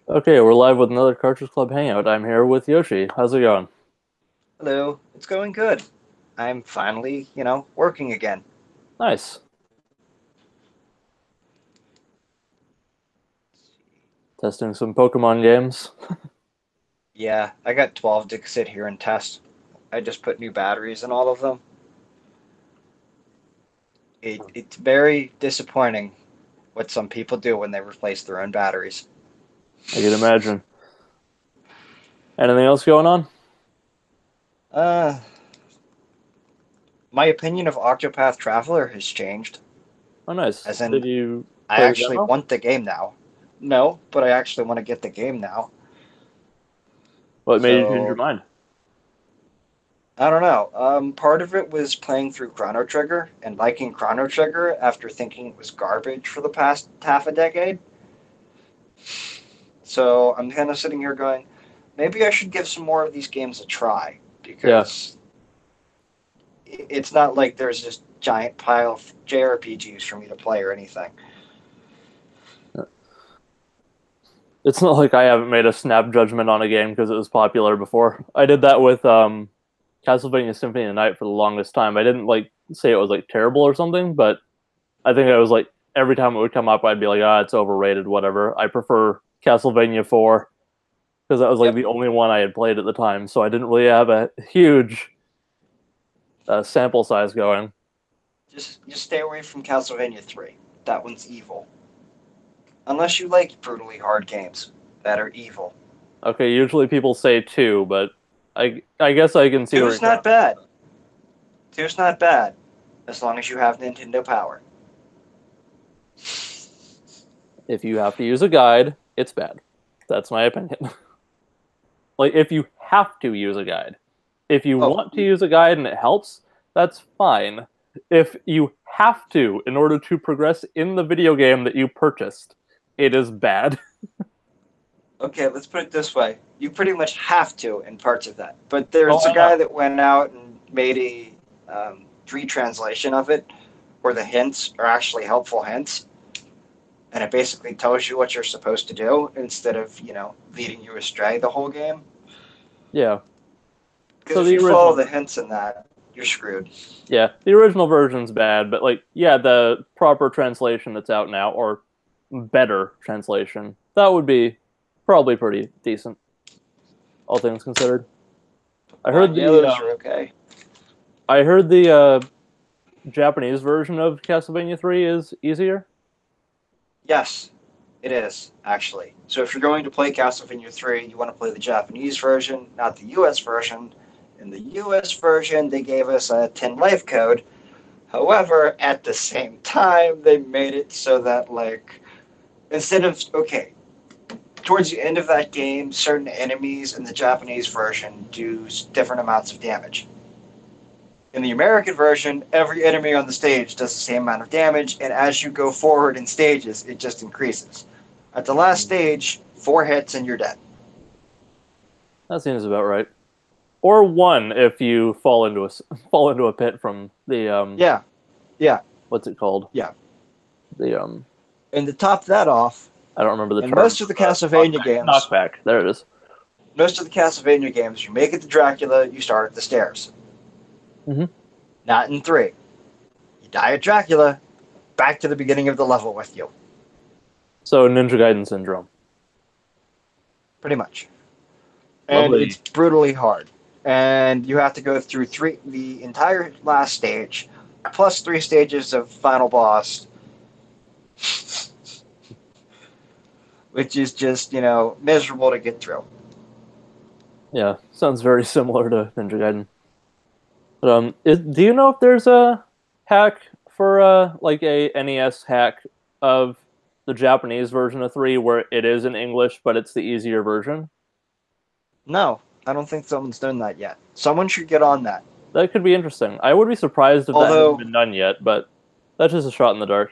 Okay, we're live with another Cartridge Club Hangout. I'm here with Yoshi. How's it going? Hello, it's going good. I'm finally, working again. Nice. Testing some Pokemon games. Yeah, I got 12 to sit here and test. I just put new batteries in all of them. It's very disappointing what some people do when they replace their own batteries. I can imagine. Anything else going on? Uh, my opinion of Octopath Traveler has changed. Oh, nice. As Did in, you I play the actually demo? want the game now. No, but I actually want to get the game now. What made you change your So, mind? I don't know. Part of it was playing through Chrono Trigger and liking Chrono Trigger after thinking it was garbage for the past half a decade. So I'm kind of sitting here going, maybe I should give some more of these games a try Yeah. because it's not like there's this giant pile of JRPGs for me to play or anything. It's not like I haven't made a snap judgment on a game because it was popular before. I did that with Castlevania Symphony of the Night for the longest time. I didn't like say it was like terrible or something, but I think I was like every time it would come up I'd be like, "Ah, it's overrated, whatever." I prefer Castlevania 4 because that was like Yep. the only one I had played at the time, so I didn't really have a huge sample size going. Just stay away from Castlevania 3. That one's evil. Unless you like brutally hard games that are evil. Okay, usually people say two, but I guess I can see where you're Two's not coming bad. Two's not bad as long as you have Nintendo Power. from. If you have to use a guide, it's bad. That's my opinion. Like if you have to use a guide. If you Oh, want to use a guide and it helps, that's fine. If you have to in order to progress in the video game that you purchased, it is bad. okay, let's put it this way. You pretty much have to in parts of that. But Oh, there's a I know. guy that went out and made a retranslation of it where the hints are actually helpful hints. And it basically tells you what you're supposed to do instead of, leading you astray the whole game. Yeah. Because So if the you follow original the hints in that, you're screwed. Yeah, the original version's bad, but like, yeah, the proper translation that's out now, or better translation, that would be probably pretty decent, all things considered. I heard Pokemon the Yellows are okay. I heard the Japanese version of Castlevania 3 is easier. Yes, it is, actually. So if you're going to play Castlevania 3, you want to play the Japanese version, not the US version. In the US version, they gave us a 10 life code. However, at the same time, they made it so that, like, instead of, okay, towards the end of that game, certain enemies in the Japanese version do different amounts of damage. In the American version, every enemy on the stage does the same amount of damage, and as you go forward in stages, it just increases. At the last stage, 4 hits and you're dead. That seems about right. Or one if you fall into a fall into a pit from the Yeah, yeah, what's it called? yeah. The And to top that off, I don't remember the in term most of for the Castlevania games, knockback. There it is. most of the Castlevania games, you make it to Dracula, you start at the stairs. Mm-hmm. Not in 3. You die at Dracula, back to the beginning of the level with you. So Ninja Gaiden syndrome. Pretty much. And it's Lovely. brutally hard. And you have to go through the entire last stage, plus 3 stages of final boss, which is just, miserable to get through. Yeah, sounds very similar to Ninja Gaiden. But, do you know if there's a hack for like a NES hack of the Japanese version of 3 where it is in English but it's the easier version? No, I don't think someone's done that yet. Someone should get on that. That could be interesting. I would be surprised if that hasn't Although, been done yet, but that's just a shot in the dark.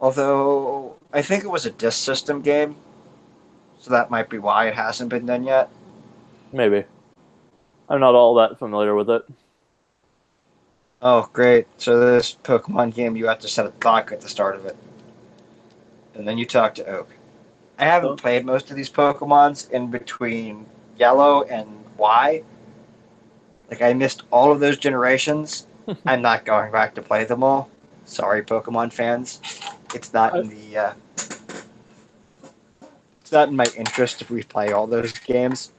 although I think it was a disc system game, so that might be why it hasn't been done yet. Maybe. I'm not all that familiar with it. Oh, great. So this Pokemon game, you have to set a clock at the start of it. and then you talk to Oak. I haven't So, played most of these Pokemons in between Yellow and Y. Like, I missed all of those generations. I'm not going back to play them all. Sorry, Pokemon fans. It's not I, in the it's not in my interest if we play all those games.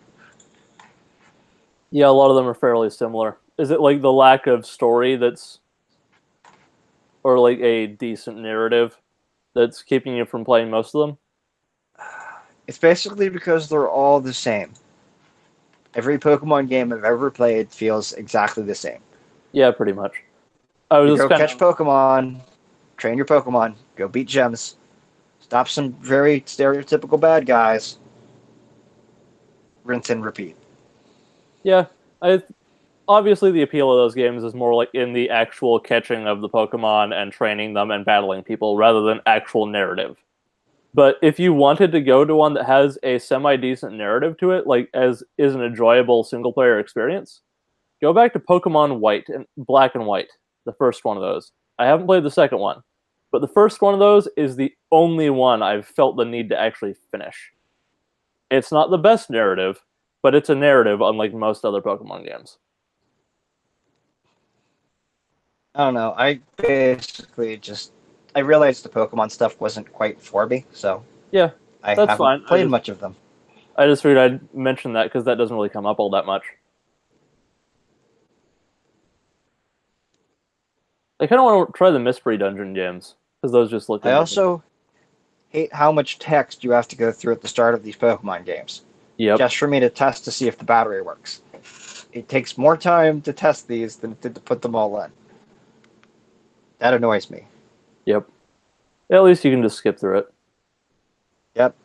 yeah, a lot of them are fairly similar. Is it like the lack of story that's, or like a decent narrative that's keeping you from playing most of them? It's basically because they're all the same. Every Pokemon game I've ever played feels exactly the same. Yeah, pretty much. I You was just go kind catch of, Pokemon, train your Pokemon, go beat gyms, stop some very stereotypical bad guys, rinse and repeat. yeah. I obviously the appeal of those games is more like in the actual catching of the Pokemon and training them and battling people rather than actual narrative. But if you wanted to go to one that has a semi decent narrative to it, like as is an enjoyable single player experience, go back to Pokemon White and Black and White, the first one of those. I haven't played the second one, but the first one of those is the only one I've felt the need to actually finish. It's not the best narrative, but it's a narrative unlike most other Pokemon games. I don't know. I basically just I realized the Pokemon stuff wasn't quite for me, so Yeah, I that's haven't fine. played much of them. I just figured I'd mention that because that doesn't really come up all that much. I kind of want to try the Mystery Dungeon games because those just look I interesting. also hate how much text you have to go through at the start of these Pokemon games, Yep, just for me to test to see if the battery works. It takes more time to test these than it did to put them all in. That annoys me. yep. At least you can just skip through it. Yep.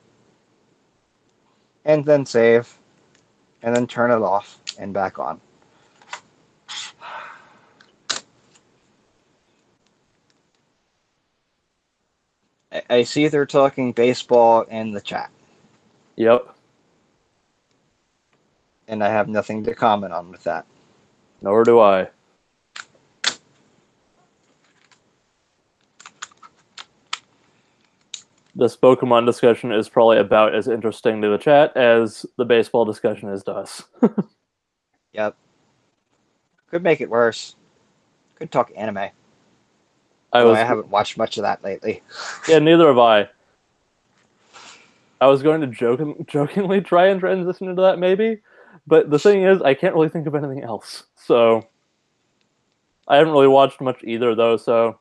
And then save, and then turn it off and back on. I see they're talking baseball in the chat, Yep. and I have nothing to comment on with that. Nor do I. This Pokemon discussion is probably about as interesting to the chat as the baseball discussion is to us. Yep. Could make it worse. Could talk anime. I Although I was, haven't watched much of that lately. yeah, neither have I. I was going to jokingly try and transition into that maybe, but the thing is, I can't really think of anything else. So I haven't really watched much either, though. So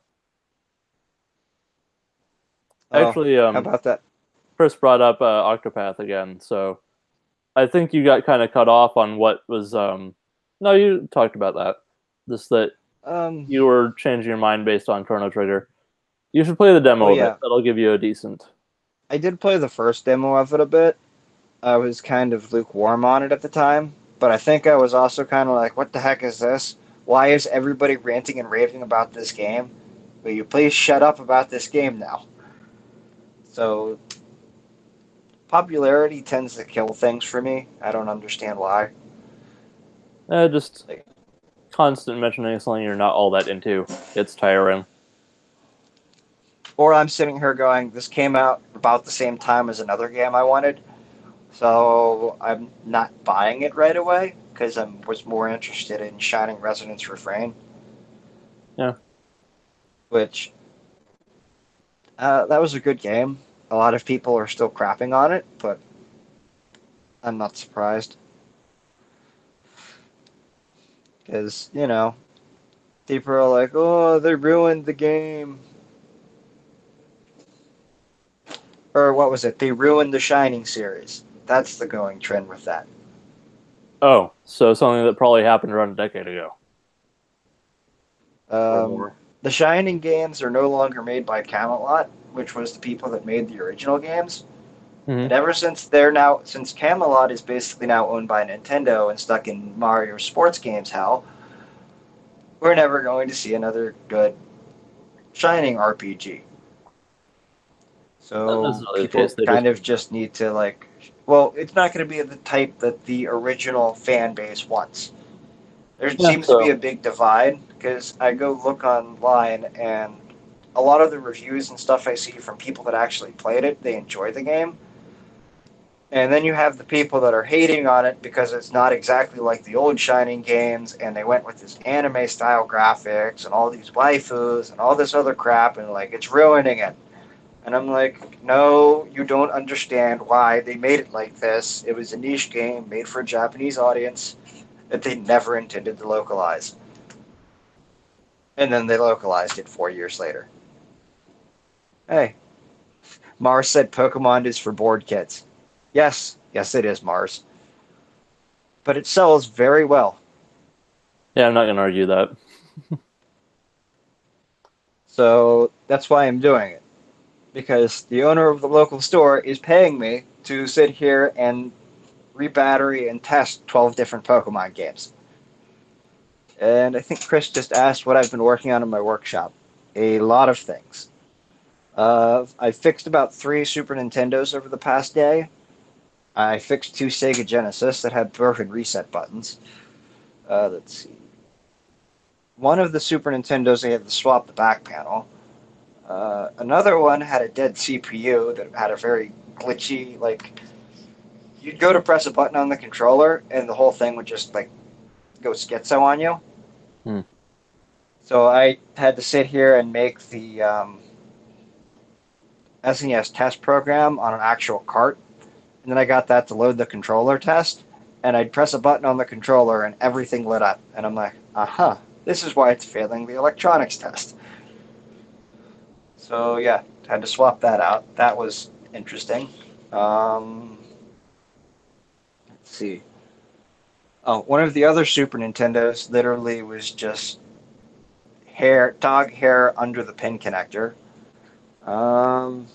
Oh, actually, how about that? Chris brought up Octopath again, so I think you got kind of cut off on what was. No, you talked about that. Just that Um, you were changing your mind based on Chrono Trigger. You should play the oh demo of it. yeah. That'll give you a decent. I did play the first demo of it a bit. I was kind of lukewarm on it at the time, but I think I was also kind of like, what the heck is this? Why is everybody ranting and raving about this game? Will you please shut up about this game now? So, popularity tends to kill things for me. I don't understand why. Just Like, constant mentioning something you're not all that into. It's tiring. or I'm sitting here going, this came out about the same time as another game I wanted, so I'm not buying it right away because I was more interested in Shining Resonance Refrain, Yeah. which that was a good game. A lot of people are still crapping on it, but I'm not surprised because people are like, "Oh, they ruined the game," or what was it? They ruined the Shining series. That's the going trend with that. Oh, so something that probably happened around a decade ago or Um, more. the Shining games are no longer made by Camelot, which was the people that made the original games. Hmm. And ever since Camelot is basically now owned by Nintendo and stuck in Mario sports games hell, we're never going to see another good Shining RPG. Not So necessarily the case. people They just kind of just need to well, it's not going to be the type that the original fan base wants. There yeah. seems to be So a big divide because I go look online and a lot of the reviews and stuff I see from people that actually played it, they enjoy the game. And then you have the people that are hating on it because it's not exactly like the old Shining games, and they went with this anime style graphics and all these waifus and all this other crap, and like it's ruining it. And I'm like, no, you don't understand why they made it like this. It was a niche game made for a Japanese audience that they never intended to localize. And then they localized it 4 years later. Hey, Mars said Pokemon is for bored kids. Yes, yes, it is, Mars. But it sells very well. Yeah, I'm not gonna argue that. So that's why I'm doing it. Because the owner of the local store is paying me to sit here and rebattery and test 12 different Pokemon games. And I think Chris just asked what I've been working on in my workshop. A lot of things. I fixed about 3 Super Nintendos over the past day. I fixed 2 Sega Genesis that had broken reset buttons. Let's see. One of the Super Nintendos, I had to swap the back panel. Another one had a dead CPU that had a very glitchy, like, you'd go to press a button on the controller and the whole thing would just, like, go schizo on you. Hmm. So I had to sit here and make the SNES test program on an actual cart. And then I got that to load the controller test. And I'd press a button on the controller and everything lit up. And I'm like, aha, this is why it's failing the electronics test. So yeah, had to swap that out. That was interesting. Let's see. Oh, one of the other Super Nintendos literally was just hair, dog hair under the pin connector. Um,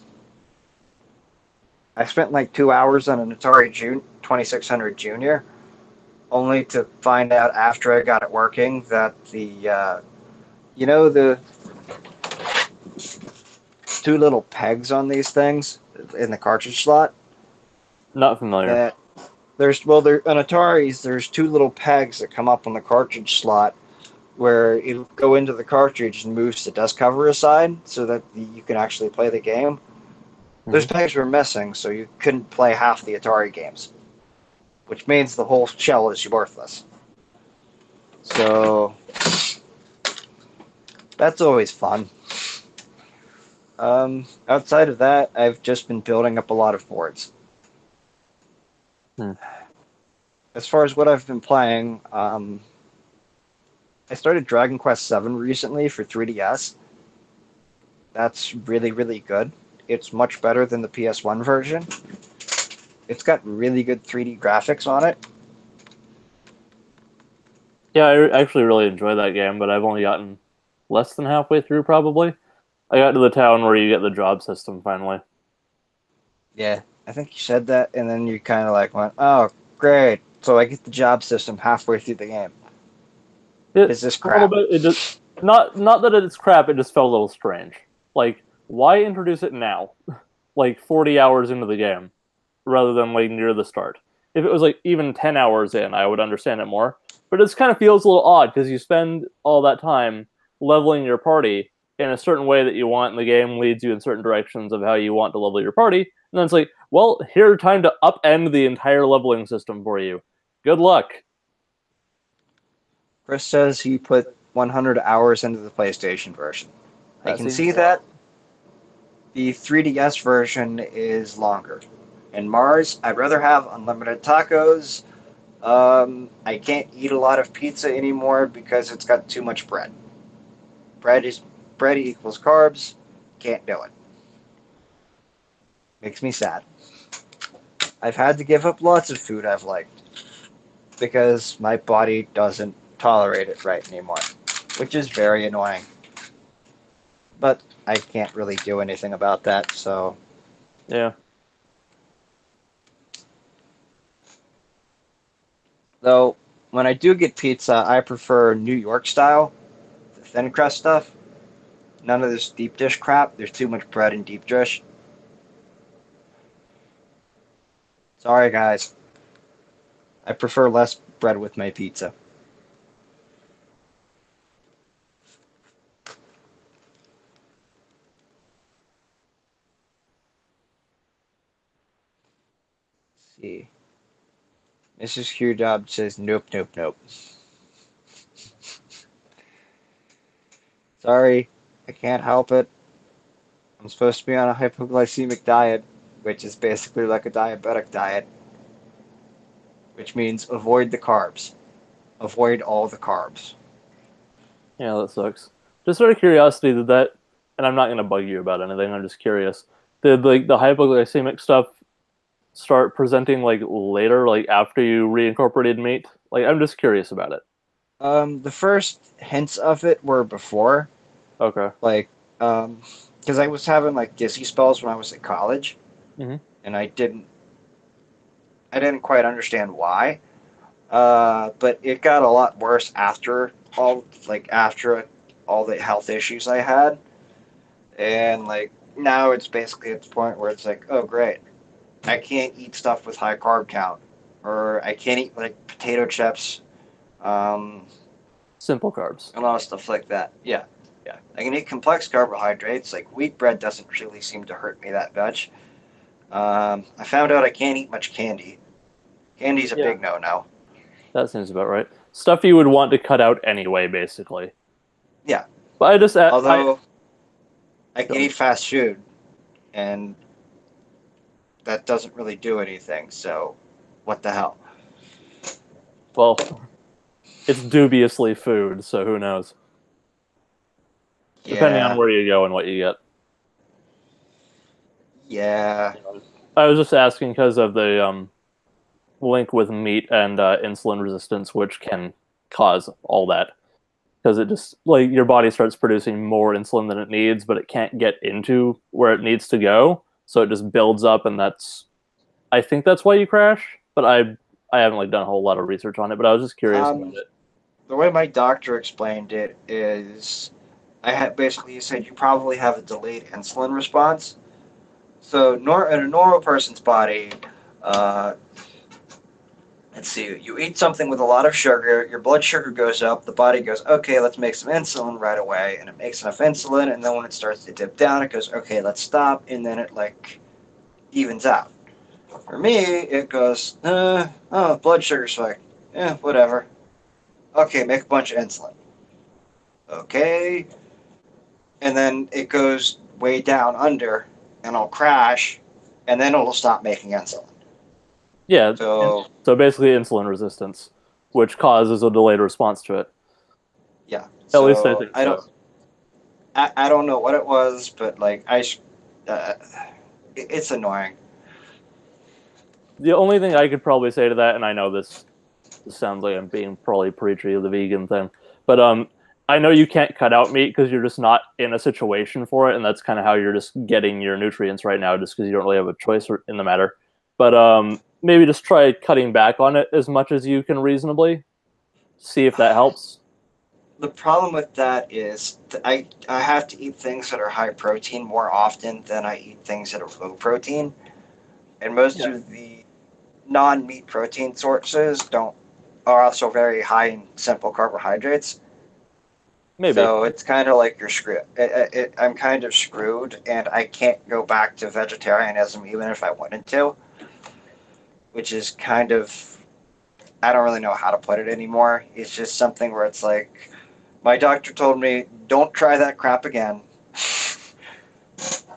I spent like 2 hours on an Atari 2600 Junior, only to find out after I got it working that the 2 little pegs on these things in the cartridge slot, Not familiar. that there on Ataris there's 2 little pegs that come up on the cartridge slot where it'll go into the cartridge and moves the dust cover aside so that you can actually play the game. Those Hmm. pegs were missing, so you couldn't play half the Atari games, which means the whole shell is worthless. So that's always fun. Outside of that, I've just been building up a lot of boards. Hmm. As far as what I've been playing, I started Dragon Quest VII recently for 3DS. That's really, really good. It's much better than the PS1 version. It's got really good 3D graphics on it. Yeah, I actually really enjoy that game, but I've only gotten less than halfway through, probably. I got to the town where you get the job system finally. Yeah, I think you said that, and then you kind of like went, "Oh, great!" So I get the job system halfway through the game. What It is this a little crap? bit. It just not that it's crap. It just felt a little strange. Like, why introduce it now? Like 40 hours into the game, rather than like near the start. If it was like even 10 hours in, I would understand it more. But it just kind of feels a little odd because you spend all that time leveling your party in a certain way that you want, and the game leads you in certain directions of how you want to level your party. And then it's like, well, here's time to upend the entire leveling system for you. Good luck. Chris says he put 100 hours into the PlayStation version. I That can seems see a lot. that. The 3DS version is longer. In Mars, I'd rather have unlimited tacos. I can't eat a lot of pizza anymore because it's got too much bread. Bread is bread equals carbs. Can't do it. Makes me sad. I've had to give up lots of food I've liked because my body doesn't tolerate it right anymore, which is very annoying. But I can't really do anything about that, so. Yeah. Though, when I do get pizza, I prefer New York style, the thin crust stuff. None of this deep dish crap. There's too much bread in deep dish. Sorry, guys. I prefer less bread with my pizza. see. Mrs. Q Dub says nope, nope, nope. Sorry, I can't help it. I'm supposed to be on a hypoglycemic diet, which is basically like a diabetic diet, which means avoid the carbs. Avoid all the carbs. Yeah, that sucks. Just out of curiosity, did that? And I'm not gonna bug you about anything. I'm just curious. Did like the hypoglycemic stuff start presenting like later, like after you reincorporated meat? Like, I'm just curious about it. The first hints of it were before, Okay. like, because I was having like dizzy spells when I was at college, Hmm. and I didn't quite understand why. But it got a lot worse after all the health issues I had, and like now it's basically at the point where it's like, oh great, I can't eat stuff with high carb count, or I can't eat like potato chips, um, Simple carbs. a lot of stuff like that. Yeah, yeah. I can eat complex carbohydrates. Like wheat bread doesn't really seem to hurt me that much. I found out I can't eat much candy. Candy's a Yeah. big no-no. That seems about right. Stuff you would want to cut out anyway, basically. Yeah. But I Although I can eat fast food, and that doesn't really do anything. So, what the hell? well, it's dubiously food, so who knows? Depending on Yeah, where you go and what you get. yeah. I was just asking because of the link with meat and insulin resistance, which can cause all that. Because it just like your body starts producing more insulin than it needs, but it can't get into where it needs to go, so it just builds up, and I think that's why you crash. But I haven't like done a whole lot of research on it, but I was just curious about Um, it. the way my doctor explained it is, I had basically he said you probably have a delayed insulin response. So, in a normal person's body, uh, let's see, you eat something with a lot of sugar, your blood sugar goes up, the body goes, okay, let's make some insulin right away, and it makes enough insulin, and then when it starts to dip down, it goes, okay, let's stop, and then it like evens out. For me, it goes, oh, blood sugar spike. Yeah, whatever. Okay, make a bunch of insulin. Okay. And then it goes way down under, and I'll crash, and then it'll stop making insulin. Yeah, So, so basically insulin resistance, which causes a delayed response to it. yeah. At least I So, think so. I don't know what it was, but like, uh, it's annoying. The only thing I could probably say to that, and I know this sounds like I'm being probably preachy of the vegan thing, but I know you can't cut out meat because you're just not in a situation for it, and that's kind of how you're just getting your nutrients right now, just because you don't really have a choice in the matter. But maybe just try cutting back on it as much as you can reasonably. See if that helps. The problem with that is I have to eat things that are high protein more often than I eat things that are low protein, and most Yeah, of the non-meat protein sources don't are also very high in simple carbohydrates. maybe. So it's kind of like you're screwed. I'm kind of screwed, and I can't go back to vegetarianism even if I wanted to, which is kind of, I don't really know how to put it anymore. It's just something where it's like, my doctor told me, don't try that crap again.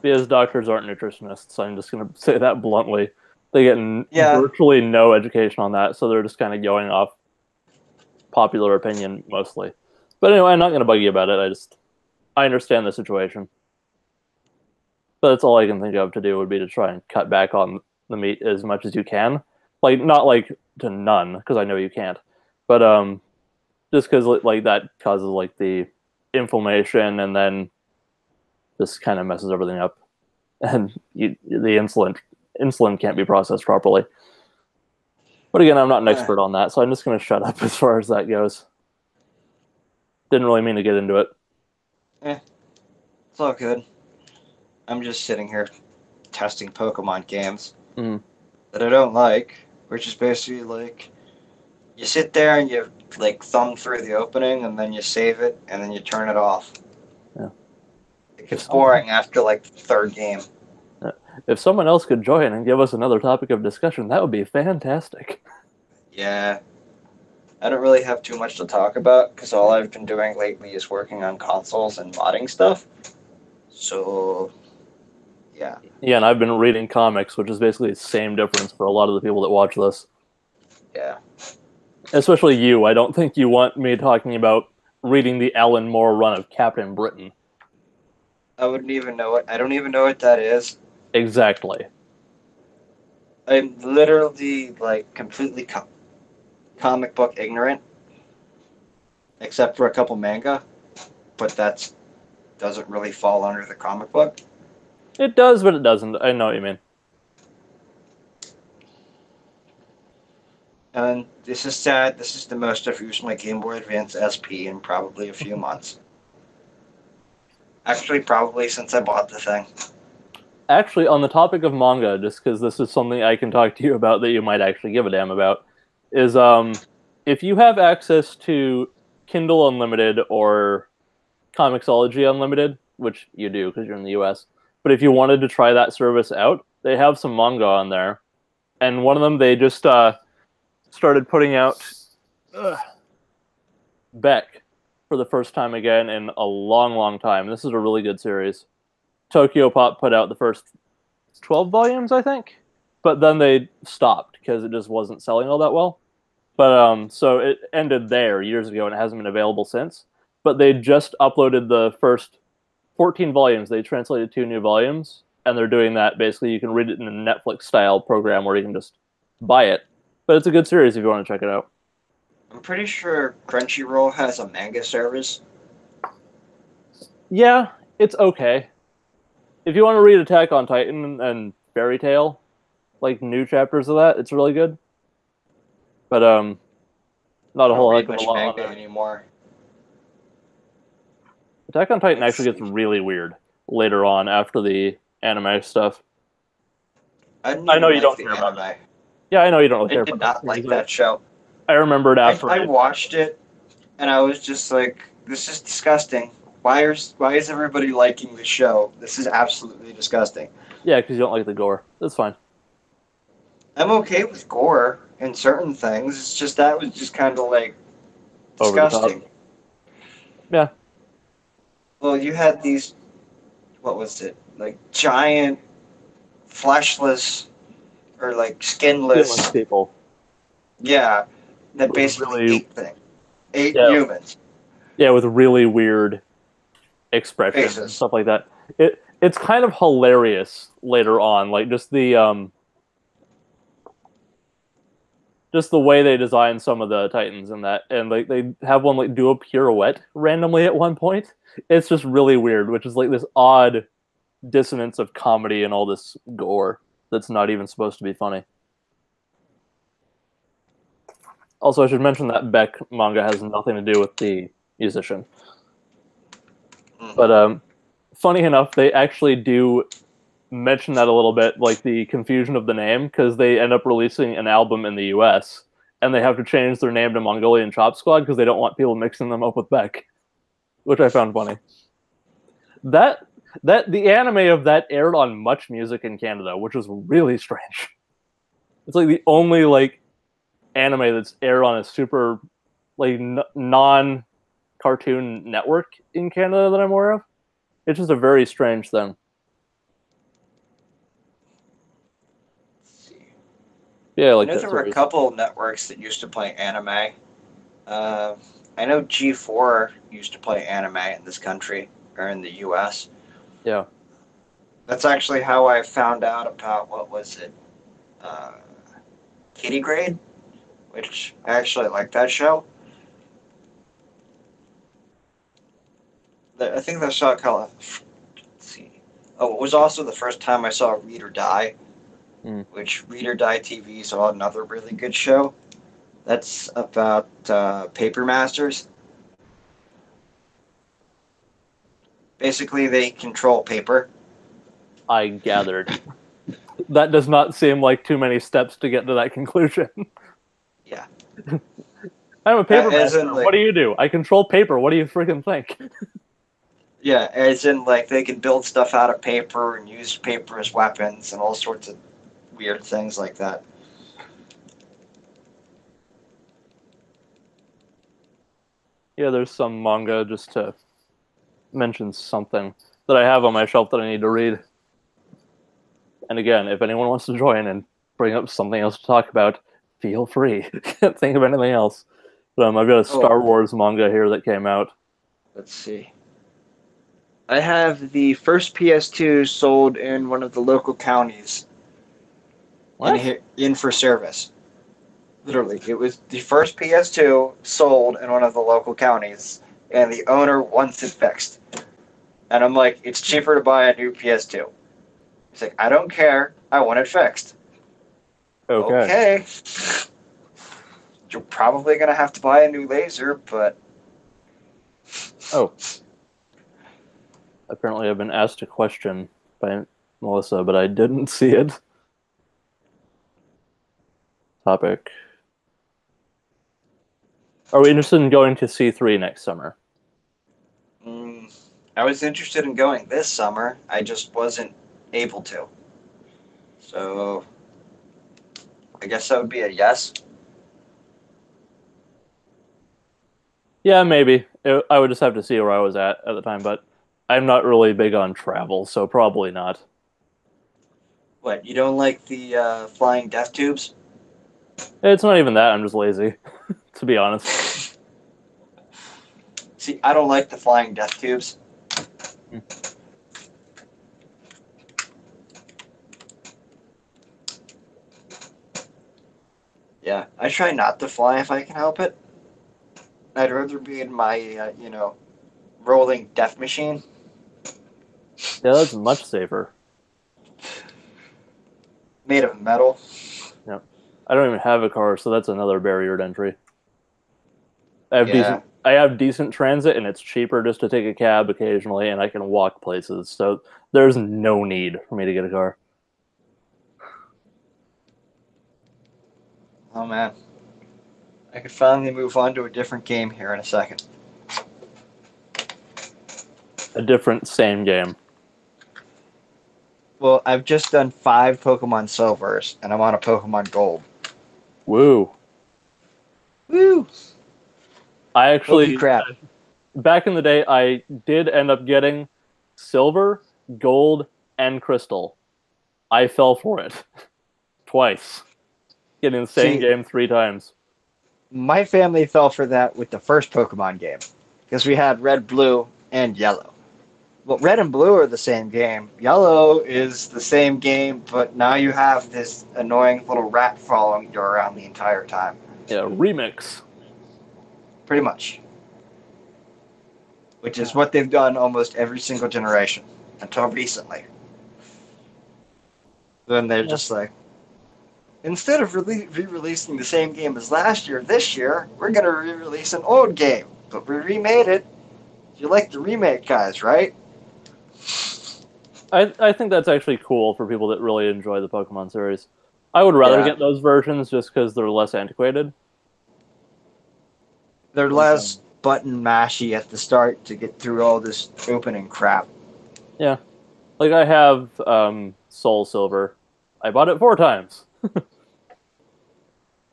Because doctors aren't nutritionists, I'm just going to say that bluntly. They get Yeah, virtually no education on that, so they're just kind of going off popular opinion mostly. But anyway, I'm not going to bug you about it. I understand the situation. But that's all I can think of to do would be to try and cut back on the meat as much as you can. Like not like to none, because I know you can't. But just because like that causes like the inflammation and then this kind of messes everything up. And the insulin can't be processed properly. But again, I'm not an eh, expert on that, so I'm just going to shut up as far as that goes. Didn't really mean to get into it. eh, it's all good. I'm just sitting here testing Pokemon games Mm, that I don't like, which is basically like, you sit there and you like thumb through the opening and then you save it and then you turn it off. yeah, It gets just something. boring after like the third game. If someone else could join and give us another topic of discussion, that would be fantastic. Yeah. I don't really have too much to talk about because all I've been doing lately is working on consoles and modding stuff. So, yeah. Yeah, and I've been reading comics, which is basically the same difference for a lot of the people that watch this. Yeah. Especially you. I don't think you want me talking about reading the Alan Moore run of Captain Britain. I wouldn't even know it. I don't even know what that is. Exactly. I'm literally like completely comic book ignorant, except for a couple manga, but that's doesn't really fall under the comic book. It does, but it doesn't. I know what you mean. And this is sad. This is the most I've used my Game Boy Advance SP in probably a few months. Actually, probably since I bought the thing. Actually, on the topic of manga, just because this is something I can talk to you about that you might actually give a damn about, is if you have access to Kindle Unlimited or Comixology Unlimited, which you do because you're in the US, but if you wanted to try that service out, they have some manga on there, and one of them they just started putting out Beck for the first time again in a long, long time. This is a really good series. Tokyo Pop put out the first 12 volumes, I think, but then they stopped because it just wasn't selling all that well. But so it ended there years ago, and it hasn't been available since. But they just uploaded the first 14 volumes. They translated 2 new volumes, and they're doing that. Basically, you can read it in a Netflix-style program where you can just buy it. But it's a good series if you want to check it out. I'm pretty sure Crunchyroll has a manga service. Yeah, it's okay. If you want to read Attack on Titan and Fairy Tail, like new chapters of that, it's really good. But not I a don't whole read heck of a much lot on manga there. anymore. Attack on Titan Let's actually gets see. really weird later on after the anime stuff. I didn't I know even you like don't the care about it. anime. Yeah, I know you don't really I care did about that not series. like that show. I remembered after I watched it and I was just like, this is disgusting. Why is everybody liking the show? This is absolutely disgusting. yeah, because you don't like the gore. That's fine. I'm okay with gore in certain things. It's just that was just kind of like Over the top. disgusting. Yeah, Well, you had these, what was it? Like giant, fleshless, or like skinless skinless, people yeah, that with basically really ate yeah humans. yeah with really weird expressions and Faces. stuff like that. It's kind of hilarious later on, like just the way they design some of the Titans and that, and like they have one like do a pirouette randomly at one point. It's just really weird, which is like this odd dissonance of comedy and all this gore that's not even supposed to be funny. Also, I should mention that Beck manga has nothing to do with the musician. Mm-hmm. But funny enough, they actually do mention that a little bit, like the confusion of the name, because they end up releasing an album in the US and they have to change their name to Mongolian Chop Squad because they don't want people mixing them up with Beck, which I found funny. That the anime of that aired on Much Music in Canada, which was really strange. It's like the only like anime that's aired on a super like non cartoon network in Canada that I'm aware of. It's just a very strange thing. Yeah, I I like know that there were a series. couple networks that used to play anime. Uh, I know G4 used to play anime in this country or in the U.S. Yeah. That's actually how I found out about what was it, uh, Kitty Grade, which I actually like that show. I think that show called. Let's see. Oh, it was also the first time I saw Read or Die, Mm. which Read or Die TV is another really good show. That's about paper masters. Basically, they control paper. I gathered. That does not seem like too many steps to get to that conclusion. Yeah, I'm a paper as in master. What like do? I control paper. What do you freaking think? Yeah, as in like they can build stuff out of paper and use paper as weapons and all sorts of weird things like that. Yeah, there's some manga, just to mention something, that I have on my shelf that I need to read. And again, if anyone wants to join and bring up something else to talk about, feel free. Can't think of anything else. But I've got a Oh, Star Wars manga here that came out. let's see. I have the first PS2 sold in one of the local counties in What? here in for service. Literally, it was the first PS2 sold in one of the local counties, and the owner wants it fixed. And I'm like, it's cheaper to buy a new PS2. He's like, I don't care, I want it fixed. Okay. Okay, you're probably gonna have to buy a new laser, but Oh, apparently I've been asked a question by Melissa, but I didn't see it. Topic. Are we interested in going to C3 next summer? mm, I was interested in going this summer. I just wasn't able to. So I guess that would be a yes. Yeah, maybe. I would just have to see where I was at the time, but I'm not really big on travel, so probably not. What, you don't like the flying death tubes? It's not even that. I'm just lazy, to be honest. See, I don't like the flying death tubes. Yeah, I try not to fly if I can help it. I'd rather be in my, rolling death machine. Yeah, that's much safer. Made of metal. Yeah. I don't even have a car, so that's another barrier to entry. I have Yeah. decent I have decent transit, and it's cheaper just to take a cab occasionally, and I can walk places. So there's no need for me to get a car. Oh man. I could finally move on to a different game here in a second. A different same game. Well, I've just done 5 Pokemon Silvers, and I'm on a Pokemon Gold. Woo. Woo! I Holy actually crap. back in the day I did end up getting silver, gold, and crystal. I fell for it twice. Getting the same See, game 3 times. my family fell for that with the first Pokemon game because we had red, blue, and yellow. Well, red and blue are the same game. Yellow is the same game, but now you have this annoying little rat following you around the entire time. Yeah, remix. Pretty much. Which is what they've done almost every single generation until recently. Then they're Yeah. just like, instead of re-releasing the same game as last year, this year, we're going to re-release an old game. But we remade it. You like the remake guys, right? I think that's actually cool for people that really enjoy the Pokemon series. I would rather Yeah. get those versions just because they're less antiquated. They're Like, less button mashy at the start to get through all this opening crap. yeah, like I have Soul Silver. I bought it 4 times,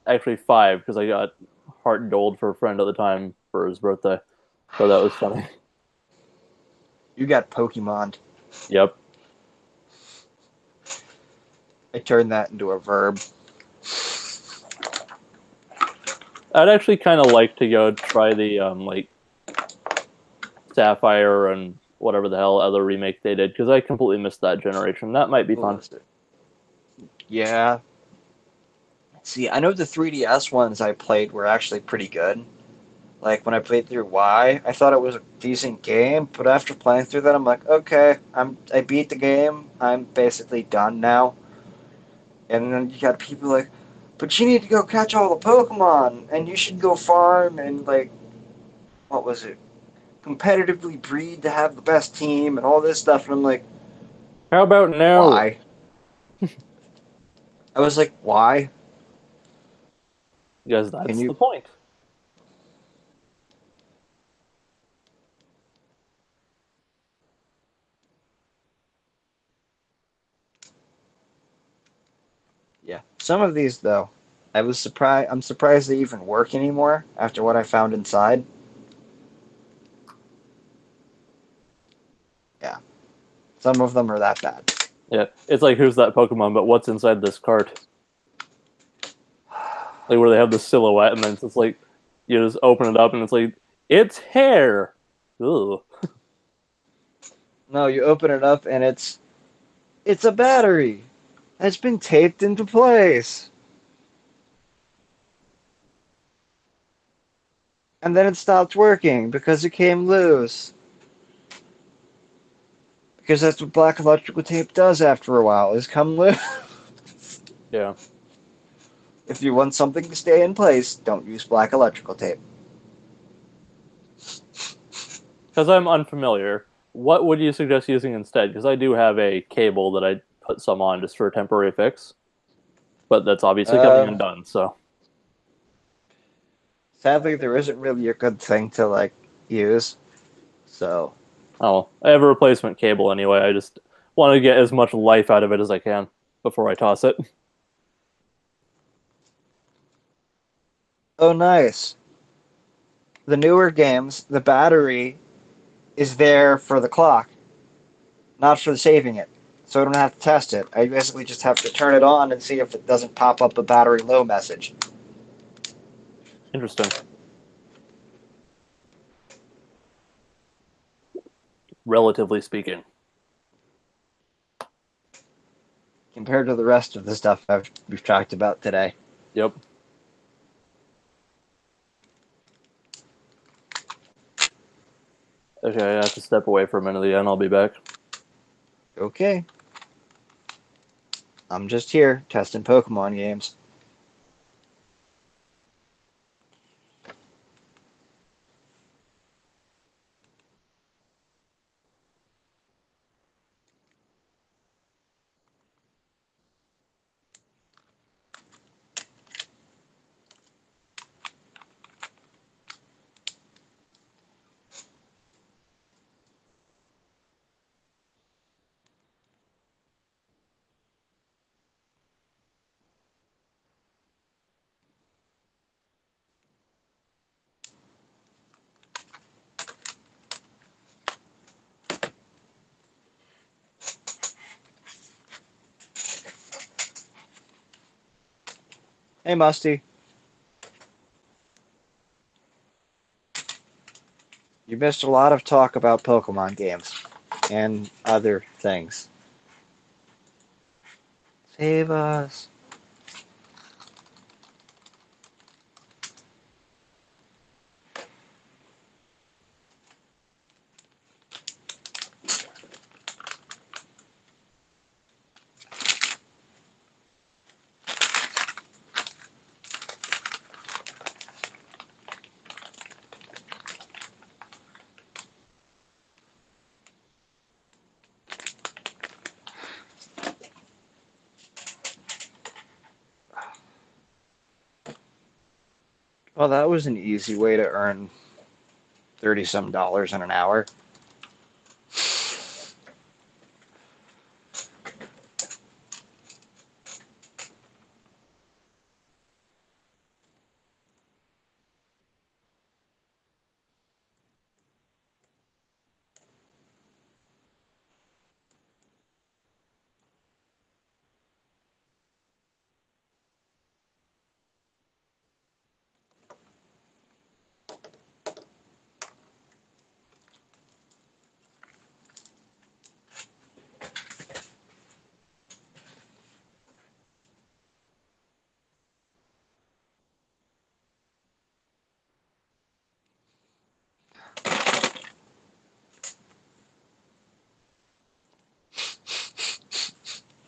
actually 5, because I got Heart Gold for a friend at the time for his birthday. So that was funny. You got Pokemon. Yep. I turned that into a verb. I'd actually kind of like to go try the like Sapphire and whatever the hell other remake they did because I completely missed that generation. That might be What fun. was it? Yeah. See, I know the 3DS ones I played were actually pretty good. Like when I played through Y, I thought it was a decent game, but after playing through that, I'm like, okay, I beat the game. I'm basically done now. And then you got people like, but you need to go catch all the Pokemon, and you should go farm and like, what was it? Competitively breed to have the best team and all this stuff. And I'm like, How about now? why? I was like, why? Because Can that's the you? point. Some of these, though, I was surprised. I'm surprised they even work anymore after what I found inside. Yeah, some of them are that bad. Yeah, it's like here's that Pokemon, but what's inside this cart? Like where they have the silhouette, and then it's just like you just open it up, and it's like it's hair. Ugh. No, you open it up and it's a battery that's been taped into place, and then it stopped working because it came loose. Because that's what black electrical tape does after a while, is come loose. Yeah, If you want something to stay in place, don't use black electrical tape. because I'm unfamiliar. What would you suggest using instead? Because I do have a cable that I put some on just for a temporary fix, but that's obviously coming Um, undone. So, Sadly, there isn't really a good thing to use. So, oh, I have a replacement cable anyway. I just want to get as much life out of it as I can before I toss it. oh nice. The newer games, the battery is there for the clock, not for saving it. So I don't have to test it. I basically just have to turn it on and see if it doesn't pop up a battery low message. Interesting. Relatively speaking. Compared to the rest of the stuff we've talked about today. Yep. Okay, I have to step away for a minute again. I'll be back. Okay. I'm just here testing Pokemon games. Hey, Musty. You missed a lot of talk about Pokemon games and other things. Save us. Well, that was an easy way to earn 30 some dollars in an hour.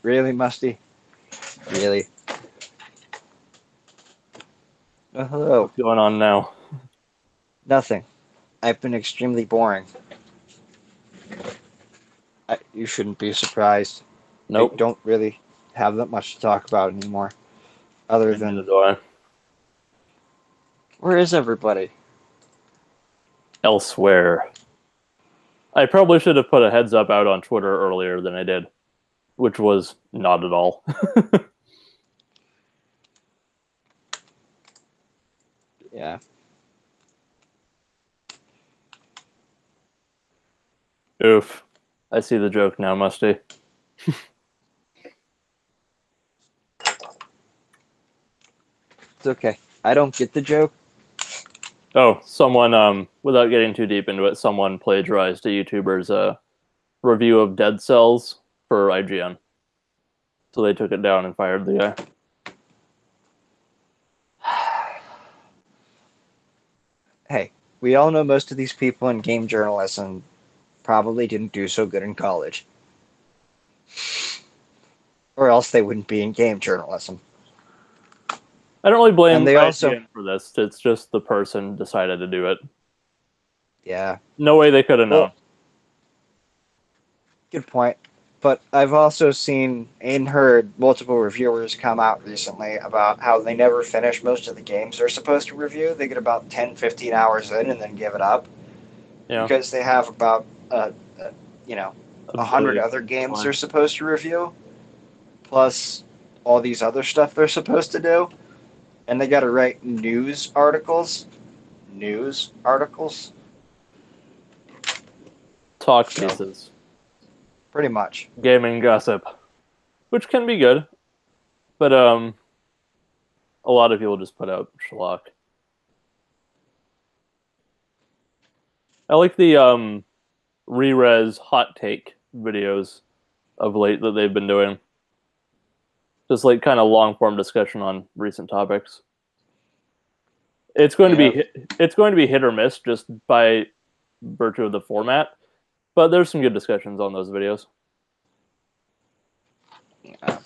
Really, Musty? Really? Oh, hello. What's going on now? Nothing. I've been extremely boring. You shouldn't be surprised. I Nope. don't really have that much to talk about anymore. Other And neither than, do I. where is everybody? Elsewhere. I probably should have put a heads up out on Twitter earlier than I did, which was not at all. Yeah. Oof. I see the joke now, Musty. It's okay. I don't get the joke. Oh, someone, without getting too deep into it, someone plagiarized a YouTuber's review of Dead Cells for IGN. So they took it down and fired the guy. Hey, we all know most of these people in game journalism probably didn't do so good in college. Or else they wouldn't be in game journalism. I don't really And blame they also, IGN for this. It's just the person decided to do it. yeah. No way they could have known. Well, good point. But I've also seen and heard multiple reviewers come out recently about how they never finish most of the games they're supposed to review. They get about 10, 15 hours in and then give it up Yeah, because they have about, you know, a 100 billion. other games Fine. they're supposed to review, plus all these other stuff they're supposed to do. And they got to write news articles. News articles? Talk So, pieces. pretty much. Gaming gossip. Which can be good. But a lot of people just put out schlock. I like the re-res hot take videos of late that they've been doing. Just like kind of long form discussion on recent topics. It's going to Yeah. be hit or miss just by virtue of the format, but there's some good discussions on those videos. Yeah.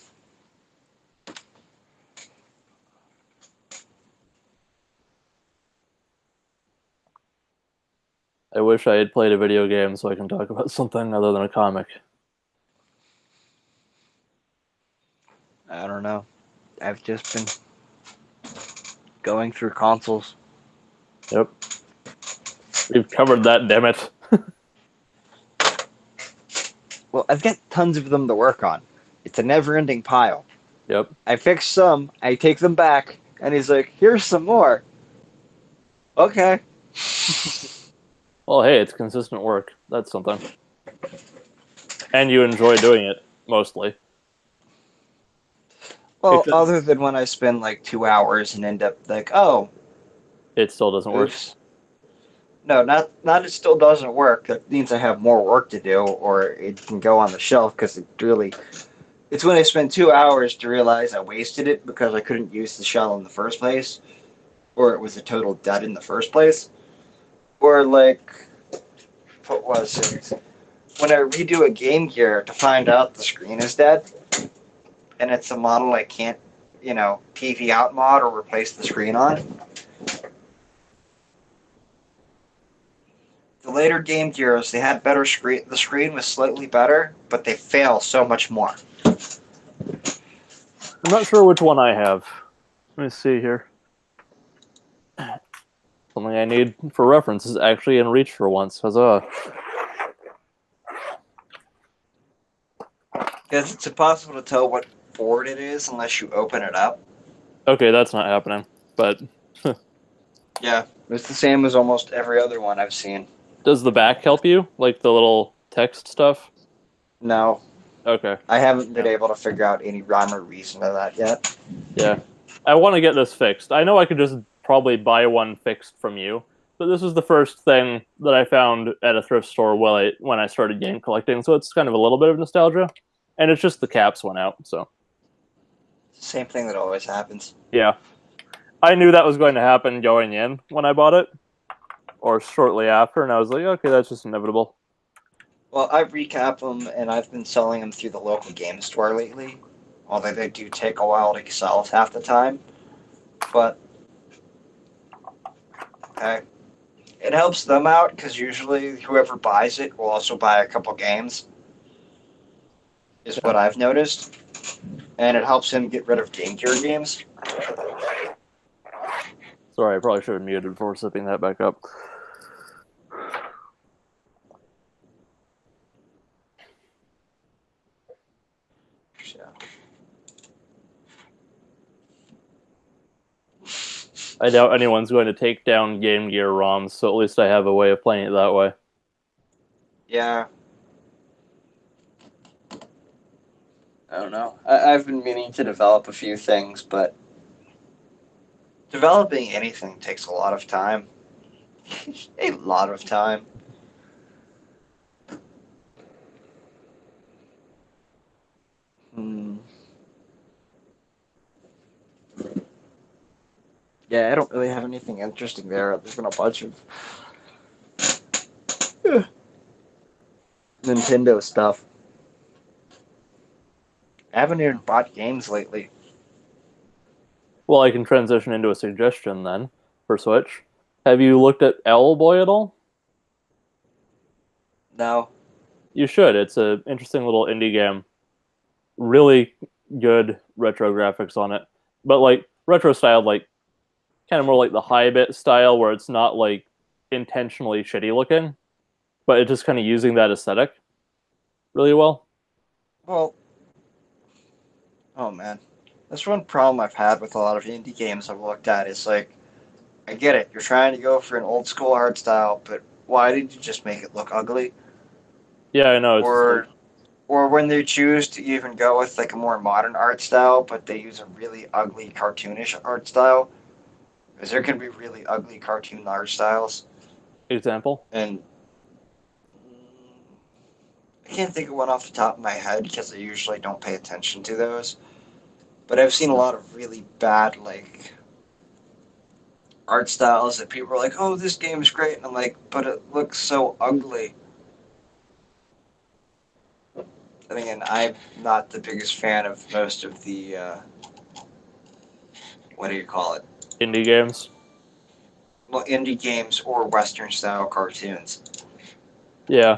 I wish I had played a video game so I can talk about something other than a comic. I don't know. I've just been going through consoles. Yep. We've covered that, damn it. Well, I've got tons of them to work on. It's a never ending pile. Yep. I fix some, I take them back, and he's like, here's some more. Okay. Well, hey, it's consistent work. That's something. And you enjoy doing it, mostly. Well, Except other than when I spend like 2 hours and end up like, oh, it still doesn't work. oops. No, not it still doesn't work. That means I have more work to do, or it can go on the shelf because it really. It's when I spend 2 hours to realize I wasted it because I couldn't use the shell in the first place, or it was a total dud in the first place, or like, what was it? When I redo a Game Gear to find out the screen is dead, and it's a model I can't, TV out mod or replace the screen on. The later Game Gears, they had better screen. The screen was slightly better, but they fail so much more. I'm not sure which one I have. Let me see here. Something I need for reference is actually in reach for once. Huzzah. Because it's impossible to tell what board it is unless you open it up. Okay, that's not happening. But Yeah, it's the same as almost every other one I've seen. does the back help you? Like the little text stuff? No, Okay. I haven't been Yeah. able to figure out any rhyme or reason to that yet. Yeah. I want to get this fixed. I know I could just probably buy one fixed from you, but this is the first thing that I found at a thrift store when I started game collecting, so it's kind of a little bit of nostalgia. And it's just the caps went out, so Same thing that always happens. yeah. I knew that was going to happen going in when I bought it, or shortly after, and I was like, okay, that's just inevitable. Well, I recap them, and I've been selling them through the local game store lately. Although they do take a while to sell half the time. But, okay. It helps them out because usually whoever buys it will also buy a couple games, is Yeah. what I've noticed. And it helps him get rid of Game Gear games. Sorry, I probably should have muted before zipping that back up. So. I doubt anyone's going to take down Game Gear ROMs, so at least I have a way of playing it that way. Yeah. I don't know. I've been meaning to develop a few things, but developing anything takes a lot of time. A lot of time. Hmm. Yeah, I don't really have anything interesting there. There's been a bunch of Nintendo stuff. I haven't even bought games lately. Well, I can transition into a suggestion then for Switch. Have you looked at Owlboy at all? No. You should. It's an interesting little indie game. Really good retro graphics on it, but like retro style, like kind of more like the high bit style, where it's not like intentionally shitty looking, but it's just kind of using that aesthetic really well. Well, oh man. That's one problem I've had with a lot of indie games I've looked at is like, I get it. You're trying to go for an old school art style, but why did you just make it look ugly? Yeah, I know. It's just like, Or when they choose to even go with like a more modern art style, but they use a really ugly cartoonish art style, because there can be really ugly cartoon art styles, example. and I can't think of one off the top of my head because I usually don't pay attention to those. But I've seen a lot of really bad like art styles that people are like, "Oh, this game is great," and I'm like, "But it looks so ugly." And again, I'm not the biggest fan of most of the what do you call it? Indie games. Well, indie games or Western style cartoons. Yeah,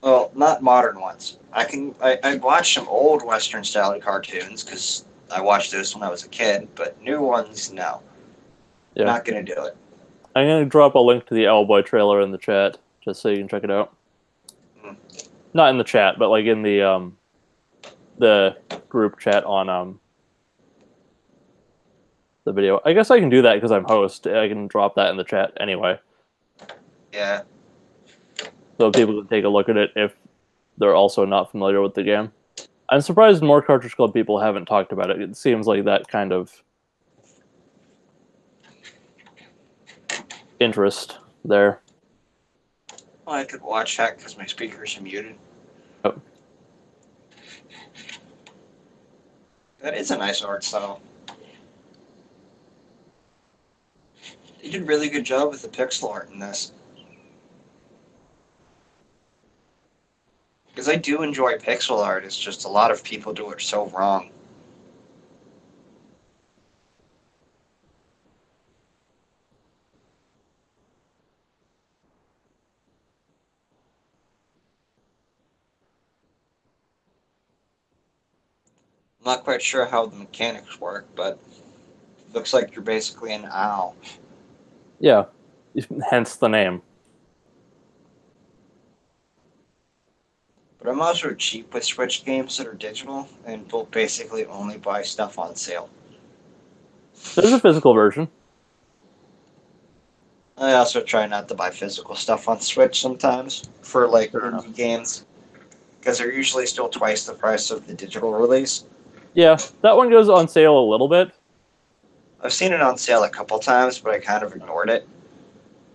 Well, not modern ones. I watch some old Western style cartoons because I watched those when I was a kid, but new ones, no, yeah. not gonna do it. I'm gonna drop a link to the Owlboy trailer in the chat just so you can check it out. Hmm. Not in the chat, but like in the group chat on the video. I guess I can do that because I'm host. I can drop that in the chat anyway, Yeah, so people can take a look at it if they're also not familiar with the game. I'm surprised more Cartridge Club people haven't talked about it. It seems like that kind of interest there. well, I could watch that because my speakers are muted. Oh, That is a nice art style. They did a really good job with the pixel art in this. Because I do enjoy pixel art, it's just a lot of people do it so wrong. I'm not quite sure how the mechanics work, but it looks like you're basically an owl. yeah, hence the name. But I'm also cheap with Switch games that are digital and will basically only buy stuff on sale. There's a physical version. I also try not to buy physical stuff on Switch sometimes for like Fair enough. indie games because they're usually still twice the price of the digital release. Yeah, that one goes on sale a little bit. I've seen it on sale a couple times, but I kind of ignored it.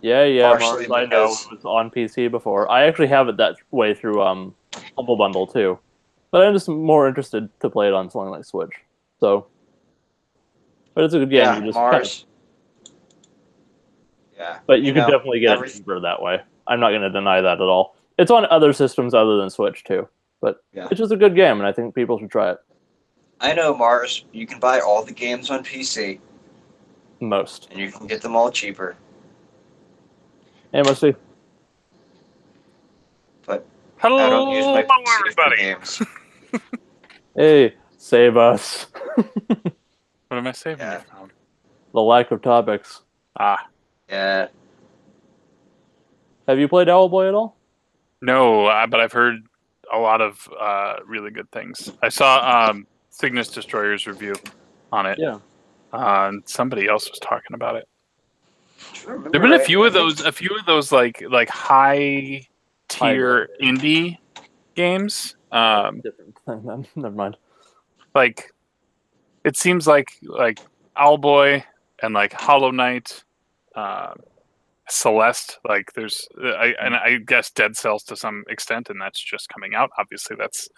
Yeah, Partially Mars. I know because it was on PC before. I actually have it that way through Humble Bundle too, but I'm just more interested to play it on something like Switch. So, but it's a good game. yeah, You just kind of, Mars. Yeah, but you could definitely get it every cheaper that way. I'm not going to deny that at all. It's on other systems other than Switch too, but yeah. it's just a good game, and I think people should try it. I know Mars. You can buy all the games on PC, Most. and you can get them all cheaper. Hey, must be. But I don't use Hello, my PC for everybody. games. Hey, save us. What am I saving Yeah. you from? The lack of topics. Ah, Yeah. Have you played Owlboy at all? no, but I've heard a lot of really good things. I saw Cygnus Destroyer's review on it. Yeah. Somebody else was talking about it. Remember There've been a right? few of those like high tier indie games. Different thing then. Never mind. Like it seems like Owlboy and like Hollow Knight, Celeste. Like there's I guess Dead Cells to some extent, and that's just coming out. Obviously, that's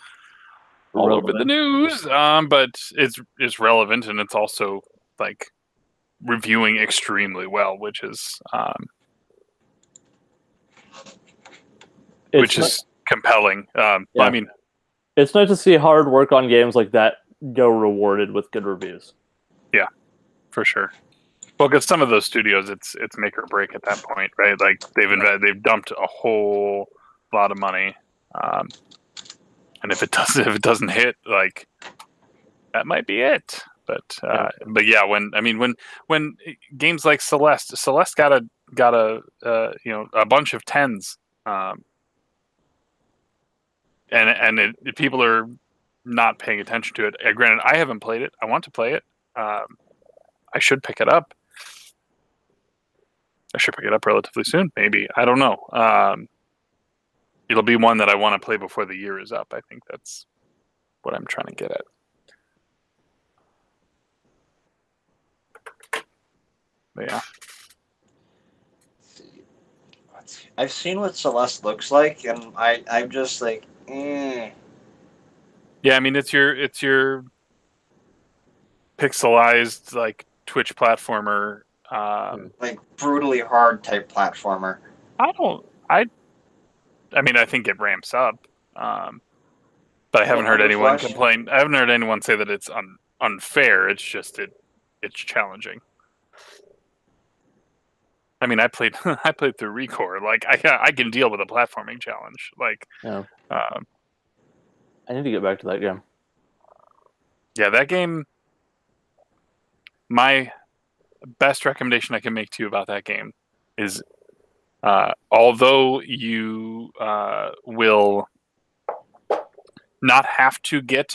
all over the news. But it's relevant, and it's also like reviewing extremely well, which is compelling. I mean, it's nice to see hard work on games like that go rewarded with good reviews. Yeah, for sure. Well, because some of those studios, it's make or break at that point, right? Like they've dumped a whole lot of money, and if it doesn't hit, like that might be it. But yeah, when games like Celeste got a a bunch of 10s, and people are not paying attention to it. Granted, I haven't played it. I want to play it. I should pick it up. I should pick it up relatively soon. Maybe, I don't know. It'll be one that I want to play before the year is up. I think that's what I'm trying to get at. But yeah. I've seen what Celeste looks like, and I'm just like, eh. Yeah, I mean it's your pixelized like Twitch platformer. Like brutally hard type platformer. I mean, I think it ramps up, but I haven't heard anyone complain. I haven't heard anyone say that it's unfair. It's just it's challenging. I mean, I played through Recore. Like I can deal with a platforming challenge. Like, I need to get back to that game. Yeah, that game. My best recommendation I can make to you about that game is, although you will not have to get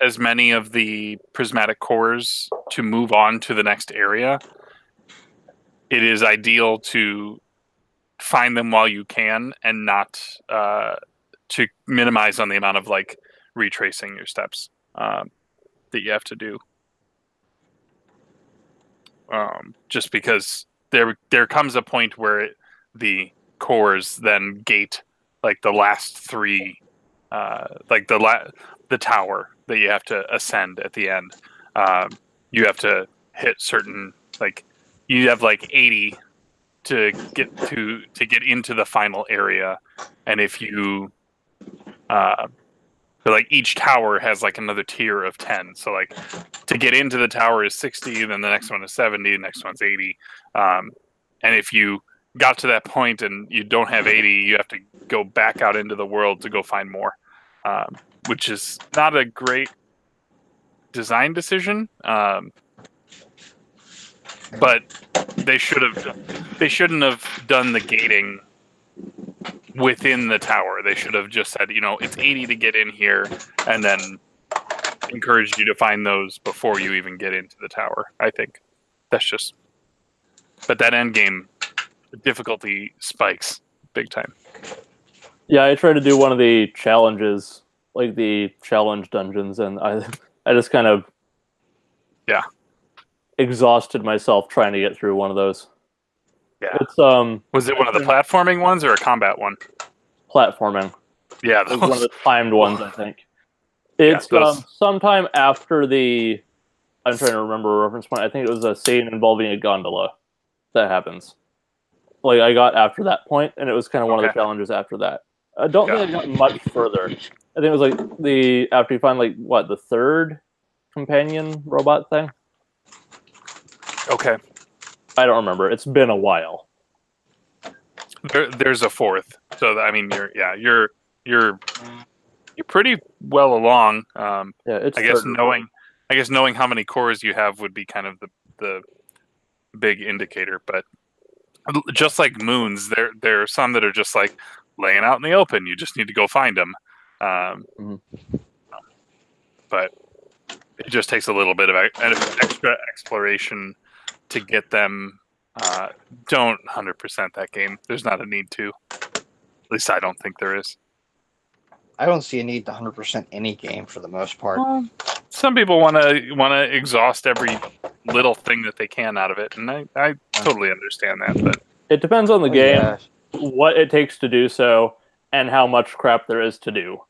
as many of the prismatic cores to move on to the next area, it is ideal to find them while you can and not to minimize on the amount of like retracing your steps that you have to do. Just because there comes a point where the cores then gate like the last three, like the tower that you have to ascend at the end. You have to hit certain, like you have like 80 to get into the final area, and if you but like each tower has like another tier of 10. So like to get into the tower is 60, then the next one is 70, the next one's 80. And if you got to that point and you don't have 80, you have to go back out into the world to go find more, which is not a great design decision. But they shouldn't have done the gating within the tower. They should have just said, it's 80 to get in here, and then encouraged you to find those before you even get into the tower. I think that's just. But that end game, the difficulty spikes big time. Yeah, I tried to do one of the challenges, like the challenge dungeons, and I just kind of exhausted myself trying to get through one of those. Yeah. It's was it one of the platforming ones or a combat one? Platforming. Yeah, it was one of the timed ones, I think. It's sometime after the. I'm trying to remember a reference point. I think it was a scene involving a gondola that happens. Like I got after that point, and it was kind of one of the challenges after that. I don't think I got much further. I think it was like after you find like the third companion robot thing. Okay. I don't remember. It's been a while. There's a fourth, so I mean, you're pretty well along. It's I guess knowing how many cores you have would be kind of the big indicator. But just like moons, there are some that are just like laying out in the open. You just need to go find them. But It just takes a little bit of extra exploration to get them. Don't 100% that game. There's not a need to. At least I don't think there is. I don't see a need to 100% any game for the most part. Some people want to exhaust every little thing that they can out of it, and I totally understand that. But it depends on the game, yeah. what it takes to do so, and how much crap there is to do.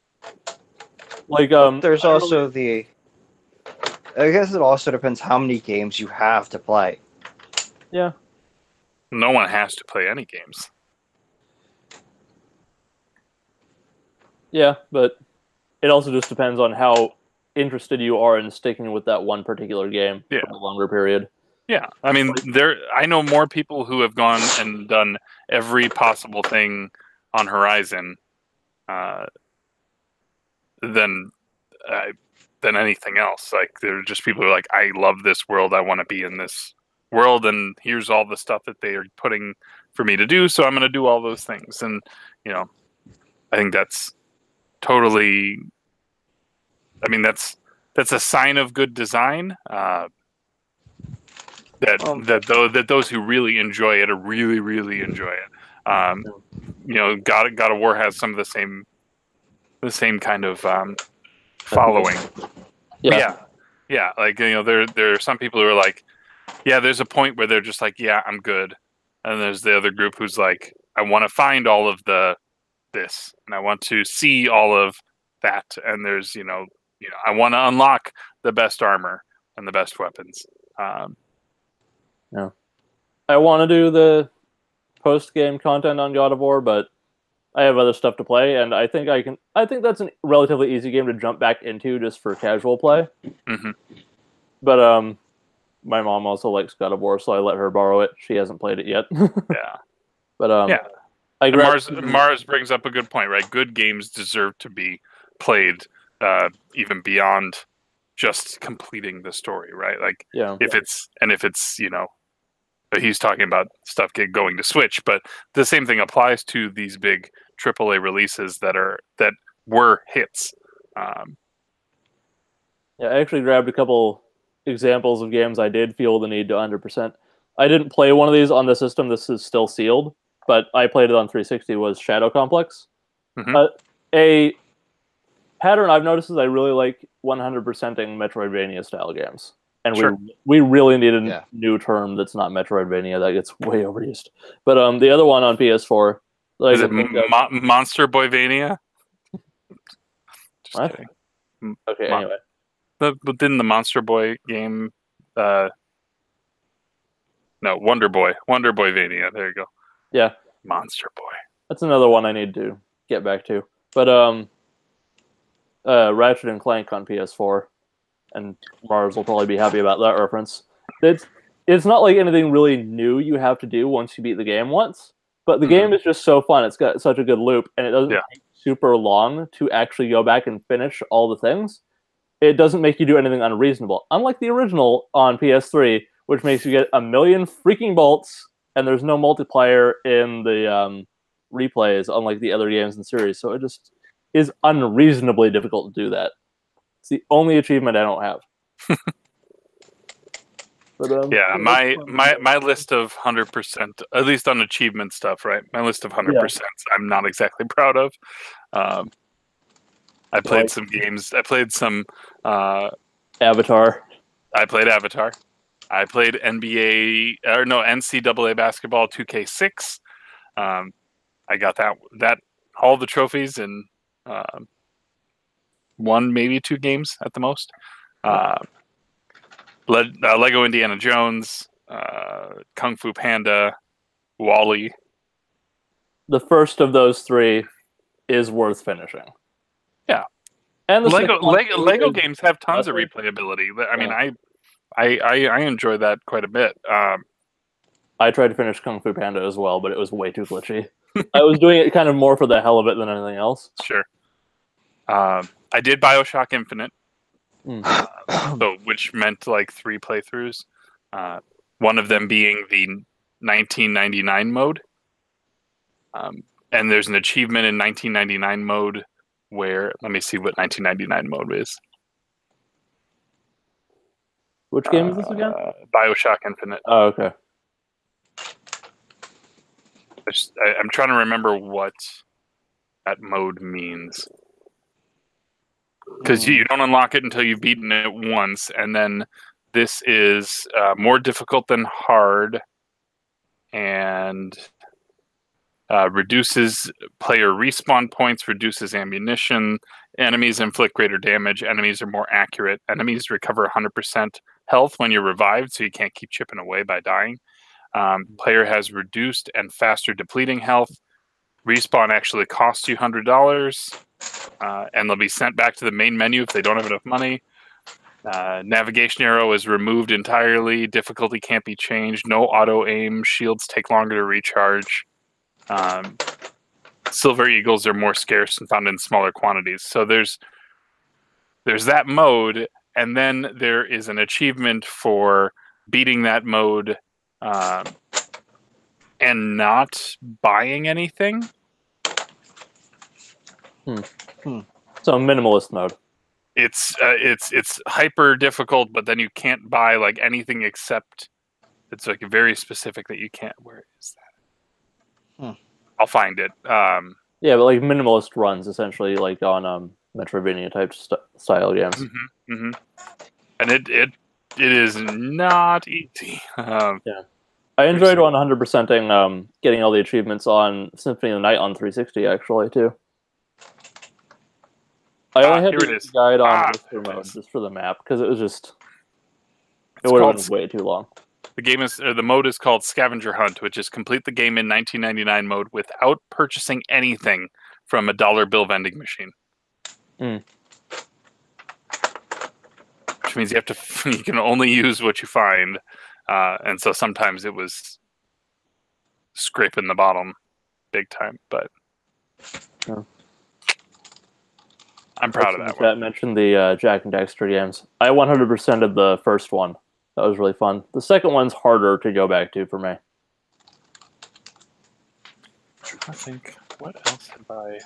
Like There's also the. I guess it also depends how many games you have to play. Yeah. No one has to play any games. Yeah, but it also just depends on how interested you are in sticking with that one particular game for a longer period. Yeah, I mean, I know more people who have gone and done every possible thing on Horizon than anything else. Like, they're just people who are like, I love this world. I want to be in this world, and here's all the stuff that they are putting for me to do. So I'm going to do all those things, and I think that's totally. I mean, that's a sign of good design. That those who really enjoy it or really, really enjoy it. God of War has some of the same kind of following. Yeah. Like, there are some people who are like, yeah, there's a point where they're just like, yeah, I'm good, and there's the other group who's like, I want to find all of this, and I want to see all of that, and there's I want to unlock the best armor and the best weapons. Yeah, I want to do the post-game content on God of War, but I have other stuff to play, and I think that's a relatively easy game to jump back into just for casual play. Mm-hmm. But my mom also likes God of War, so I let her borrow it. She hasn't played it yet. Yeah. But Mars brings up a good point, right? Good games deserve to be played even beyond just completing the story, right? Like, if it's he's talking about stuff going to Switch, but the same thing applies to these big AAA releases that were hits. I actually grabbed a couple examples of games I did feel the need to 100%. I didn't play one of these on the system. This is still sealed, but I played it on 360. Was Shadow Complex. Mm-hmm. A pattern I've noticed is I really like 100%ing Metroidvania style games. And we really need a new term that's not Metroidvania. That gets way overused. But the other one on PS4, is it Monster Boyvania? Just what? kidding. Okay, anyway. But didn't the Monster Boy game? No, Wonder Boyvania. There you go. Yeah, Monster Boy. That's another one I need to get back to. But Ratchet and Clank on PS4. And Mars will probably be happy about that reference. It's not like anything really new you have to do once you beat the game once, but the game is just so fun. It's got such a good loop, and it doesn't take super long to actually go back and finish all the things. It doesn't make you do anything unreasonable. Unlike the original on PS3, which makes you get a million freaking bolts, and there's no multiplayer in the replays, unlike the other games in the series. So it just is unreasonably difficult to do that. It's the only achievement I don't have. But, my list of 100%, at least on achievement stuff, right? My list of 100%, I'm not exactly proud of. I played some games. I played some Avatar. I played Avatar. I played NCAA basketball 2K6. I got that all the trophies in one, maybe two games at the most. Lego Indiana Jones, Kung Fu Panda, Wall-E. The first of those three is worth finishing. Yeah, and the Lego games have tons of replayability. I mean, I enjoy that quite a bit. I tried to finish Kung Fu Panda as well, but it was way too glitchy. I was doing it kind of more for the hell of it than anything else. Sure. I did BioShock Infinite, which meant like 3 playthroughs. One of them being the 1999 mode. And there's an achievement in 1999 mode where, let me see what 1999 mode is. Which game is this again? BioShock Infinite. Oh, okay. I'm trying to remember what that mode means. Because you don't unlock it until you've beaten it once, and then this is more difficult than hard, and reduces player respawn points, reduces ammunition. Enemies inflict greater damage. Enemies are more accurate. Enemies recover 100% health when you're revived, so you can't keep chipping away by dying. Player has reduced and faster depleting health. Respawn actually costs you $100, and they'll be sent back to the main menu if they don't have enough money. Navigation arrow is removed entirely. Difficulty can't be changed. No auto aim. Shields take longer to recharge. Silver eagles are more scarce and found in smaller quantities. So there's that mode, and then there is an achievement for beating that mode and not buying anything. So minimalist mode. It's hyper difficult, but then you can't buy like anything except it's like very specific that you can't. Where is that? I'll find it. Yeah, but like minimalist runs essentially, like on Metroidvania type style games. And it is not easy. Yeah, I enjoyed 100%ing getting all the achievements on Symphony of the Night on 360 actually too. I only had the guide on mode just for the map because it was just it would have been way too long. The mode is called Scavenger Hunt, which is complete the game in 1999 mode without purchasing anything from a dollar bill vending machine. Which means you can only use what you find, and so sometimes it was scraping the bottom big time, but I'm proud of that one. That mentioned the Jack and Daxter games. I 100%ed the first one. That was really fun. The second one's harder to go back to for me. I think, what else have I...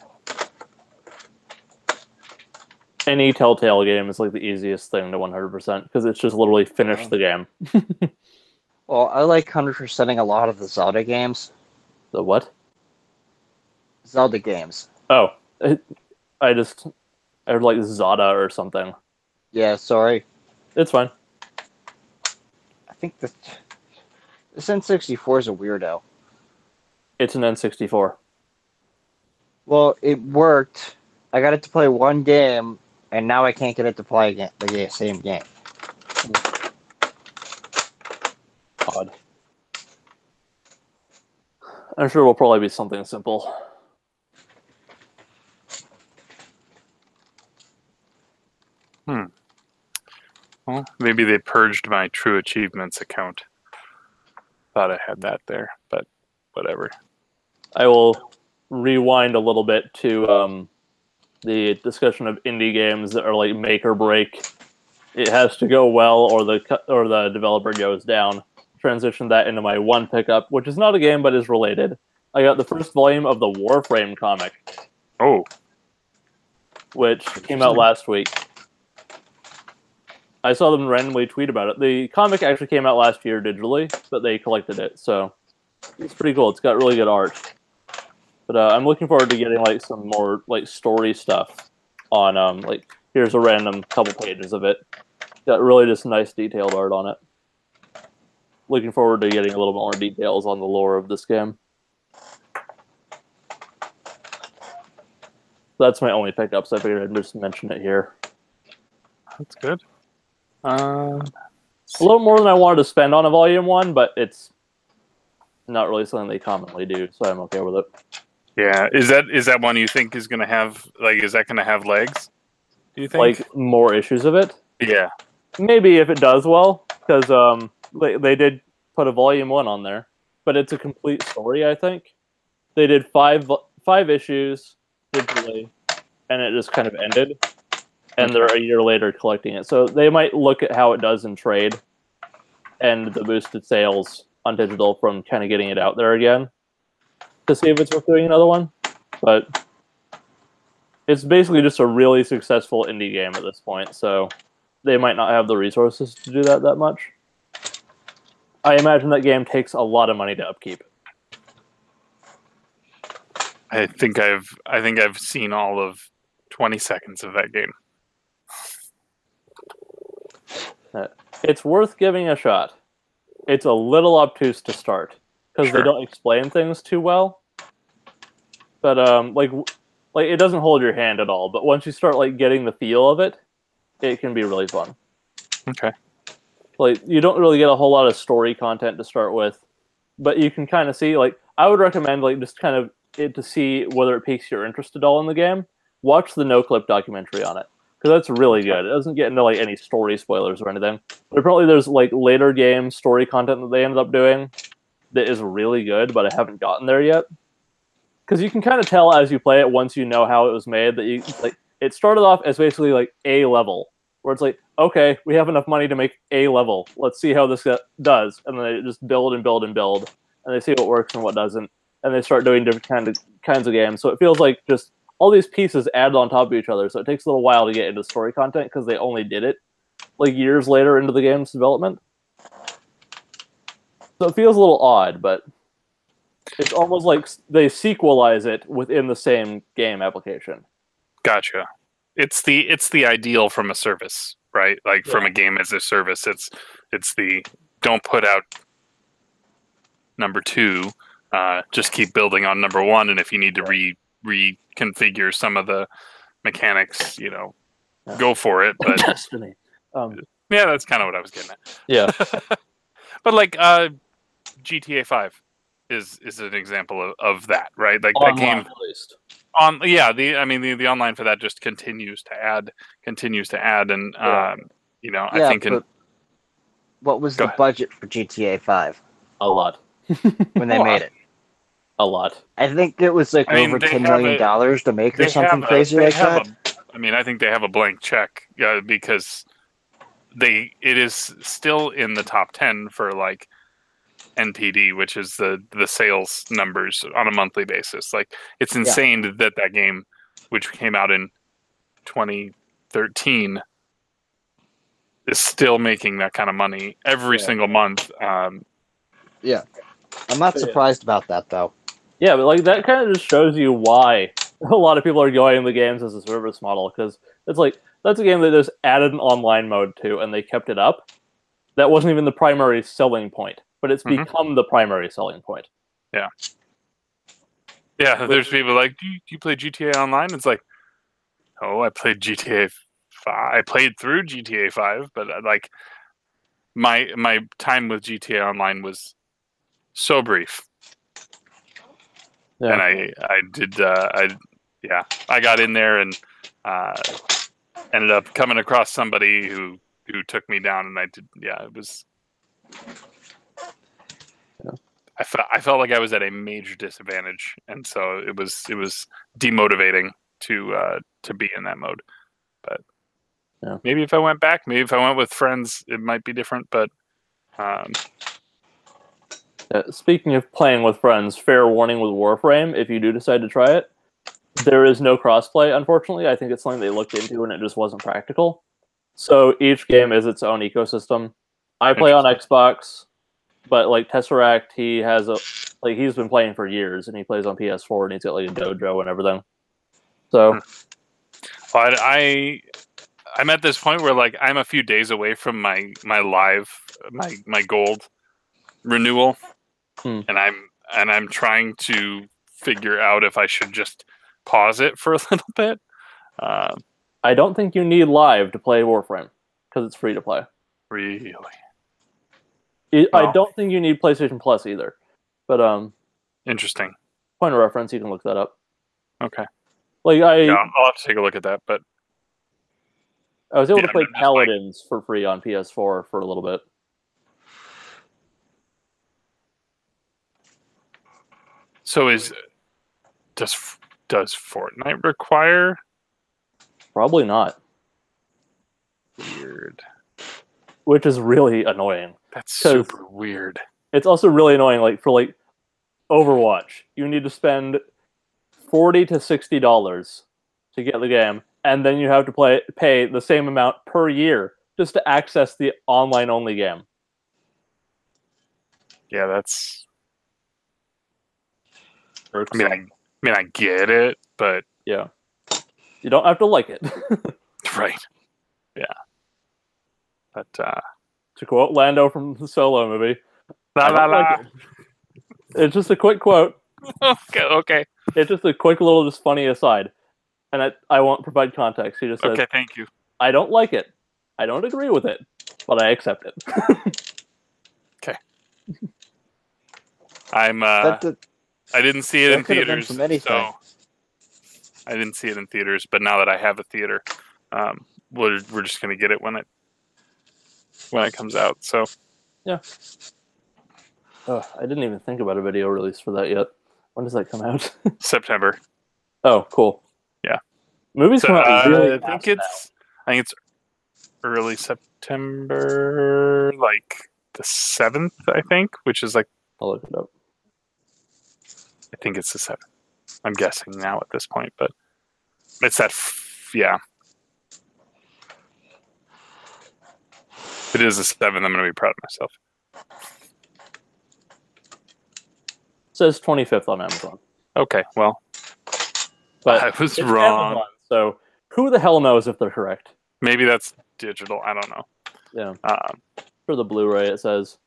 Any Telltale game is like the easiest thing to 100% because it's just literally finish the game. Well, I like 100%ing a lot of the Zelda games. The what? Zelda games. Oh, I heard like Zada or something. Yeah, sorry. It's fine. I think this N64 is a weirdo. It's an N64. Well, it worked. I got it to play one game, and now I can't get it to play again, the same game. Odd. I'm sure it will probably be something simple. Well, maybe they purged my True Achievements account. Thought I had that there, but whatever. I will rewind a little bit to the discussion of indie games that are like make or break. It has to go well, or the developer goes down. Transition that into my one pickup, which is not a game but is related. I got the first volume of the Warframe comic. Oh, which came out last week. I saw them randomly tweet about it. The comic actually came out last year digitally, but they collected it, so it's pretty cool. It's got really good art. But I'm looking forward to getting like some more like story stuff on like here's a random couple pages of it. Got really just nice detailed art on it. Looking forward to getting a little more details on the lore of this game. That's my only pickup, so I figured I'd just mention it here. That's good. A little more than I wanted to spend on a volume 1, but it's not really something they commonly do, so I'm okay with it. Yeah, is that one you think is going to have is that going to have legs? Do you think like more issues of it? Yeah, maybe if it does well, because they did put a volume 1 on there, but it's a complete story. I think they did five issues digitally, and it just kind of ended. And they're a year later collecting it. So they might look at how it does in trade and the boosted sales on digital from kind of getting it out there again to see if it's worth doing another one. But it's basically just a really successful indie game at this point. So they might not have the resources to do that much. I imagine that game takes a lot of money to upkeep. I think I've seen all of 20 seconds of that game. It's worth giving a shot. It's a little obtuse to start because they don't explain things too well. But like it doesn't hold your hand at all. But once you start like getting the feel of it, it can be really fun. Okay. Like you don't really get a whole lot of story content to start with, but you can kind of see. Like I would recommend like just kind of it to see whether it piques your interest at all in the game. Watch the No Clip documentary on it because that's really good. It doesn't get into like any story spoilers or anything. But apparently there's like later game story content that they ended up doing that is really good, but I haven't gotten there yet. Because you can kind of tell as you play it once you know how it was made that you like it started off as basically like a level where it's like, okay, we have enough money to make a level. Let's see how this does, and then they just build and build and build, and they see what works and what doesn't, and they start doing different kinds of games. So it feels like just all these pieces added on top of each other. So it takes a little while to get into story content because they only did it like years later into the game's development. So it feels a little odd, but it's almost like they sequelize it within the same game application. Gotcha. It's the ideal from a service, right? Like from a game as a service, it's the don't put out number 2, just keep building on number 1, and if you need to reconfigure some of the mechanics, go for it. But Destiny. Yeah, that's kind of what I was getting at. Yeah. But like GTA 5 is an example of that, right? Like online, that game at least. The online for that just continues to add, and I think what was the budget for GTA 5? A lot. When they made it? A lot. I think it was like over $10 million to make or something crazy like that. I think they have a blank check because it is still in the top 10 for like NPD, which is the sales numbers on a monthly basis. Like it's insane that game, which came out in 2013, is still making that kind of money every single month. Yeah, I'm not surprised about that though. Yeah, but like that kind of just shows you why a lot of people are going the games as a service model, because it's like that's a game that just added an online mode to, and they kept it up. That wasn't even the primary selling point, but it's become the primary selling point. Yeah. Yeah, there's people like, do you play GTA Online? It's like, oh, I played GTA 5. I played through GTA 5, but like my time with GTA Online was so brief. Yeah. And I got in there and ended up coming across somebody who took me down, and it was. Yeah. I felt like I was at a major disadvantage, and so it was demotivating to be in that mode. But maybe if I went back, maybe if I went with friends, it might be different. But speaking of playing with friends, fair warning with Warframe, if you do decide to try it, there is no crossplay, unfortunately. I think it's something they looked into and it just wasn't practical. So each game is its own ecosystem. I play on Xbox, but like Tesseract, he's been playing for years, and he plays on PS4, and he's got like a dojo and everything. So, I'm at this point where like I'm a few days away from my gold renewal, and I'm trying to figure out if I should just pause it for a little bit. I don't think you need live to play Warframe because it's free to play. Really? I don't think you need PlayStation Plus either. But interesting. Point of reference, you can look that up. Okay. Like I'll have to take a look at that. But I was able to play Paladins for free on PS4 for a little bit. So does Fortnite require? Probably not. Weird. Which is really annoying. That's super weird. It's also really annoying. Like for like Overwatch, you need to spend $40 to $60 to get the game, and then you have to pay the same amount per year just to access the online-only game. Yeah, that's. Irksome. I mean, I get it, but yeah, you don't have to like it. right. Yeah. But to quote Lando from the Solo movie, la la la. Like it. It's just a quick quote. Okay. It's just a quick little, just funny aside, and I won't provide context. He just says, "Okay, thank you. I don't like it. I don't agree with it, but I accept it." Okay. I didn't see it in theaters, so I didn't see it in theaters. But now that I have a theater, we're just gonna get it when it comes out. So yeah. Oh, I didn't even think about a video release for that yet. When does that come out? September. Oh, cool. Yeah. Movies come out really I think it's early September, like the 7th, I think, which is like. I'll look it up. I think it's the 7th. I'm guessing now at this point, but it's that. Yeah. If it is the 7th, I'm going to be proud of myself. It says 25th on Amazon. Okay, well, but I was wrong. Amazon, so who the hell knows if they're correct? Maybe that's digital. I don't know. Yeah. For the Blu-ray, it says,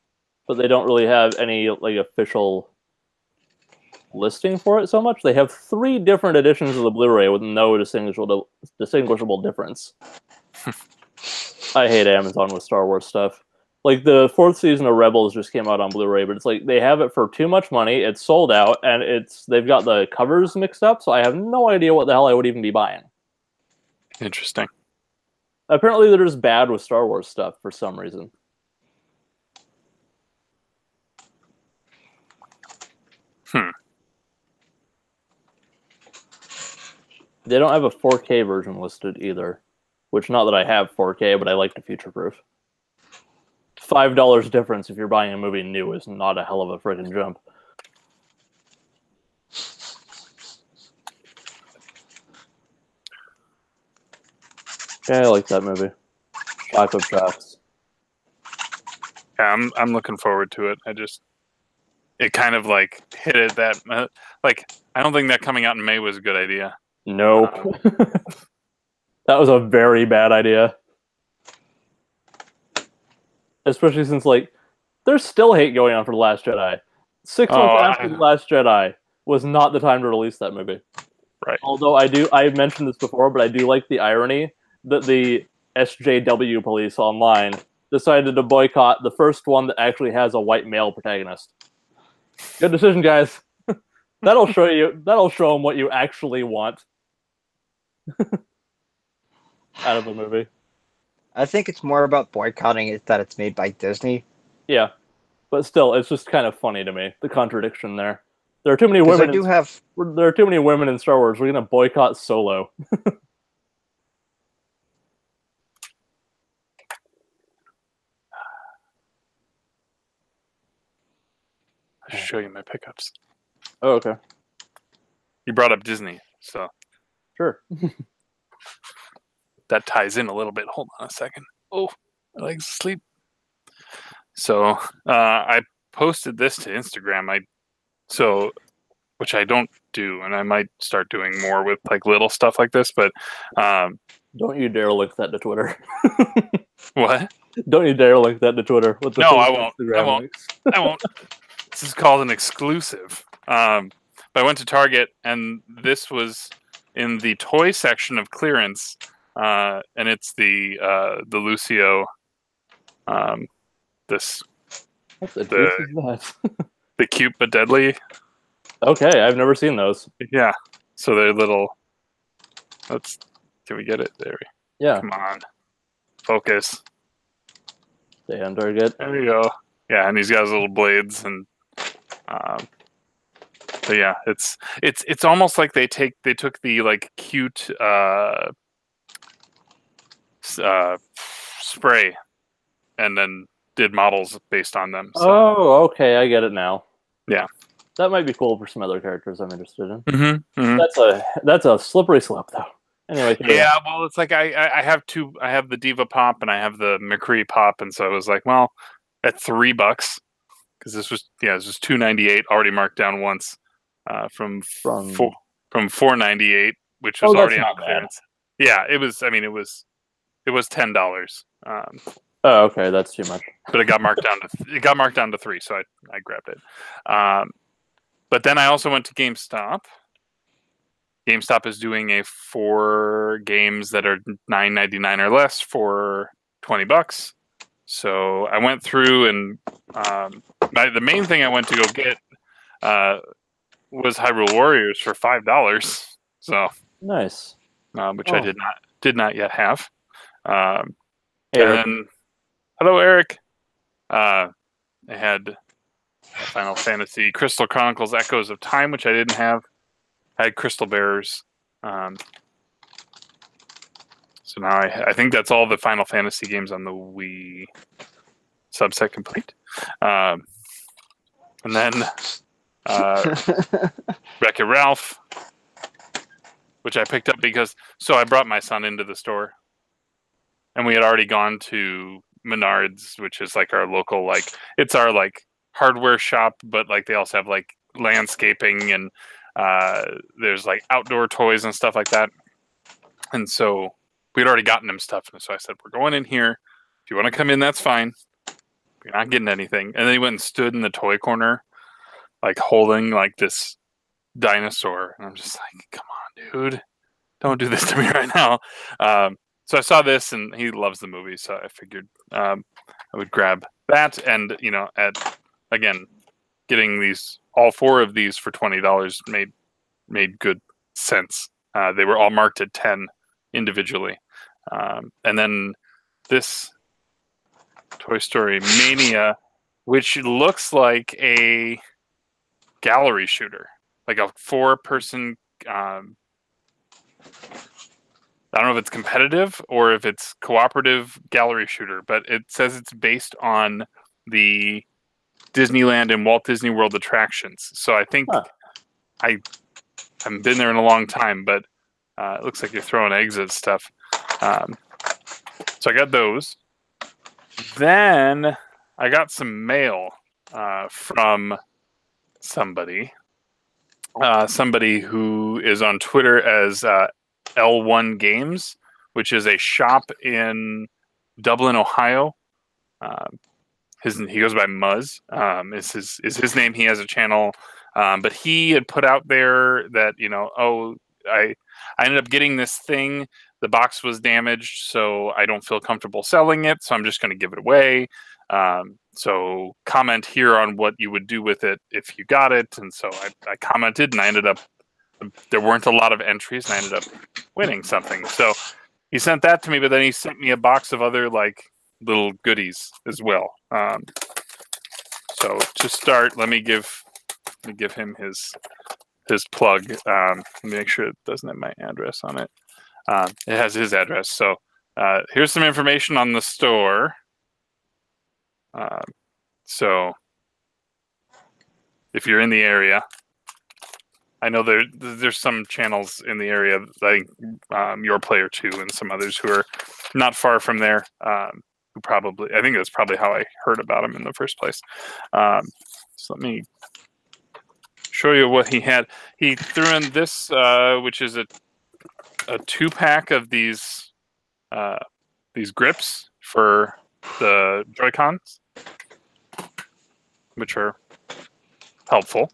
but they don't really have any like official listing for it so much. They have 3 different editions of the Blu-ray with no distinguishable difference. I hate Amazon with Star Wars stuff. Like, the 4th season of Rebels just came out on Blu-ray, but it's like they have it for too much money, it's sold out, and they've got the covers mixed up, so I have no idea what the hell I would even be buying. Interesting. Apparently they're just bad with Star Wars stuff for some reason. They don't have a 4K version listed either, which, not that I have 4K, but I like to future-proof. $5 difference if you're buying a movie new is not a hell of a friggin' jump. Yeah, I like that movie. Shock of Shocks. Yeah, I'm looking forward to it. It kind of like hit it that like I don't think that coming out in May was a good idea. Nope. That was a very bad idea. Especially since, like, there's still hate going on for The Last Jedi. 6 months after The Last Jedi was not the time to release that movie. Right. Although I mentioned this before, but I do like the irony that the SJW police online decided to boycott the first one that actually has a white male protagonist. Good decision, guys. That'll show them what you actually want out of a movie. I think it's more about boycotting it that it's made by Disney. Yeah, but still, it's just kind of funny to me, the contradiction there. There are too many women. There are too many women in Star Wars. We're gonna boycott Solo. I'll show you my pickups. Oh, okay. You brought up Disney, so sure. That ties in a little bit. Hold on a second. Oh, my legs asleep. So I posted this to Instagram. Which I don't do, and I might start doing more with like little stuff like this. But don't you dare link that to Twitter. What? Don't you dare link that to Twitter. No, I won't. I won't. This is called an exclusive. But I went to Target, and this was in the toy section of clearance. And it's the Lucio. What the deuce is that? The cute but deadly. Okay, I've never seen those. Yeah, so they're little. Can we get it there? Yeah. Come on, focus. Stay on target. There you go. Yeah, and he's got his little blades, and but yeah, it's almost like they took the like cute spray and then did models based on them. So. Oh, okay, I get it now. Yeah, that might be cool for some other characters I'm interested in. Mm-hmm, mm-hmm. That's a slippery slope, though. Anyway, yeah. Well, it's like I have two. I have the Diva Pop and I have the McCree Pop, and so I was like, well, at $3 because this was $2.98 already marked down once from $4.98, which was already on clearance. Yeah, it was. I mean, it was $10. Oh, okay, that's too much. But it got marked down to $3, so I grabbed it. But then I also went to GameStop. GameStop is doing 4 games that are $9.99 or less for $20. So I went through and the main thing I went to go get was Hyrule Warriors for $5. So nice, which I did not yet have. Hey, and then, hello, Eric. I had Final Fantasy Crystal Chronicles Echoes of Time, which I didn't have. I had Crystal Bearers. So now I think that's all the Final Fantasy games on the Wii subset complete. And then Wreck-It Ralph, which I picked up because I brought my son into the store, and we had already gone to Menards, which is like our local it's our hardware shop, but they also have landscaping and there's outdoor toys and stuff like that. And so we'd already gotten him stuff, and so I said, we're going in here. If you want to come in, that's fine. You're not getting anything. And then he went and stood in the toy corner, holding this dinosaur, and I'm just like, come on, dude, don't do this to me right now. So I saw this, and he loves the movie, so I figured I would grab that. And again, getting all 4 of these for $20 made good sense. They were all marked at 10 individually, and then this Toy Story Mania, which looks like a gallery shooter, like a 4-person. I don't know if it's competitive or if it's cooperative gallery shooter, but it says it's based on the Disneyland and Walt Disney World attractions. So I think I haven't been there in a long time, but it looks like you're throwing eggs at stuff. So I got those. Then I got some mail from somebody who is on Twitter as L1 Games, which is a shop in Dublin, Ohio. He goes by Muzz. Is his name. He has a channel, but he had put out there that I ended up getting this thing. The box was damaged, so I don't feel comfortable selling it, so I'm just going to give it away. So comment here on what you would do with it if you got it. And so I commented, and there weren't a lot of entries, and I ended up winning something. So he sent that to me, but then he sent me a box of other little goodies as well. So to start, let me give him his plug. Let me make sure it doesn't have my address on it. It has his address. So here's some information on the store. So if you're in the area, I know there's some channels in the area, like Your Player 2 and some others who are not far from there. I think that's probably how I heard about him in the first place. So let me show you what he had. He threw in this, which is a 2-pack of these grips for the Joy-Cons, which are helpful.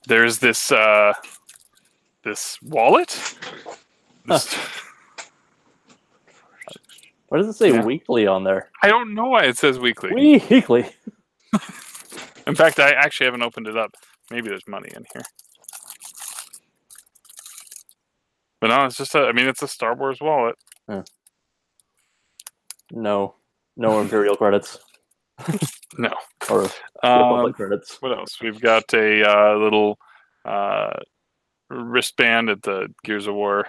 There's this wallet. Why does it say weekly on there? I don't know why it says weekly. Weekly. In fact, I actually haven't opened it up. Maybe there's money in here. But no, it's just it's a Star Wars wallet. No Imperial credits. No. Or Republic credits. What else? We've got a little wristband at the Gears of War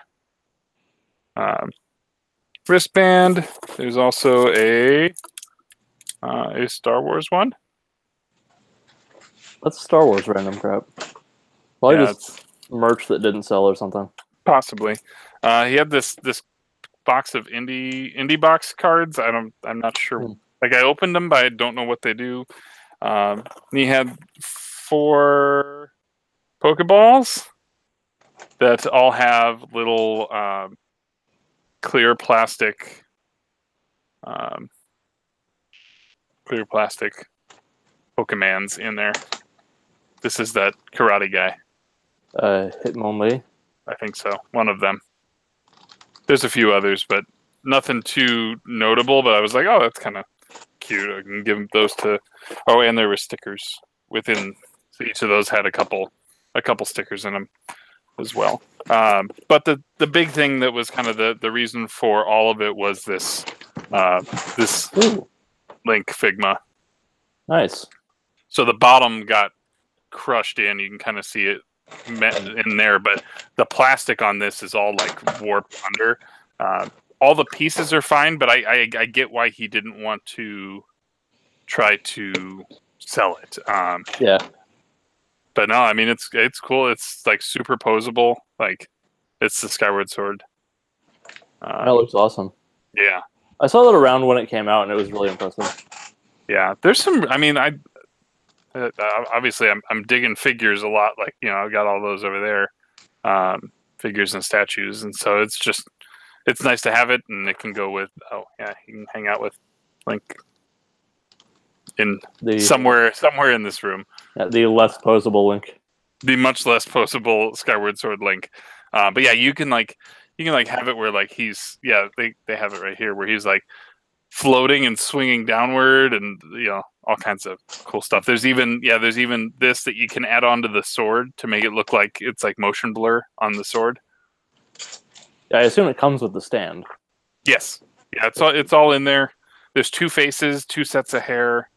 wristband. There's also a Star Wars one. That's Star Wars random crap. Probably just merch that didn't sell or something. Possibly. He had this box of indie box cards. I'm not sure. Like I opened them, but I don't know what they do. He had 4 Pokeballs that all have little clear plastic Pokemans in there. This is that karate guy. Hitmonlee. I think so. One of them. There's a few others, but nothing too notable. But I was like, oh, that's kind of cute. I can give those to. Oh, and there were stickers within. So each of those had a couple stickers in them as well. But the big thing that was kind of the reason for all of it was this Link Figma. Nice. So the bottom got crushed in. You can kind of see it in there, but the plastic on this is all like warped under. All the pieces are fine, but I get why he didn't want to try to sell it. Yeah. But no, I mean it's cool. It's like super posable. Like it's the Skyward Sword. That looks awesome. Yeah. I saw that around when it came out, and it was really impressive. Yeah, there's some. I mean, obviously I'm digging figures a lot. Like I've got all those over there, figures and statues, and so it's nice to have it, and it can go with. Oh yeah, you can hang out with Link in somewhere in this room. Yeah, the less posable Link. The much less posable Skyward Sword Link. But yeah, you can have it where like he's they have it right here where he's like floating and swinging downward and all kinds of cool stuff. There's even this that you can add onto the sword to make it look like it's like motion blur on the sword. Yeah, I assume it comes with the stand. Yes. Yeah, it's all in there. There's 2 faces, 2 sets of hair,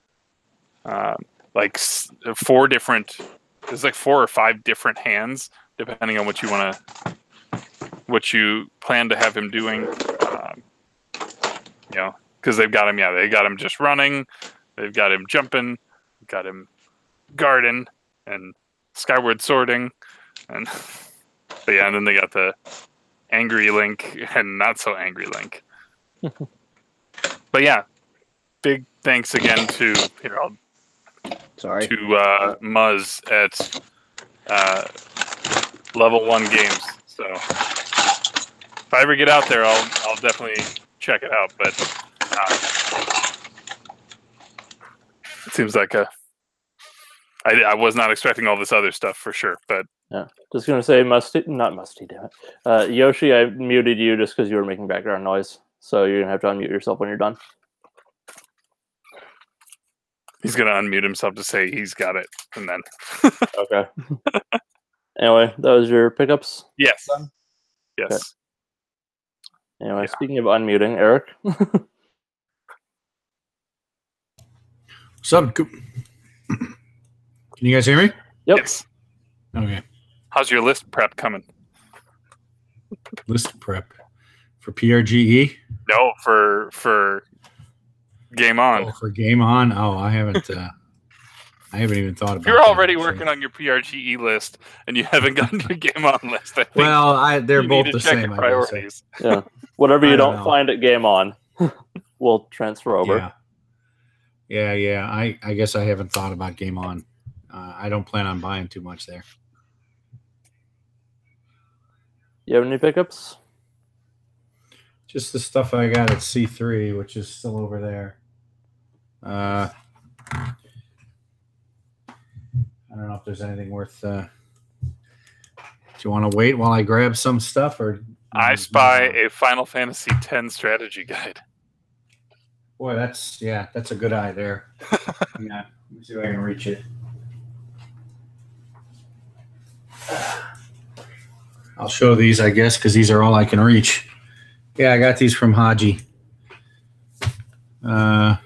like 4 different. There's like 4 or 5 different hands depending on what you plan to have him doing. Because they've got him. Yeah, they got him just running. They've got him jumping. Got him guarding and skyward swording, and and then they got the angry Link and not so angry Link. But yeah, big thanks again to Muzz at Level 1 Games. So if I ever get out there, I'll definitely check it out. But it seems like I was not expecting all this other stuff for sure. But yeah, just gonna say not Musty, damn it. Yoshi, I muted you just because you were making background noise, so you're gonna have to unmute yourself when you're done. He's gonna unmute himself to say he's got it, and then okay. Anyway, that was your pickups? Yes. Yes. Okay. Anyway, speaking of unmuting, Eric. What's up? Can you guys hear me? Yep. Yes. Okay. How's your list prep coming? List prep for PRGE? No, for Game On. Oh, for Game On? Oh, I haven't even thought about it. You're already working on your PRGE list, and you haven't gotten your Game On list. I think well, they're both the same. Priorities. Yeah. Whatever you don't find at Game On, we'll transfer over. Yeah. I guess I haven't thought about Game On. I don't plan on buying too much there. You have any pickups? Just the stuff I got at C3, which is still over there. I don't know if there's anything worth. Do you want to wait while I grab some stuff, or I spy a Final Fantasy X strategy guide? Boy, that's a good eye there. Yeah, let me see if I can reach it. I'll show these, I guess, because these are all I can reach. Yeah, I got these from Haji. Final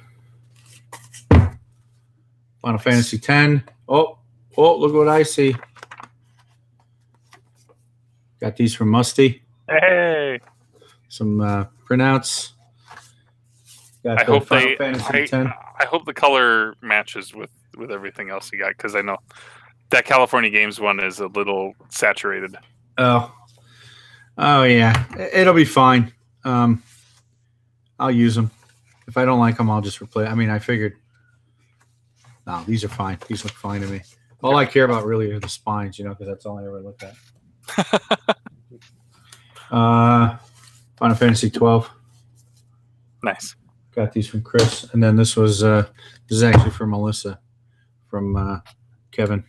Fantasy X. Oh, look what I see. Got these from Musty. Hey. Some printouts. I hope I hope the color matches with everything else you got, because I know That California Games one is a little saturated. Oh yeah, it'll be fine. I'll use them. If I don't like them, I'll just replace. I mean, I figured. No, these are fine. These look fine to me. All I care about really are the spines, because that's all I ever look at. Final Fantasy 12. Nice. Got these from Chris, and then this is actually from Melissa, from Kevin.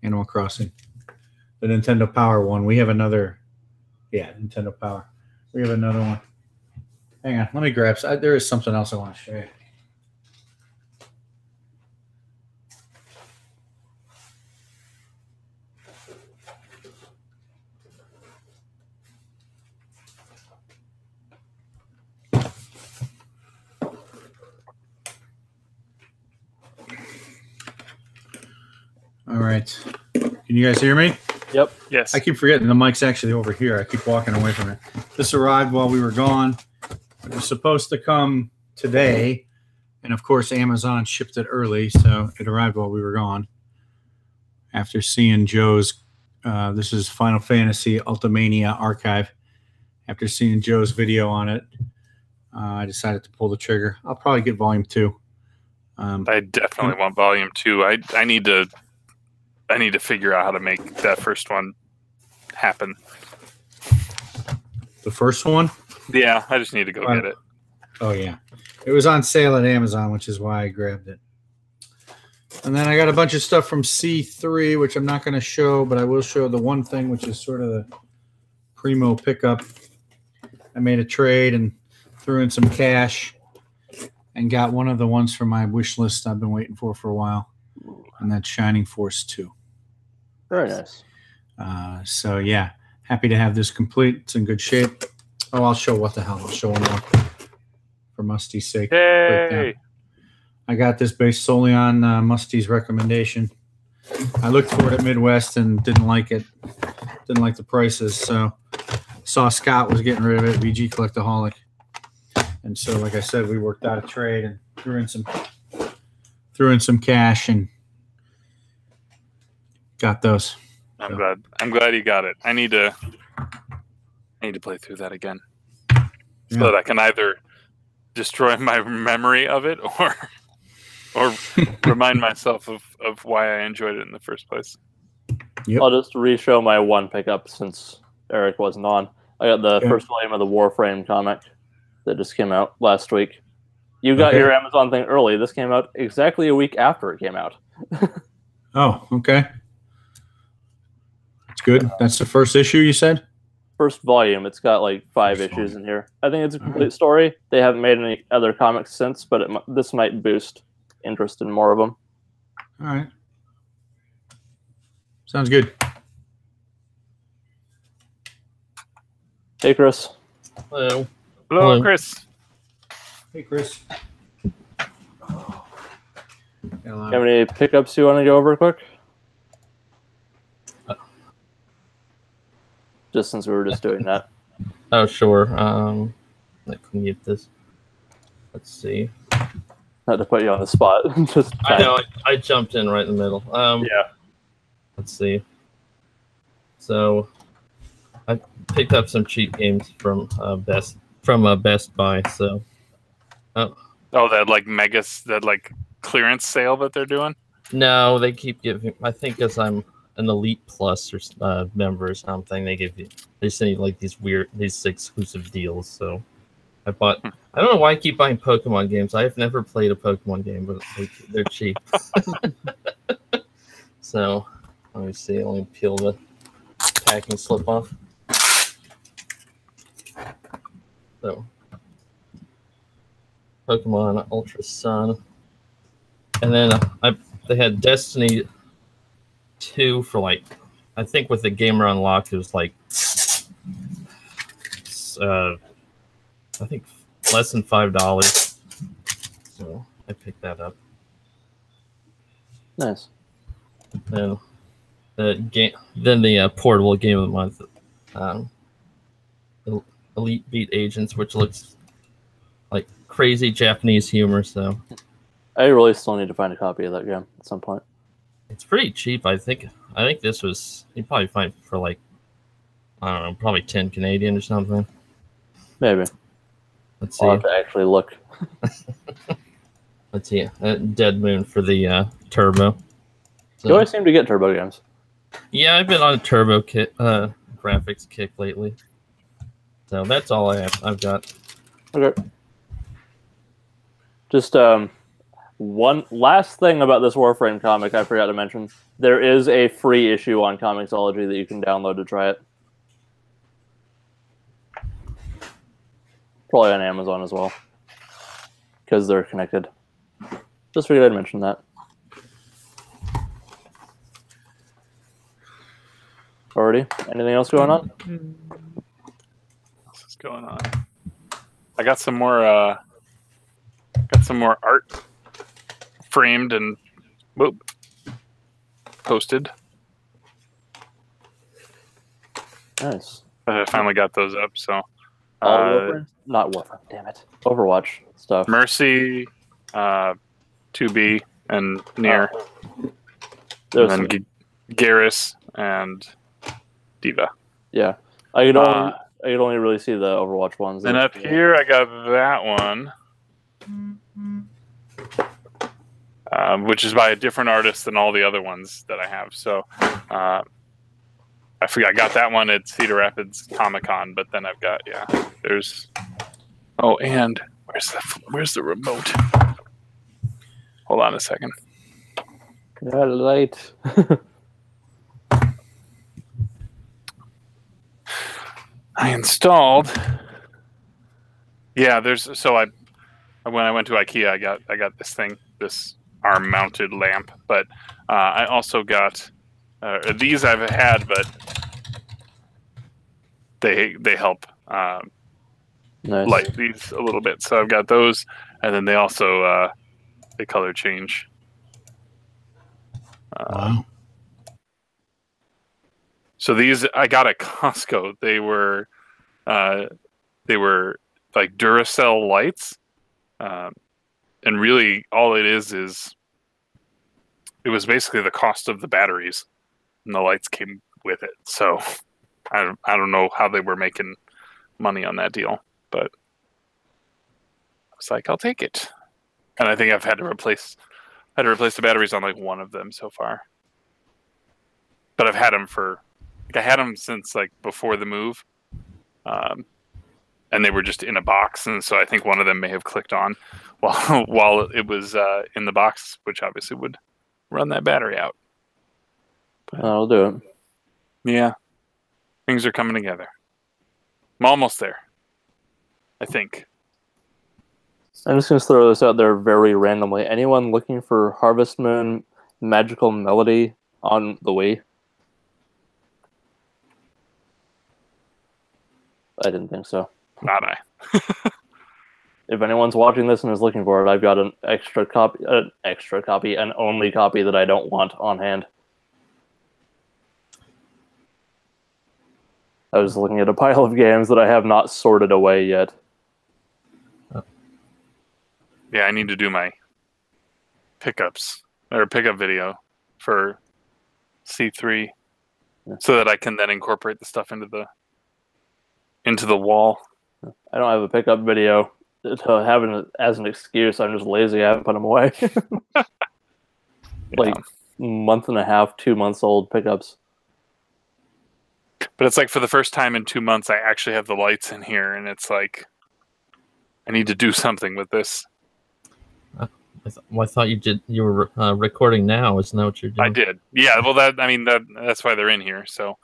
Animal Crossing, the Nintendo Power one. We have another. Yeah, Nintendo Power. We have another one. Hang on, let me grab. There is something else I want to show you. All right. Can you guys hear me? Yep. Yes. I keep forgetting the mic's actually over here. I keep walking away from it. This arrived while we were gone. It was supposed to come today. And, of course, Amazon shipped it early, so it arrived while we were gone. After seeing Joe's, this is Final Fantasy Ultimania Archive. After seeing Joe's video on it, I decided to pull the trigger. I'll probably get Volume 2. I definitely want Volume 2. I need to figure out how to make that first one happen. The first one? Yeah, I just need to go get it. Oh, yeah. It was on sale at Amazon, which is why I grabbed it. And then I got a bunch of stuff from C3, which I'm not going to show, but I will show the one thing, which is sort of the primo pickup. I made a trade and threw in some cash and got one of the ones from my wish list I've been waiting for a while. And that's Shining Force 2. Very nice. So, yeah, happy to have this complete. It's in good shape. Oh, I'll show what the hell. I'll show one more for Musty's sake. Hey! I got this based solely on Musty's recommendation. I looked for it at Midwest and didn't like it. Didn't like the prices. So, saw Scott was getting rid of it, VG Collectaholic. And so, like I said, we worked out a trade and threw in some cash and got those. I'm glad you got it. I need to play through that again. So that I can either destroy my memory of it or remind myself of why I enjoyed it in the first place. Yep. I'll just re-show my one pickup since Eric wasn't on. I got the first volume of the Warframe comic that just came out last week. You got your Amazon thing early. This came out exactly a week after it came out. Oh, okay. That's good. That's the first issue, you said? First volume. It's got like 5 issues in here. I think it's a complete story. They haven't made any other comics since, but this might boost interest in more of them. All right. Sounds good. Hey, Chris. Hello. Hello, Chris. Hey, Chris. You have any pickups you want to go over quick? Just since we were just doing that. Oh, sure. Let me mute this. Let's see. Not to put you on the spot. Just I know. I jumped in right in the middle. yeah. Let's see. So, I picked up some cheap games from Best Buy. So, that like clearance sale that they're doing. No, they keep giving. I think as I'm an Elite Plus or member or something, they send you like these exclusive deals. So, I bought. I don't know why I keep buying Pokemon games. I've never played a Pokemon game, but they're cheap. So, let me see. Let me peel the packing slip off. So, Pokemon Ultra Sun, and then they had Destiny 2 for like, I think with the Gamer Unlocked it was like, I think less than $5. So I picked that up. Nice. Then the portable game of the month, Elite Beat Agents, which looks like crazy Japanese humor. So I really still need to find a copy of that game at some point. It's pretty cheap. I think this was you probably find it for like I don't know, probably 10 Canadian or something. Maybe. Let's see. I'll have to actually look. Let's see. Dead Moon for the Turbo. So, You always seem to get Turbo games. yeah, I've been on a Turbo graphics kick lately. So that's all I've got. Okay. Just one last thing about this Warframe comic I forgot to mention. There is a free issue on Comixology that you can download to try it. Probably on Amazon as well. Because they're connected. Just figured I'd mention that. Already? Anything else going on? What else is going on? I got some more art framed and posted. Nice. I finally got those up, so not Warframe, damn it. Overwatch stuff. Mercy, 2B, and Nier. And then Garrus and Diva. Yeah. I could only really see the Overwatch ones. And up here I got that one. Which is by a different artist than all the other ones that I have. So I forgot I got that one at Cedar Rapids Comic-Con, but then I've got there's and where's the remote? Hold on a second. Got a light. I installed. Yeah, when I went to IKEA, I got this arm mounted lamp, but I also got these I've had, but they help Nice. light these a little bit. So I've got those, and then they also they color change. Wow. So these I got at Costco. They were like Duracell lights, and really all it is it was basically the cost of the batteries, and the lights came with it. So I don't know how they were making money on that deal, but I was like, I'll take it. And I think I've had to replace the batteries on like one of them so far. But I've had them since like before the move, and they were just in a box, and so I think one of them may have clicked on while it was in the box, which obviously would run that battery out. But, I'll do it. Yeah, things are coming together. I'm almost there, I think. I'm just going to throw this out there very randomly. Anyone looking for Harvest Moon Magical Melody on the Wii? I didn't think so. Not I. If anyone's watching this and is looking for it, I've got an only copy that I don't want on hand. I was looking at a pile of games that I have not sorted away yet. Yeah, I need to do my pickup video for C3, so that I can then incorporate the stuff into the wall. I don't have a pickup video to have it as an excuse. I'm just lazy. I haven't put them away. Like month and a half, 2 months old pickups. But it's like for the first time in 2 months, I actually have the lights in here, and it's like I need to do something with this. I thought you were recording now. Isn't that what you're doing? I did. Yeah. Well, that's why they're in here. So,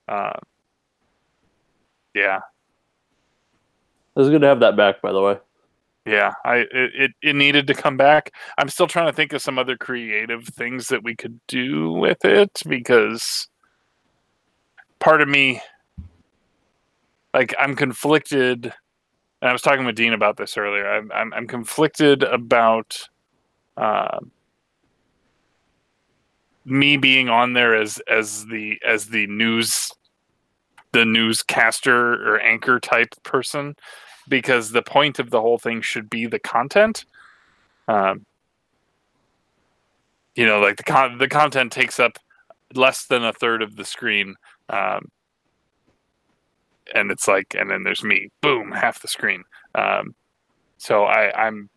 yeah. It was good to have that back, by the way. Yeah, it needed to come back. I'm still trying to think of some other creative things that we could do with it, because part of me, like, I'm conflicted. And I was talking with Dean about this earlier. I'm conflicted about me being on there as the newscaster or anchor type person, because the point of the whole thing should be the content. like the content takes up less than a third of the screen, and it's like, and then there's me, boom, half the screen. So I'm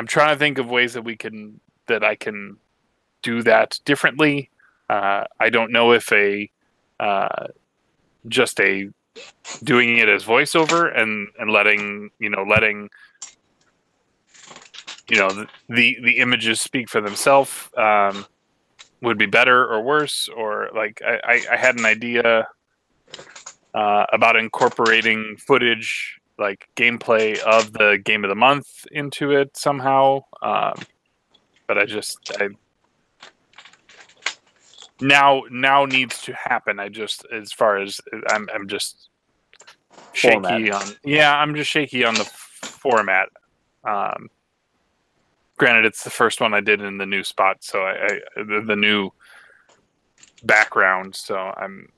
trying to think of ways that I can do that differently. I don't know if just doing it as voiceover and letting the images speak for themselves would be better or worse, or like I had an idea about incorporating footage, like gameplay of the game of the month into it somehow, but now needs to happen. As far as I'm just shaky Format. I'm just shaky on the format. Granted, it's the first one I did in the new spot, so the new background. So I'm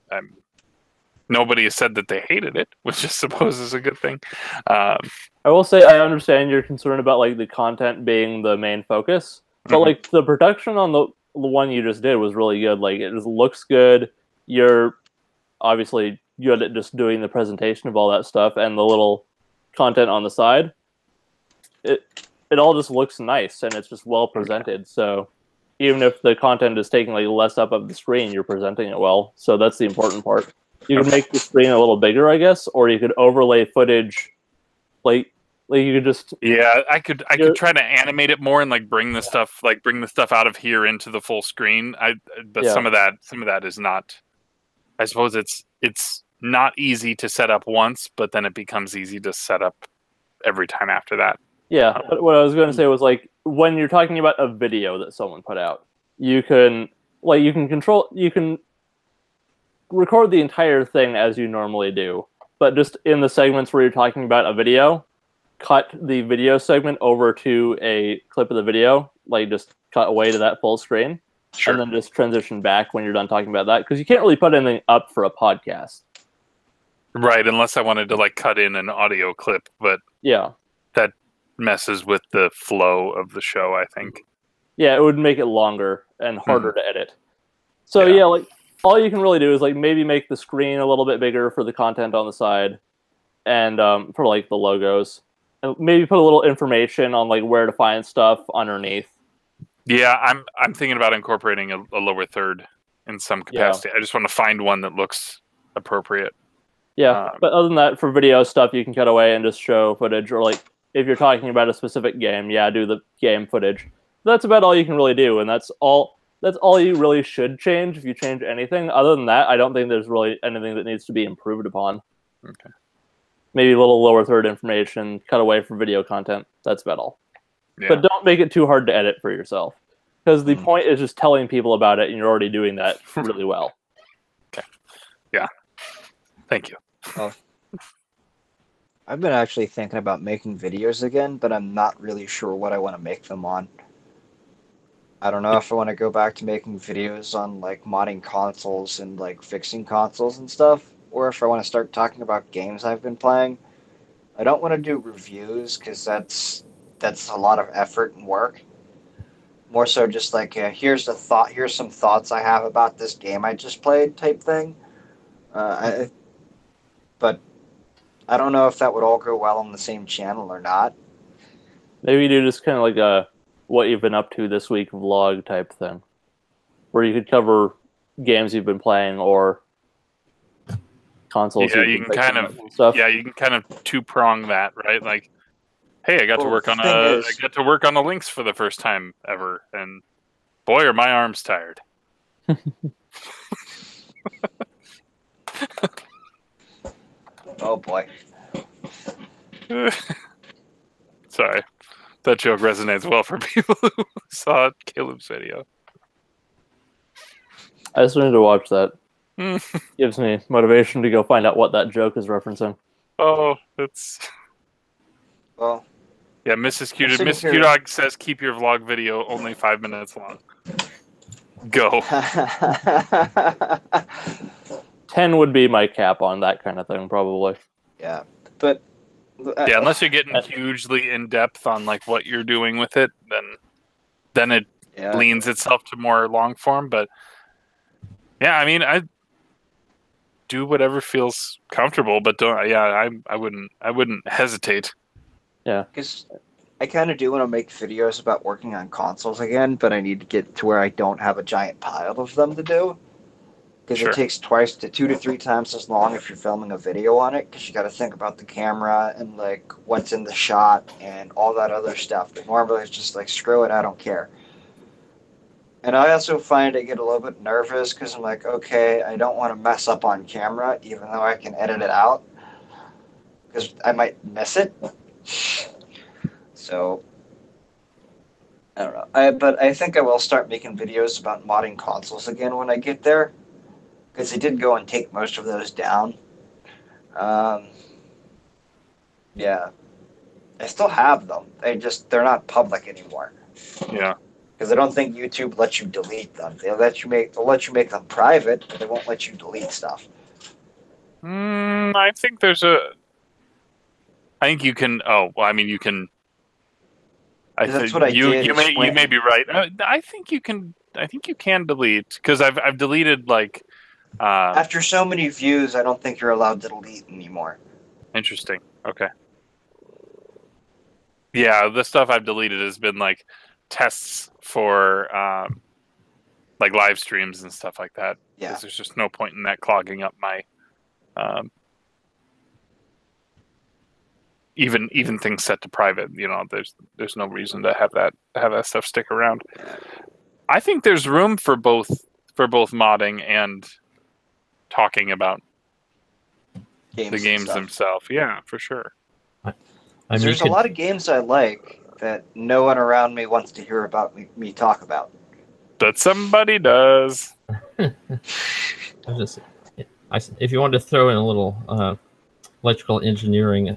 nobody has said that they hated it, which I suppose is a good thing. I will say I understand your concern about like the content being the main focus, but like the production on the one you just did was really good. Like it just looks good. You're obviously good at just doing the presentation of all that stuff and the little content on the side. It all just looks nice and it's just well presented. So even if the content is taking like less up of the screen, you're presenting it well. So that's the important part. You could make the screen a little bigger, I guess, or you could overlay footage. Like you could just I could try to animate it more and like bring the stuff out of here into the full screen. Some of that is not. I suppose it's not easy to set up once, but then it becomes easy to set up every time after that. Yeah, but what I was going to say was like when you're talking about a video that someone put out, you can record the entire thing as you normally do, but just in the segments where you're talking about a video, cut the video segment over to a clip of the video, like just cut away to that full screen, and then just transition back when you're done talking about that, because you can't really put anything up for a podcast. Right, unless I wanted to like cut in an audio clip, but yeah, that messes with the flow of the show, I think. Yeah, it would make it longer and harder to edit. So yeah, like all you can really do is like maybe make the screen a little bit bigger for the content on the side, and for like the logos, and maybe put a little information on like where to find stuff underneath. Yeah, I'm thinking about incorporating a lower third in some capacity. I just want to find one that looks appropriate. Yeah, but other than that, for video stuff, you can cut away and just show footage, or like if you're talking about a specific game, do the game footage. That's about all you can really do, and that's all you really should change if you change anything. Other than that, I don't think there's really anything that needs to be improved upon. Okay. Maybe a little lower third information, cut away from video content. That's about all. Yeah. But don't make it too hard to edit for yourself, because the point is just telling people about it, and you're already doing that really well. Okay. Yeah. Thank you. Oh. I've been actually thinking about making videos again, but I'm not really sure what I want to make them on. I don't know if I want to go back to making videos on like modding consoles and like fixing consoles and stuff, or if I want to start talking about games I've been playing. I don't want to do reviews because that's a lot of effort and work. More so just like here's some thoughts I have about this game I just played type thing. But I don't know if that would all go well on the same channel or not. Maybe you do just kind of like a what you've been up to this week vlog type thing, where you could cover games you've been playing or consoles. Yeah, you can kind of stuff. Yeah, you can kind of two-prong that, right? Like, hey, I got to work on the links for the first time ever, and boy, are my arms tired. Oh boy. Sorry. That joke resonates well for people who saw Caleb's video. I just wanted to watch that. Gives me motivation to go find out what that joke is referencing. Oh, it's... Well... Yeah, Mrs. Q-Dog says keep your vlog video only 5 minutes long. Go. 10 would be my cap on that kind of thing, probably. Yeah, but... unless you're getting hugely in-depth on like what you're doing with it, then it Yeah. leans itself to more long form. But yeah, I mean, I do whatever feels comfortable, but don't. Yeah, I wouldn't hesitate. Yeah. Because I kind of do want to make videos about working on consoles again, but I need to get to where I don't have a giant pile of them to do. Because Sure. it takes 2 to 3 times as long if you're filming a video on it, because you got to think about the camera and like what's in the shot and all that other stuff. But normally it's just like, screw it, I don't care. And I also find I get a little bit nervous because I'm like, okay, I don't want to mess up on camera, even though I can edit it out, because I might miss it. So I don't know. But I think I will start making videos about modding consoles again when I get there, because I did go and take most of those down. Yeah, I still have them. They're not public anymore. Yeah. Because I don't think YouTube lets you delete them. They'll let you make them private, but they won't let you delete stuff. I think I think you can. Oh, well, I mean, you can. That's what I did. You may be right. I think you can. I think you can delete, because I've deleted like. After so many views, I don't think you're allowed to delete anymore. Interesting. Okay. Yeah, the stuff I've deleted has been like tests for like live streams and stuff like that. Yeah. Because there's just no point in that clogging up my even things set to private. You know, there's no reason to have that stuff stick around. I think there's room for both modding and talking about the games themselves. Yeah, for sure. There's a lot of games I like that no one around me wants to hear about me talk about. But somebody does. If you wanted to throw in a little electrical engineering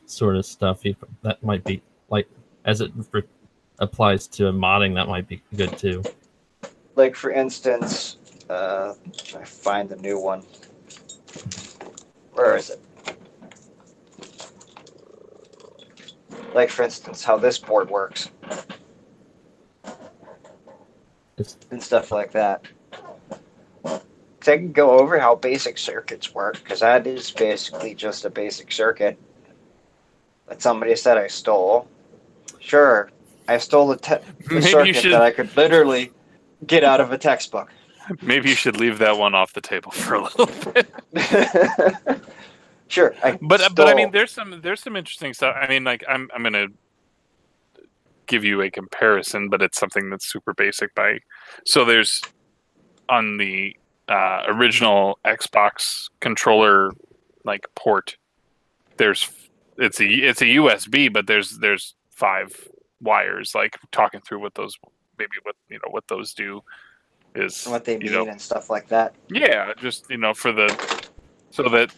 sort of stuff, that might be like, as it applies to modding, that might be good too. Like, for instance, I find the new one. Where is it? Like, for instance, how this board works. And stuff like that. So I can go over how basic circuits work, because that is basically just a basic circuit that somebody said I stole. Sure, I stole a circuit that I could literally get out of a textbook. Maybe you should leave that one off the table for a little bit. Sure, but I mean, there's some interesting stuff. I mean, like I'm gonna give you a comparison, but it's something that's super basic. So there's on the original Xbox controller like port. It's a USB, but there's 5 wires. Like, talking through what those what those do is what they mean and stuff like that. Yeah, just so that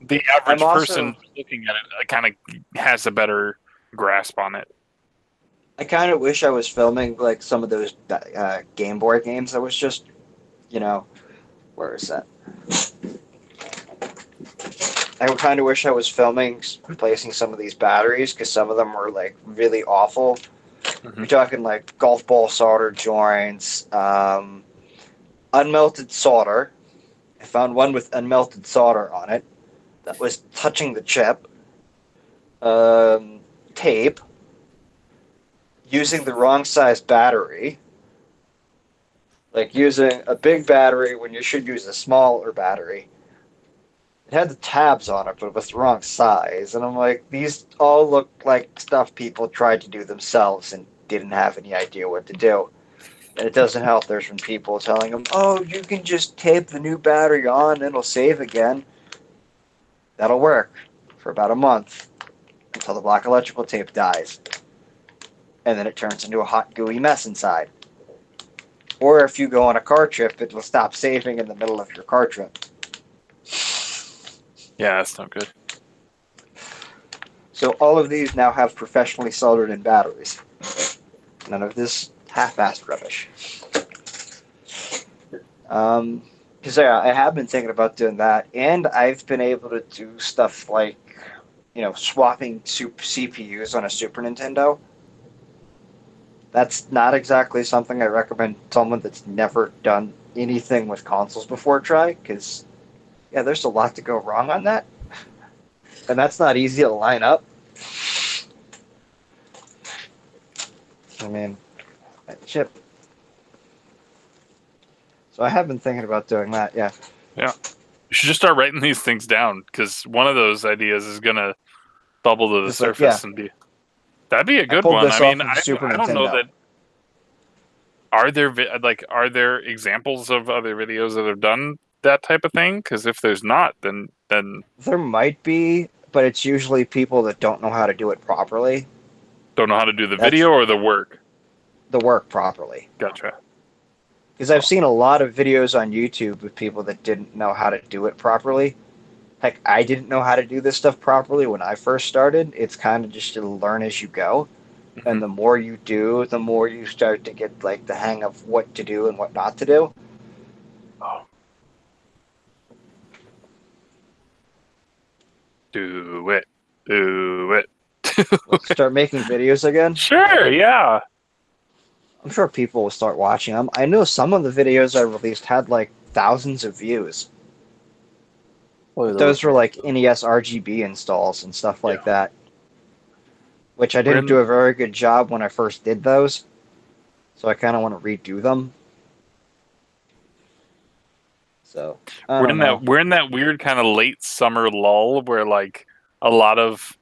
the average person looking at it kind of has a better grasp on it. I kind of wish I was filming like some of those Game Boy games that was just, where is that? I kind of wish I was filming replacing some of these batteries, because some of them were like really awful. Mm-hmm. You're talking like golf ball solder joints, unmelted solder. I found one with unmelted solder on it that was touching the chip. Tape. Using the wrong size battery. Like using a big battery when you should use a smaller battery. It had the tabs on it, but it was the wrong size. And I'm like, these all look like stuff people tried to do themselves and didn't have any idea what to do. And it doesn't help there's some people telling them, oh, you can just tape the new battery on and it'll save again. That'll work for about a month until the black electrical tape dies. And then it turns into a hot, gooey mess inside. Or if you go on a car trip, it will stop saving in the middle of your car trip. Yeah, that's not good. So all of these now have professionally soldered in batteries. None of this half-assed rubbish. Because I have been thinking about doing that, and I've been able to do stuff like, swapping CPUs on a Super Nintendo. That's not exactly something I recommend someone that's never done anything with consoles before try, because, yeah, there's a lot to go wrong on that. And that's not easy to line up. I mean, chip. So I have been thinking about doing that, yeah. Yeah. You should just start writing these things down, because one of those ideas is going to bubble to the Just like, surface yeah. and be... That'd be a I good pulled one. this I mean, off of the Super I don't know Nintendo. that... Are there examples of other videos that have done that type of thing? Because if there's not, then There might be, but it's usually people that don't know how to do it properly. don't know how to do the That's video or the work. the work properly. Gotcha. Because I've seen a lot of videos on YouTube with people that didn't know how to do it properly. Heck, I didn't know how to do this stuff properly when I first started. It's kind of just to learn as you go. And the more you do, the more you start to get like the hang of what to do and what not to do. Oh. Do it. Do it. Start making videos again. Sure, yeah. I'm sure people will start watching them. I know some of the videos I released had like thousands of views. Those were like NES RGB installs and stuff like that. Which I didn't do a very good job when I first did those. So I kind of want to redo them. So we're in that weird kind of late summer lull where like a lot of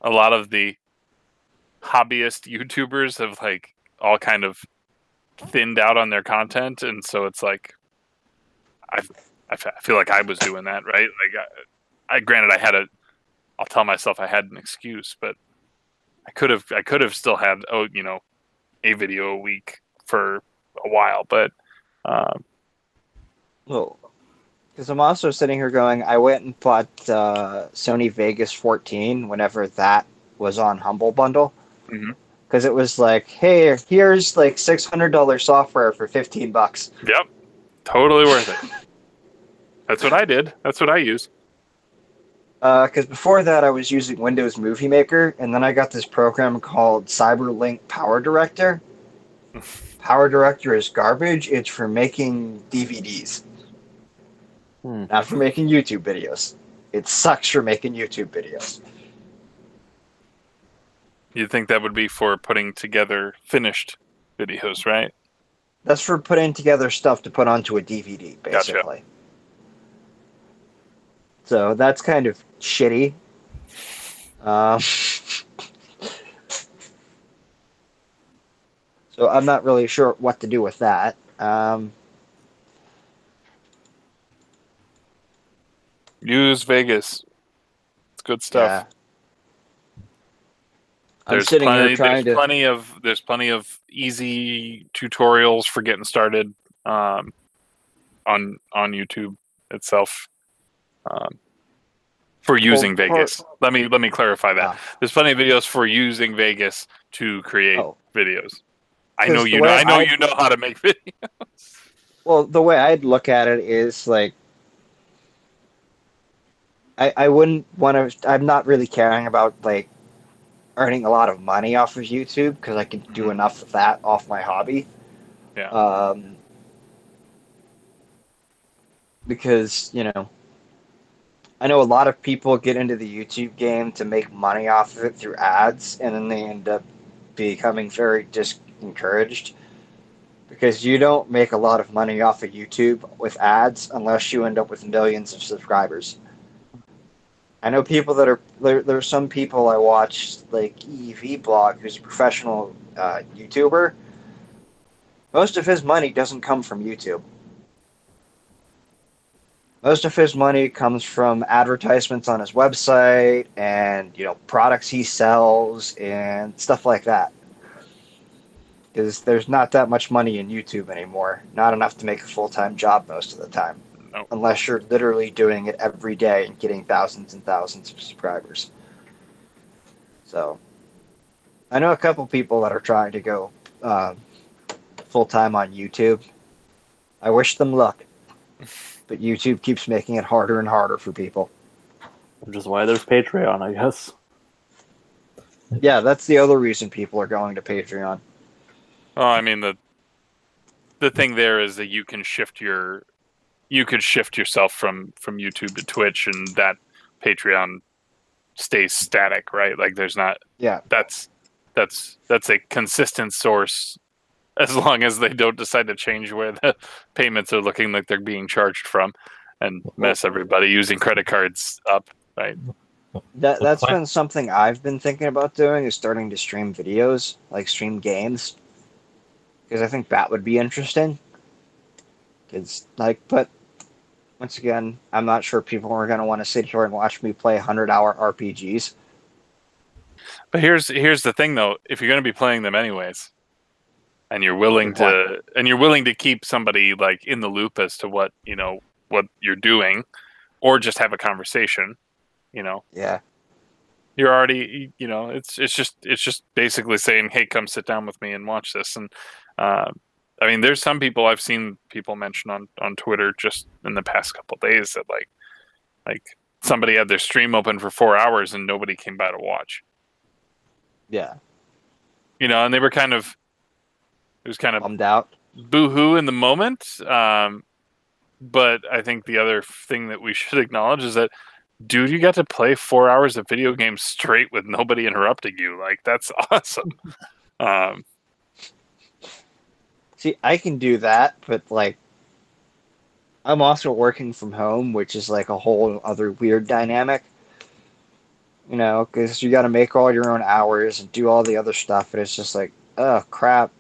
the hobbyist YouTubers have like all kind of thinned out on their content, and so it's like I feel like I was doing that, right? Like I granted I'll tell myself I had an excuse, but I could have still had a video a week for a while, but well, because I'm also sitting here going, I went and bought Sony Vegas 14 whenever that was on Humble Bundle. Because it was like, hey, here's like $600 software for $15. Yep, totally worth it. That's what I did. That's what I use. Because before that, I was using Windows Movie Maker, and then I got this program called Cyberlink Power Director. Power Director is garbage. It's for making DVDs. Not for making YouTube videos. It sucks for making YouTube videos. You'd think that would be for putting together finished videos, right? That's for putting together stuff to put onto a DVD, basically. Gotcha. So that's kind of shitty. So I'm not really sure what to do with that. Use Vegas. It's good stuff. Yeah. There's plenty of easy tutorials for getting started on YouTube itself. For using Vegas. Let me clarify that. There's plenty of videos for using Vegas to create videos. I know you know how to make videos. Well, the way I'd look at it is like I wouldn't want to. I'm not really caring about like earning a lot of money off of YouTube because I can do enough of that off my hobby. Yeah. Because I know a lot of people get into the YouTube game to make money off of it through ads, and then they end up becoming very discouraged because you don't make a lot of money off of YouTube with ads unless you end up with millions of subscribers. I know people that are there's some people I watch like EV Blog, who's a professional YouTuber. Most of his money doesn't come from YouTube. Most of his money comes from advertisements on his website and products he sells and stuff like that. Because there's not that much money in YouTube anymore. Not enough to make a full-time job most of the time. No. Unless you're literally doing it every day and getting thousands and thousands of subscribers. So, I know a couple people that are trying to go full-time on YouTube. I wish them luck. But YouTube keeps making it harder and harder for people. Which is why there's Patreon, I guess. Yeah, that's the other reason people are going to Patreon. Well, I mean the thing there is that you could shift yourself from YouTube to Twitch, and that Patreon stays static, right? Like there's not Yeah. that's a consistent source as long as they don't decide to change where the payments are looking like they're being charged from and mess everybody using credit cards up, right? That's been something I've been thinking about doing, is starting to stream videos, like stream games, because I think that would be interesting. It's like, but once again, I'm not sure people are going to want to sit here and watch me play 100-hour RPGs. But here's the thing, though: if you're going to be playing them anyways, and you're willing to keep somebody like in the loop as to what you're doing, or just have a conversation, Yeah. you're already, it's just basically saying, hey, come sit down with me and watch this. And I mean, there's some people I've seen people mention on Twitter just in the past couple of days that like somebody had their stream open for 4 hours and nobody came by to watch. Yeah. And they were it was kind of bummed out. Boo-hoo in the moment. But I think the other thing that we should acknowledge is that, dude, you got to play 4 hours of video games straight with nobody interrupting you. Like, that's awesome. See, I can do that, but like, I'm also working from home, which is like a whole other weird dynamic. Because you got to make all your own hours and do all the other stuff, and it's just like, oh crap.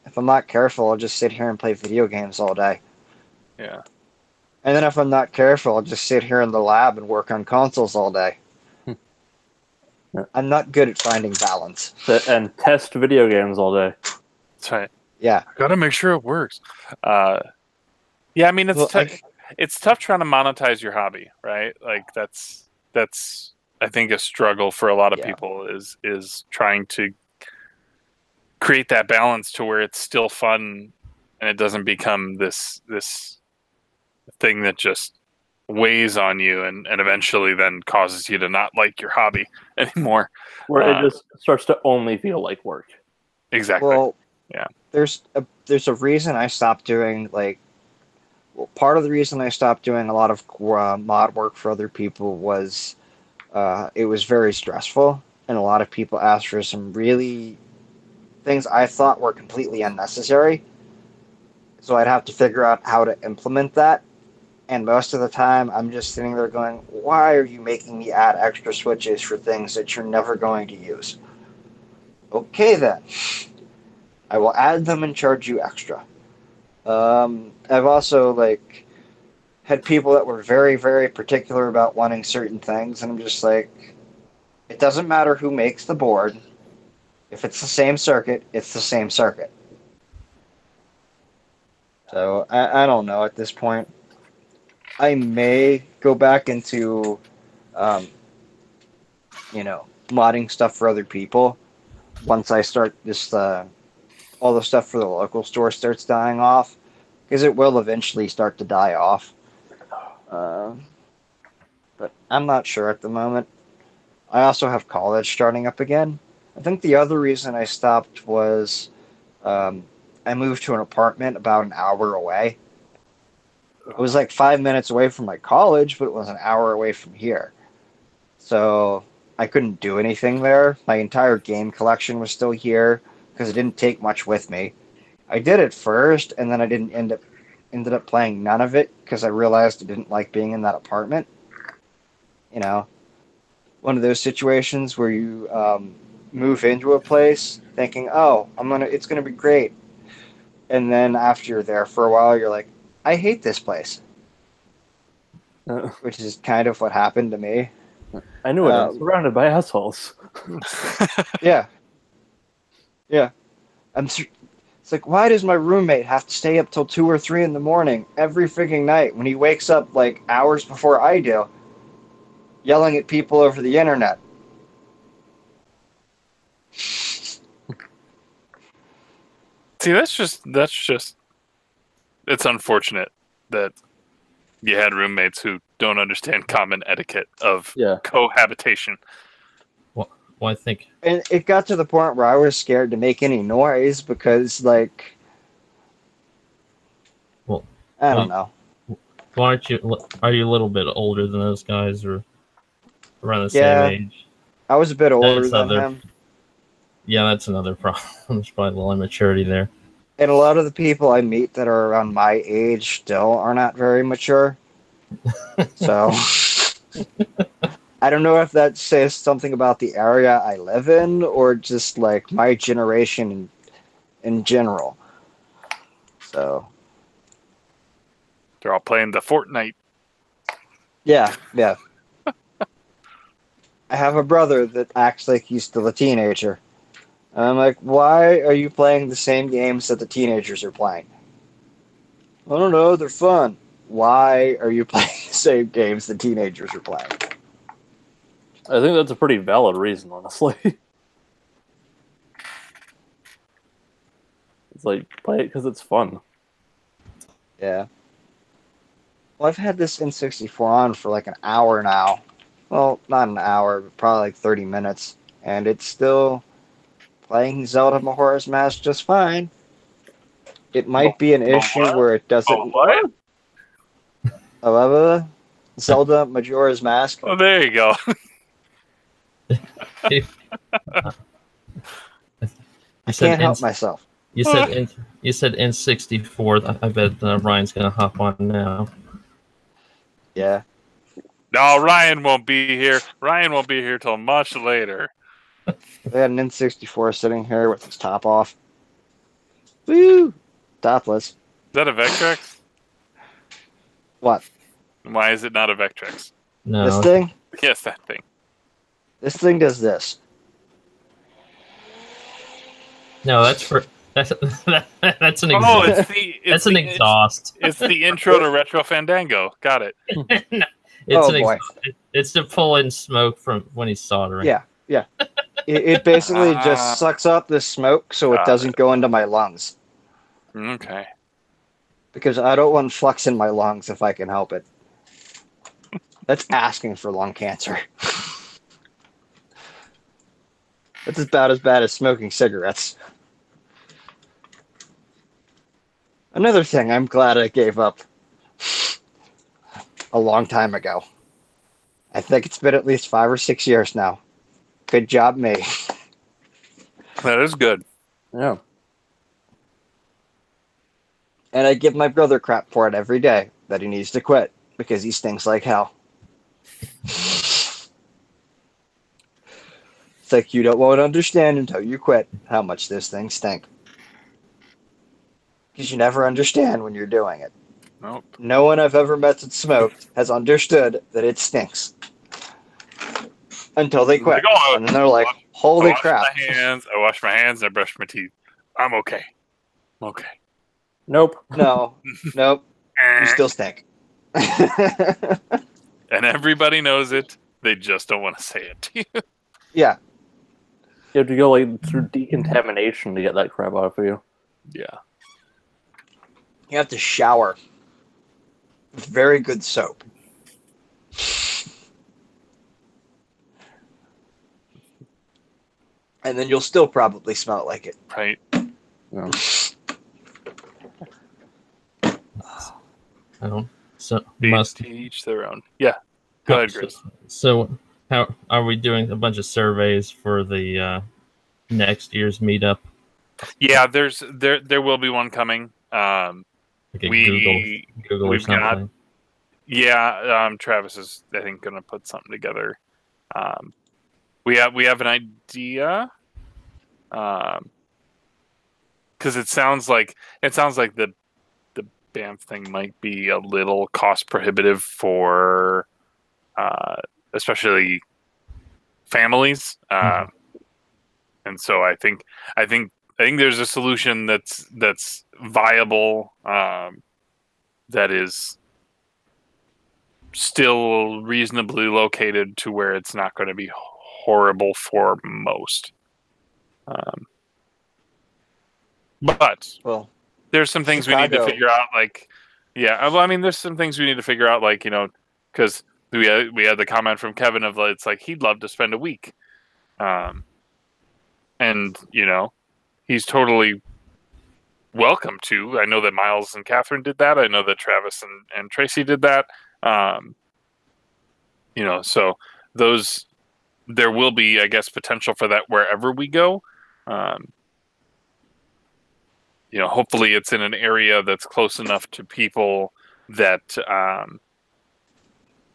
If I'm not careful, I'll just sit here and play video games all day. Yeah. And then if I'm not careful, I'll just sit here in the lab and work on consoles all day. I'm not good at finding balance. And test video games all day. That's right. Yeah. I gotta make sure it works. Yeah, I mean, it's tough trying to monetize your hobby, right? Like that's I think a struggle for a lot of people is trying to create that balance to where it's still fun and it doesn't become this thing that just weighs on you and eventually then causes you to not like your hobby anymore. Where it just starts to only feel like work. Exactly. Well, yeah. There's a reason I stopped doing part of the reason I stopped doing a lot of mod work for other people was it was very stressful, and a lot of people asked for some really things I thought were completely unnecessary. So I'd have to figure out how to implement that. And most of the time, I'm just sitting there going, why are you making me add extra switches for things that you're never going to use? Okay, then. I will add them and charge you extra. I've also, had people that were very, very particular about wanting certain things, and I'm just like, it doesn't matter who makes the board. If it's the same circuit, it's the same circuit. So, I don't know at this point. I may go back into, modding stuff for other people once I start this, all the stuff for the local store starts dying off, because it will eventually start to die off. But I'm not sure at the moment. I also have college starting up again. I think the other reason I stopped was I moved to an apartment about an hour away. It was like 5 minutes away from my college, but it was an hour away from here. So I couldn't do anything there. My entire game collection was still here because it didn't take much with me. I did it first, and then I didn't ended up playing none of it because I realized I didn't like being in that apartment. One of those situations where you move into a place thinking, "Oh, it's gonna be great," and then after you're there for a while, you're like, "I hate this place," which is kind of what happened to me. I knew it. I'm surrounded by assholes. Yeah. It's like, why does my roommate have to stay up till 2 or 3 in the morning every freaking night when he wakes up hours before I do, yelling at people over the internet? See, that's just it's unfortunate that you had roommates who don't understand common etiquette of cohabitation. Well, Well, I think. And it got to the point where I was scared to make any noise because, like, Well, I don't know. Well, are you a little bit older than those guys, or around the same Yeah, age? I was a bit older That's than other. him. Yeah, that's another problem. There's probably a little immaturity there. And a lot of the people I meet that are around my age still are not very mature. So I don't know if that says something about the area I live in or just like my generation in general. So They're all playing the Fortnite. yeah. I have a brother that acts like he's still a teenager. And I'm like, why are you playing the same games that the teenagers are playing? I don't know, they're fun. Why are you playing the same games the teenagers are playing? I think that's a pretty valid reason, honestly. It's like, play it because it's fun. Yeah. Well, I've had this N64 on for like an hour now. Well, not an hour, but probably like 30 minutes. And it's still playing Zelda Majora's Mask just fine. It might be an issue where it doesn't... what? Zelda Majora's Mask. Oh, there you go. I can't help myself. You said N64. I bet Ryan's gonna hop on now. Yeah. No, Ryan won't be here. Ryan won't be here till much later. They had an N64 sitting here with its top off. Woo! Topless. Is that a Vectrex? What? Why is it not a Vectrex? No. This thing? Yes, that thing. This thing does this. No, that's for that's that's an Oh, exhaust. That's an exhaust. It's the intro to Retro Fandango. Got it. No, Oh, an boy. exhaust. It's to pull in smoke from when he's soldering. Yeah. It basically just sucks up the smoke so it Got doesn't go into my lungs. Okay. Because I don't want flux in my lungs if I can help it. That's asking for lung cancer. That's about as bad as smoking cigarettes. Another thing I'm glad I gave up a long time ago. I think it's been at least 5 or 6 years now. Good job, me. That is good. Yeah. And I give my brother crap for it every day that he needs to quit because he stinks like hell. It's like you don't want to understand until you quit how much this thing stinks. Because you never understand when you're doing it. Nope. No one I've ever met that smoked has understood that it stinks. Until they quit. And then they're like, holy crap. I wash my hands and I brush my teeth. I'm okay. I'm okay. Nope. No. Nope. You still stink. And everybody knows it. They just don't want to say it to you. Yeah. You have to go like through decontamination to get that crap out of you. Yeah. You have to shower with very good soap. And then you'll still probably smell like it. Right. Yeah. So To each their own. Yeah. Go ahead, Chris. So how are we doing a bunch of surveys for the next year's meetup? Yeah, there will be one coming. Like a Google or something. Travis is I think going to put something together. We have an idea, because it sounds like the BAM thing might be a little cost prohibitive for especially families, and so I think there's a solution that's viable, that is still reasonably located to where it's not going to be horrible for most. But there's some things we need to figure out. There's some things we need to figure out, because we had the comment from Kevin of it's like he'd love to spend a week And he's totally welcome to. I know that Miles and Catherine did that. I know that Travis and Tracy did that. So those, there will be, I guess, potential for that wherever we go. Hopefully it's in an area that's close enough to people that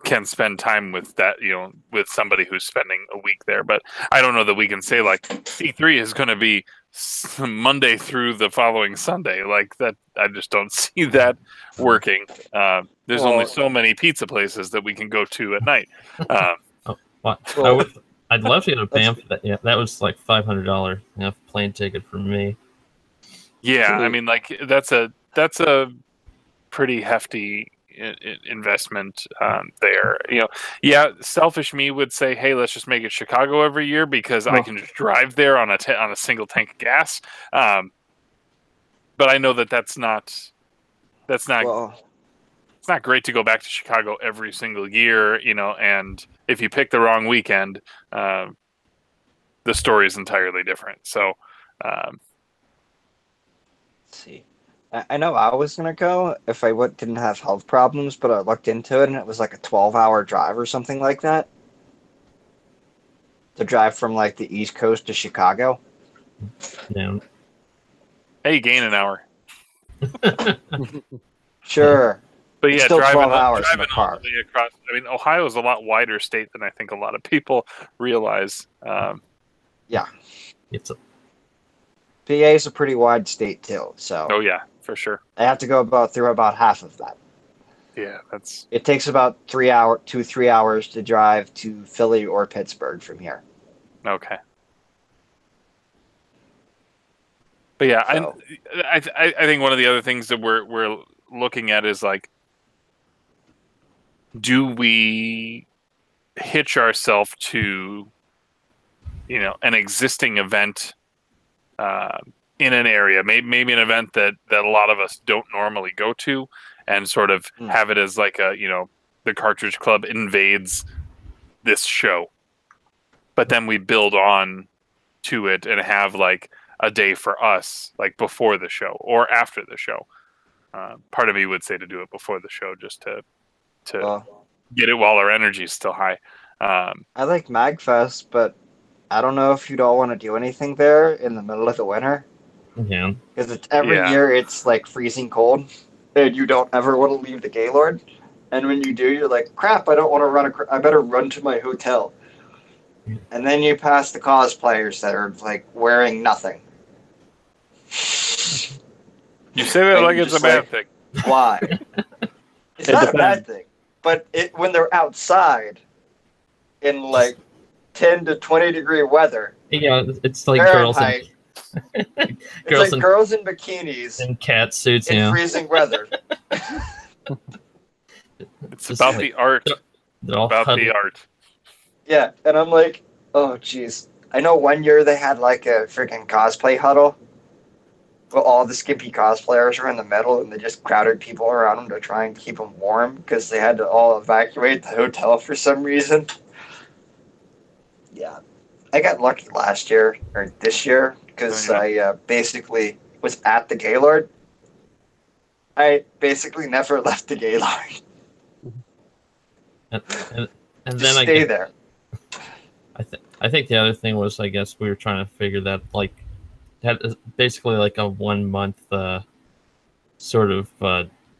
can spend time with that, with somebody who's spending a week there. But I don't know that we can say like C3 is going to be Monday through the following Sunday. Like that, I just don't see that working. There's only so many pizza places that we can go to at night. I'd love to get a Banff. That was like $500 plane ticket for me. Yeah, I mean, like that's a pretty hefty investment there. Selfish me would say, hey, let's just make it Chicago every year because I can just drive there on a single tank of gas. But I know that's not it's not great to go back to Chicago every single year, and if you pick the wrong weekend, the story is entirely different. So let's see. I know I was going to go if I didn't have health problems, but I looked into it and it was like a 12-hour drive or something like that. To drive from like the East Coast to Chicago. Yeah. Hey, gain an hour. Sure. But yeah, still driving 12 hours in the all car. the way across. I mean, Ohio is a lot wider state than I think a lot of people realize. Yeah. PA is a pretty wide state too, so. Oh yeah, for sure. I have to go through about half of that. Yeah, It takes about 3 hours to drive to Philly or Pittsburgh from here. Okay. But yeah, So. I think one of the other things that we're looking at is like, do we hitch ourselves to an existing event in an area, maybe an event that a lot of us don't normally go to, and sort of have it as like the Cartridge Club invades this show, but then we build on to it and have like a day for us, like before the show or after the show. Part of me would say to do it before the show, just to get it while our energy is still high. I like MagFest, but I don't know if you'd all want to do anything there in the middle of the winter. Yeah. Because every year it's like freezing cold, and you don't ever want to leave the Gaylord. And when you do, you're like, crap, I don't want to run. I better run to my hotel. And then you pass the cosplayers that are like wearing nothing. You say that like it's a bad thing. Why? It's not a bad thing. But when they're outside in like 10 to 20 degree weather. Yeah, it's like Fahrenheit, girls in bikinis and cat suits in freezing weather. It's about the art. The art. Yeah, and I'm like, oh jeez. I know one year they had like a freaking cosplay huddle. Well, all the skimpy cosplayers were in the middle, and they just crowded people around them to try and keep them warm because they had to all evacuate the hotel for some reason. Yeah, I got lucky last year or this year because I basically was at the Gaylord. I basically never left the Gaylord. And Just then stay there. I think the other thing was, I guess we were trying to figure that like had basically like a 1 month sort of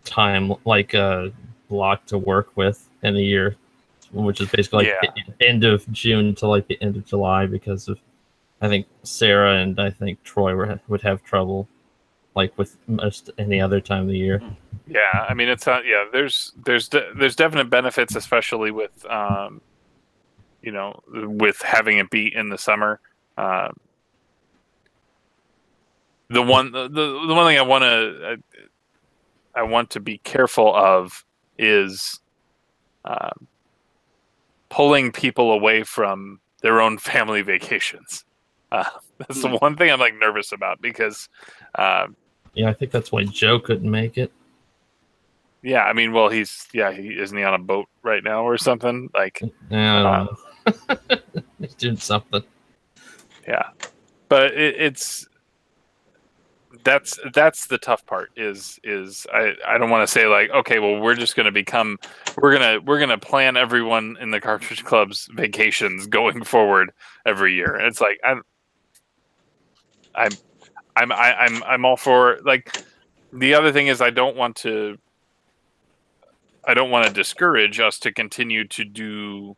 time like block to work with in a year, which is basically like the end of June to like the end of July, because of I think Sarah and I think Troy would have trouble like with most any other time of the year. Yeah, I mean it's not. Yeah, there's definite benefits, especially with with having it be in the summer. The one thing I want to be careful of is pulling people away from their own family vacations. That's the one thing I'm like nervous about, because I think that's why Joe couldn't make it. Yeah, I mean, well, isn't he on a boat right now or something? Like, yeah, I don't know. He's doing something. Yeah, but that's the tough part. Is I don't want to say like, okay, well, we're gonna plan everyone in the Cartridge Club's vacations going forward every year. It's like I'm all for, like, the other thing is I don't want to discourage us to continue to do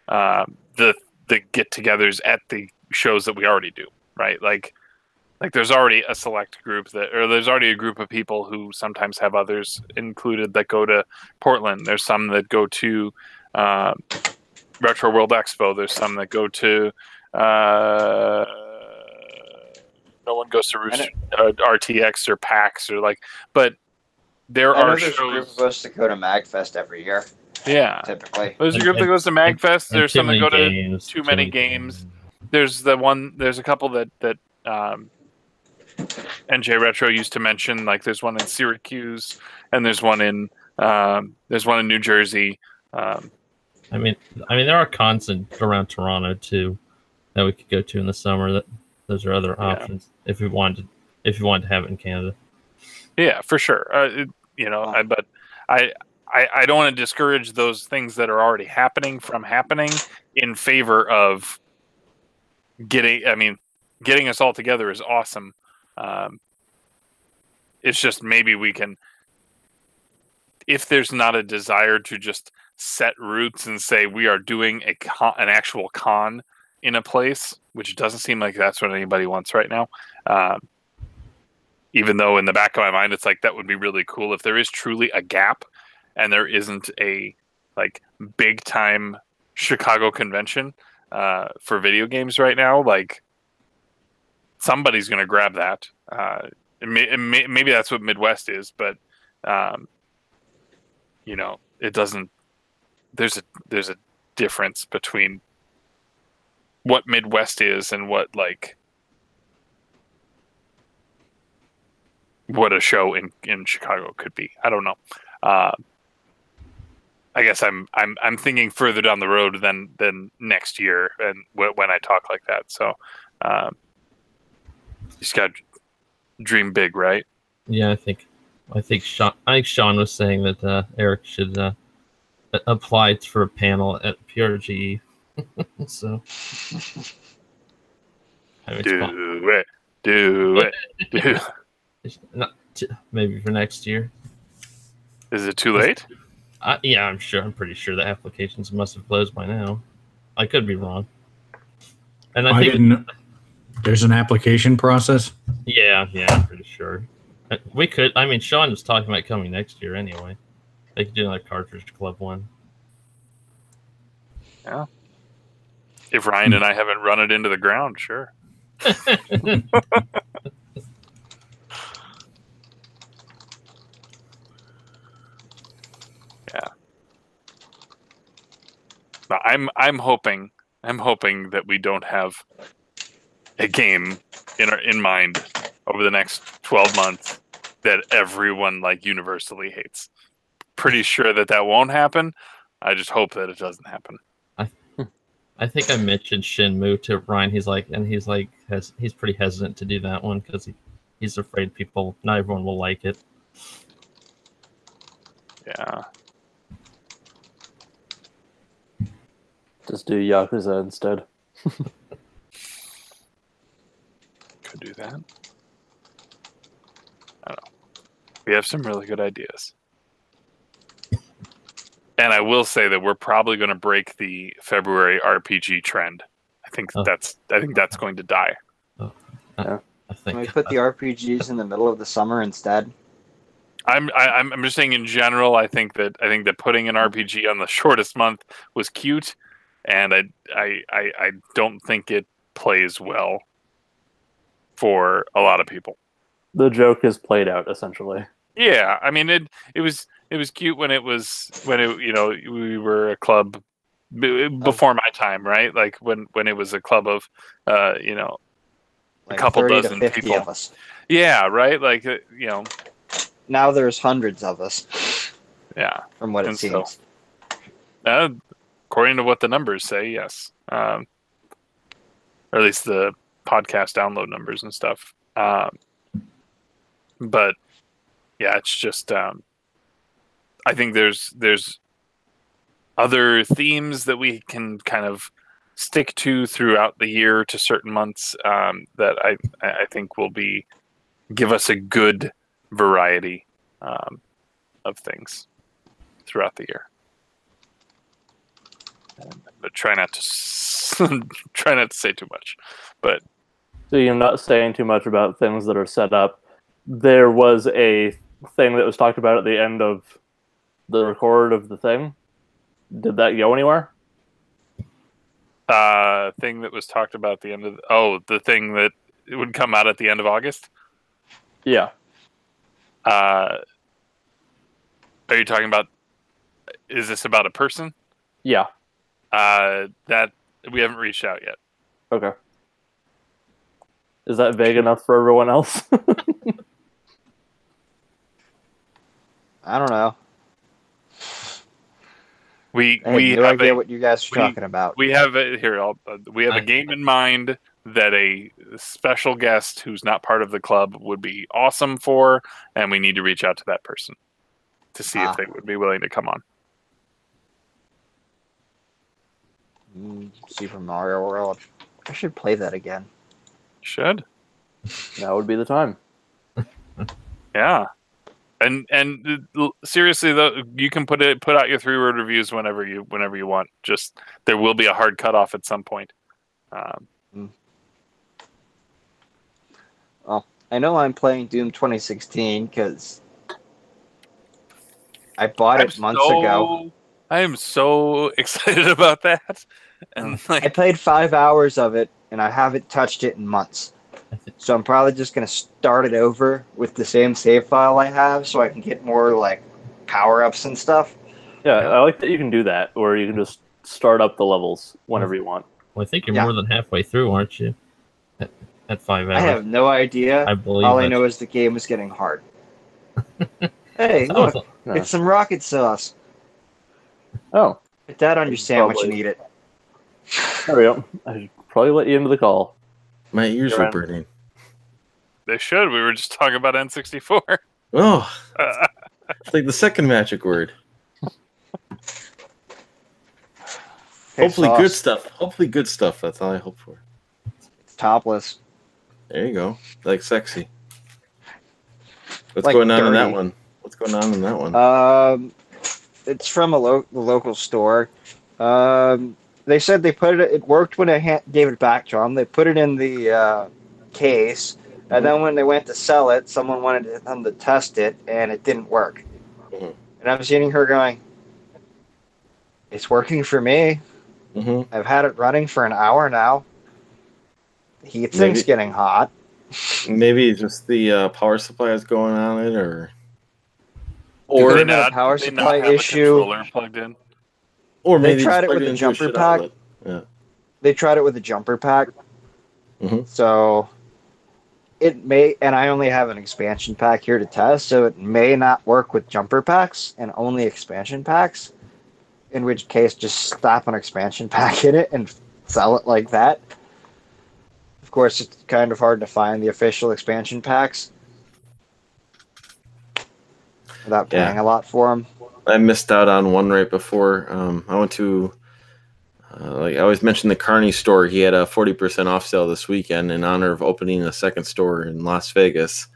the get-togethers at the shows that we already do, right? Like there's already a select group there's already a group of people who sometimes have others included that go to Portland. There's some that go to Retro World Expo. There's some that go to no one goes to RTX or PAX or like, but there I know are there's a group shows. of us that go to MagFest every year. Yeah, Typically. there's a group that goes to MagFest. And There's too some that many go to games, too many games. There's a couple that NJ Retro used to mention. Like there's one in Syracuse, and there's one in New Jersey. I mean, there are cons around Toronto too that we could go to in the summer. Those are other options if we wanted to have it in Canada. Yeah, for sure. But I don't want to discourage those things that are already happening from happening in favor of getting us all together is awesome. It's just maybe we can, if there's not a desire to just set roots and say we are doing an actual con in a place, which doesn't seem like that's what anybody wants right now. Even though in the back of my mind, it's like, that would be really cool if there is truly a gap and there isn't a like big time Chicago convention for video games right now. Like somebody's going to grab that. Maybe that's what Midwest is, but it doesn't. There's a difference between what Midwest is and what a show in Chicago could be. I don't know. I guess I'm thinking further down the road than next year, and when I talk like that. So, you just got to dream big, right? Yeah, I think Sean was saying that Eric should apply for a panel at PRGE. So, do it. Not maybe for next year. Is it too late? Yeah, I'm pretty sure the applications must have closed by now. I could be wrong. And I think there's an application process. Yeah, I'm pretty sure. We could. I mean, Sean was talking about coming next year anyway. They could do another Cartridge Club one. Yeah. If Ryan and I haven't run it into the ground, sure. Yeah. But I'm hoping that we don't have a game in mind over the next 12 months that everyone universally hates. Pretty sure that won't happen. I just hope that it doesn't happen. I think I mentioned Shenmue to Ryan. He's pretty hesitant to do that one because he's afraid not everyone will like it. Yeah. Just do Yakuza instead. Could do that. I don't know. We have some really good ideas. And I will say that we're probably going to break the February RPG trend. I think that's going to die. Oh, yeah. Can we put the RPGs in the middle of the summer instead? I'm just saying in general. I think that putting an RPG on the shortest month was cute, and I don't think it plays well for a lot of people. The joke is played out essentially. Yeah, I mean it was cute when we were a club before my time, right? Like when it was a club of a couple 30 dozen to 50 people. of us. Yeah, right. Now there's hundreds of us. Yeah, from what it seems. According to what the numbers say, yes. Or at least the podcast download numbers and stuff. But yeah, it's just I think there's other themes that we can kind of stick to throughout the year to certain months that I think will give us a good variety of things throughout the year. But try not to say too much. But so you're not saying too much about things that are set up. There was a thing that was talked about at the end of the record of the thing. Did that go anywhere? Thing that was talked about at the end of the thing that it would come out at the end of August. Yeah. Are you talking about? Is this about a person? Yeah. That we haven't reached out yet. Okay. Is that vague enough for everyone else? I don't know. We I have no have idea what you guys are talking about. We have a game in mind that a special guest who's not part of the club would be awesome for, and we need to reach out to that person to see if they would be willing to come on. Super Mario World. I should play that again. Should. That would be the time. Yeah. And seriously though, you can put out your 3-word reviews whenever you want. Just there will be a hard cutoff at some point. Well, I know I'm playing Doom 2016 because I bought it months ago. I am so excited about that. And I played 5 hours of it, and I haven't touched it in months. So I'm probably just going to start it over with the same save file I have so I can get more, like, power-ups and stuff. Yeah, I like that you can do that, or you can just start up the levels whenever you want. Well, I think you're more than halfway through, aren't you? At 5 hours. I have no idea. I believe All I know is the game is getting hard. Hey, look, it's some rocket sauce. Oh. Put that on your sandwich and eat it. There we go. I should probably let you into the call. My ears were burning. They should. We were just talking about N64. Oh, it's like the second magic word. Hopefully good stuff. Hopefully good stuff. That's all I hope for. It's topless. There you go. Like sexy. What's like going on in that dirty. one? What's going on in that one? It's from the local store. They said they put it. It worked when I gave it back to them. They put it in the case, and then when they went to sell it, someone wanted them to test it, and it didn't work. And I'm seeing her going, "It's working for me. I've had it running for an hour now. The heat sink's getting hot." Maybe just the power supply is going on it, or they not a power supply issue. Controller plugged in. Or They maybe tried it with a jumper pack. Yeah. They tried it with a jumper pack. So it may, and I only have an expansion pack here to test, so it may not work with jumper packs and only expansion packs. In which case, just slap an expansion pack in it and sell it like that. Of course, it's kind of hard to find the official expansion packs without paying a lot for them. I missed out on one right before. I went to, like I always mention the Carney store. He had a 40% off sale this weekend in honor of opening a second store in Las Vegas.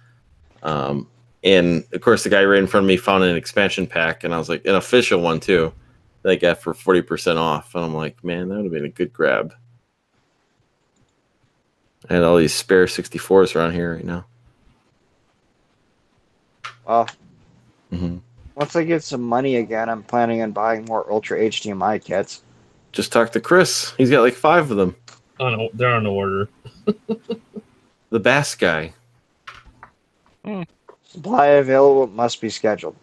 And of course, the guy right in front of me found an expansion pack, and I was like, an official one too, that I got for 40% off. And I'm like, man, that would have been a good grab. I had all these spare 64s around here right now. Well, once I get some money again, I'm planning on buying more Ultra HDMI kits. Just talk to Chris. He's got like 5 of them. Oh no, they're on order. The Bass guy. Supply available, must be scheduled.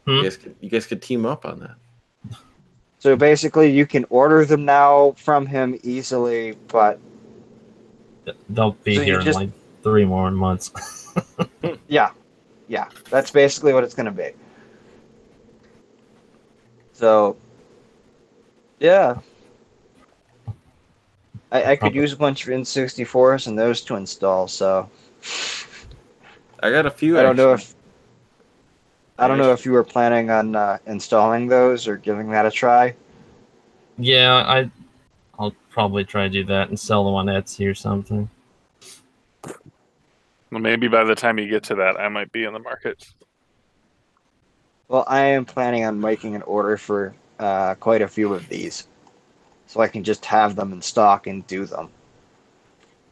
You guys could team up on that. So basically, you can order them now from him easily, but they'll be here in like 3 more months. Yeah, that's basically what it's going to be. So, yeah. I could use a bunch of N64s and those to install. So I got a few. I don't know actually. if I don't know if you were planning on installing those or giving that a try. Yeah, I'll probably try to do that and sell them on Etsy or something. Well, maybe by the time you get to that, I might be in the market. Well, I am planning on making an order for quite a few of these, so I can just have them in stock and do them.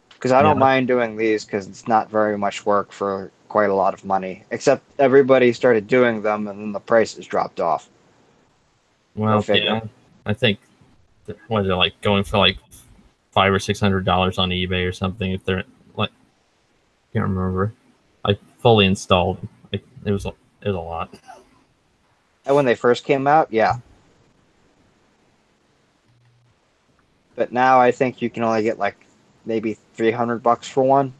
Because I don't Yeah. mind doing these because it's not very much work for quite a lot of money. Except everybody started doing them and then the prices dropped off. Well, figure. yeah, I think what they're like going for like $500 or $600 on eBay or something. If they're like, can't remember. I fully installed. Like, it was a lot. And when they first came out, yeah. But now I think you can only get like maybe $300 for one.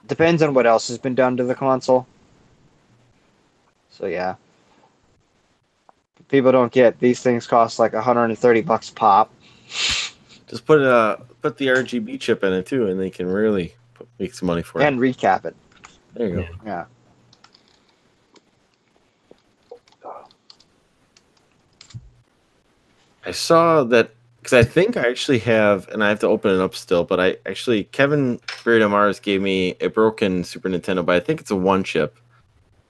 Depends on what else has been done to the console. So yeah. People don't get these things cost like $130 pop. Just put the RGB chip in it too, and they can really make some money for it. And recap it. There you go. Yeah. I saw that because I think I actually have, and I have to open it up still. But Kevin Buried Mars gave me a broken Super Nintendo, but I think it's a one chip.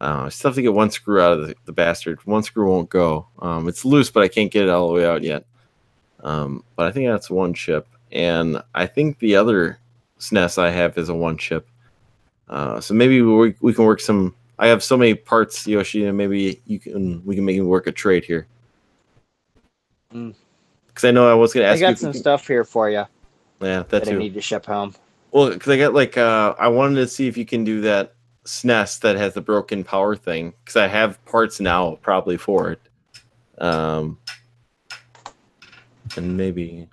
I still have to get one screw out of the bastard. One screw won't go. It's loose, but I can't get it all the way out yet. But I think that's one chip, and I think the other SNES I have is a one chip. So maybe we can work some. I have so many parts, Yoshi, and maybe we can make it work a trade here. Because I know I was going to ask you. I got some stuff here for you. Yeah, that I need to ship home. Well, because I got I wanted to see if you can do that SNES that has the broken power thing, because I have parts now probably for it. And maybe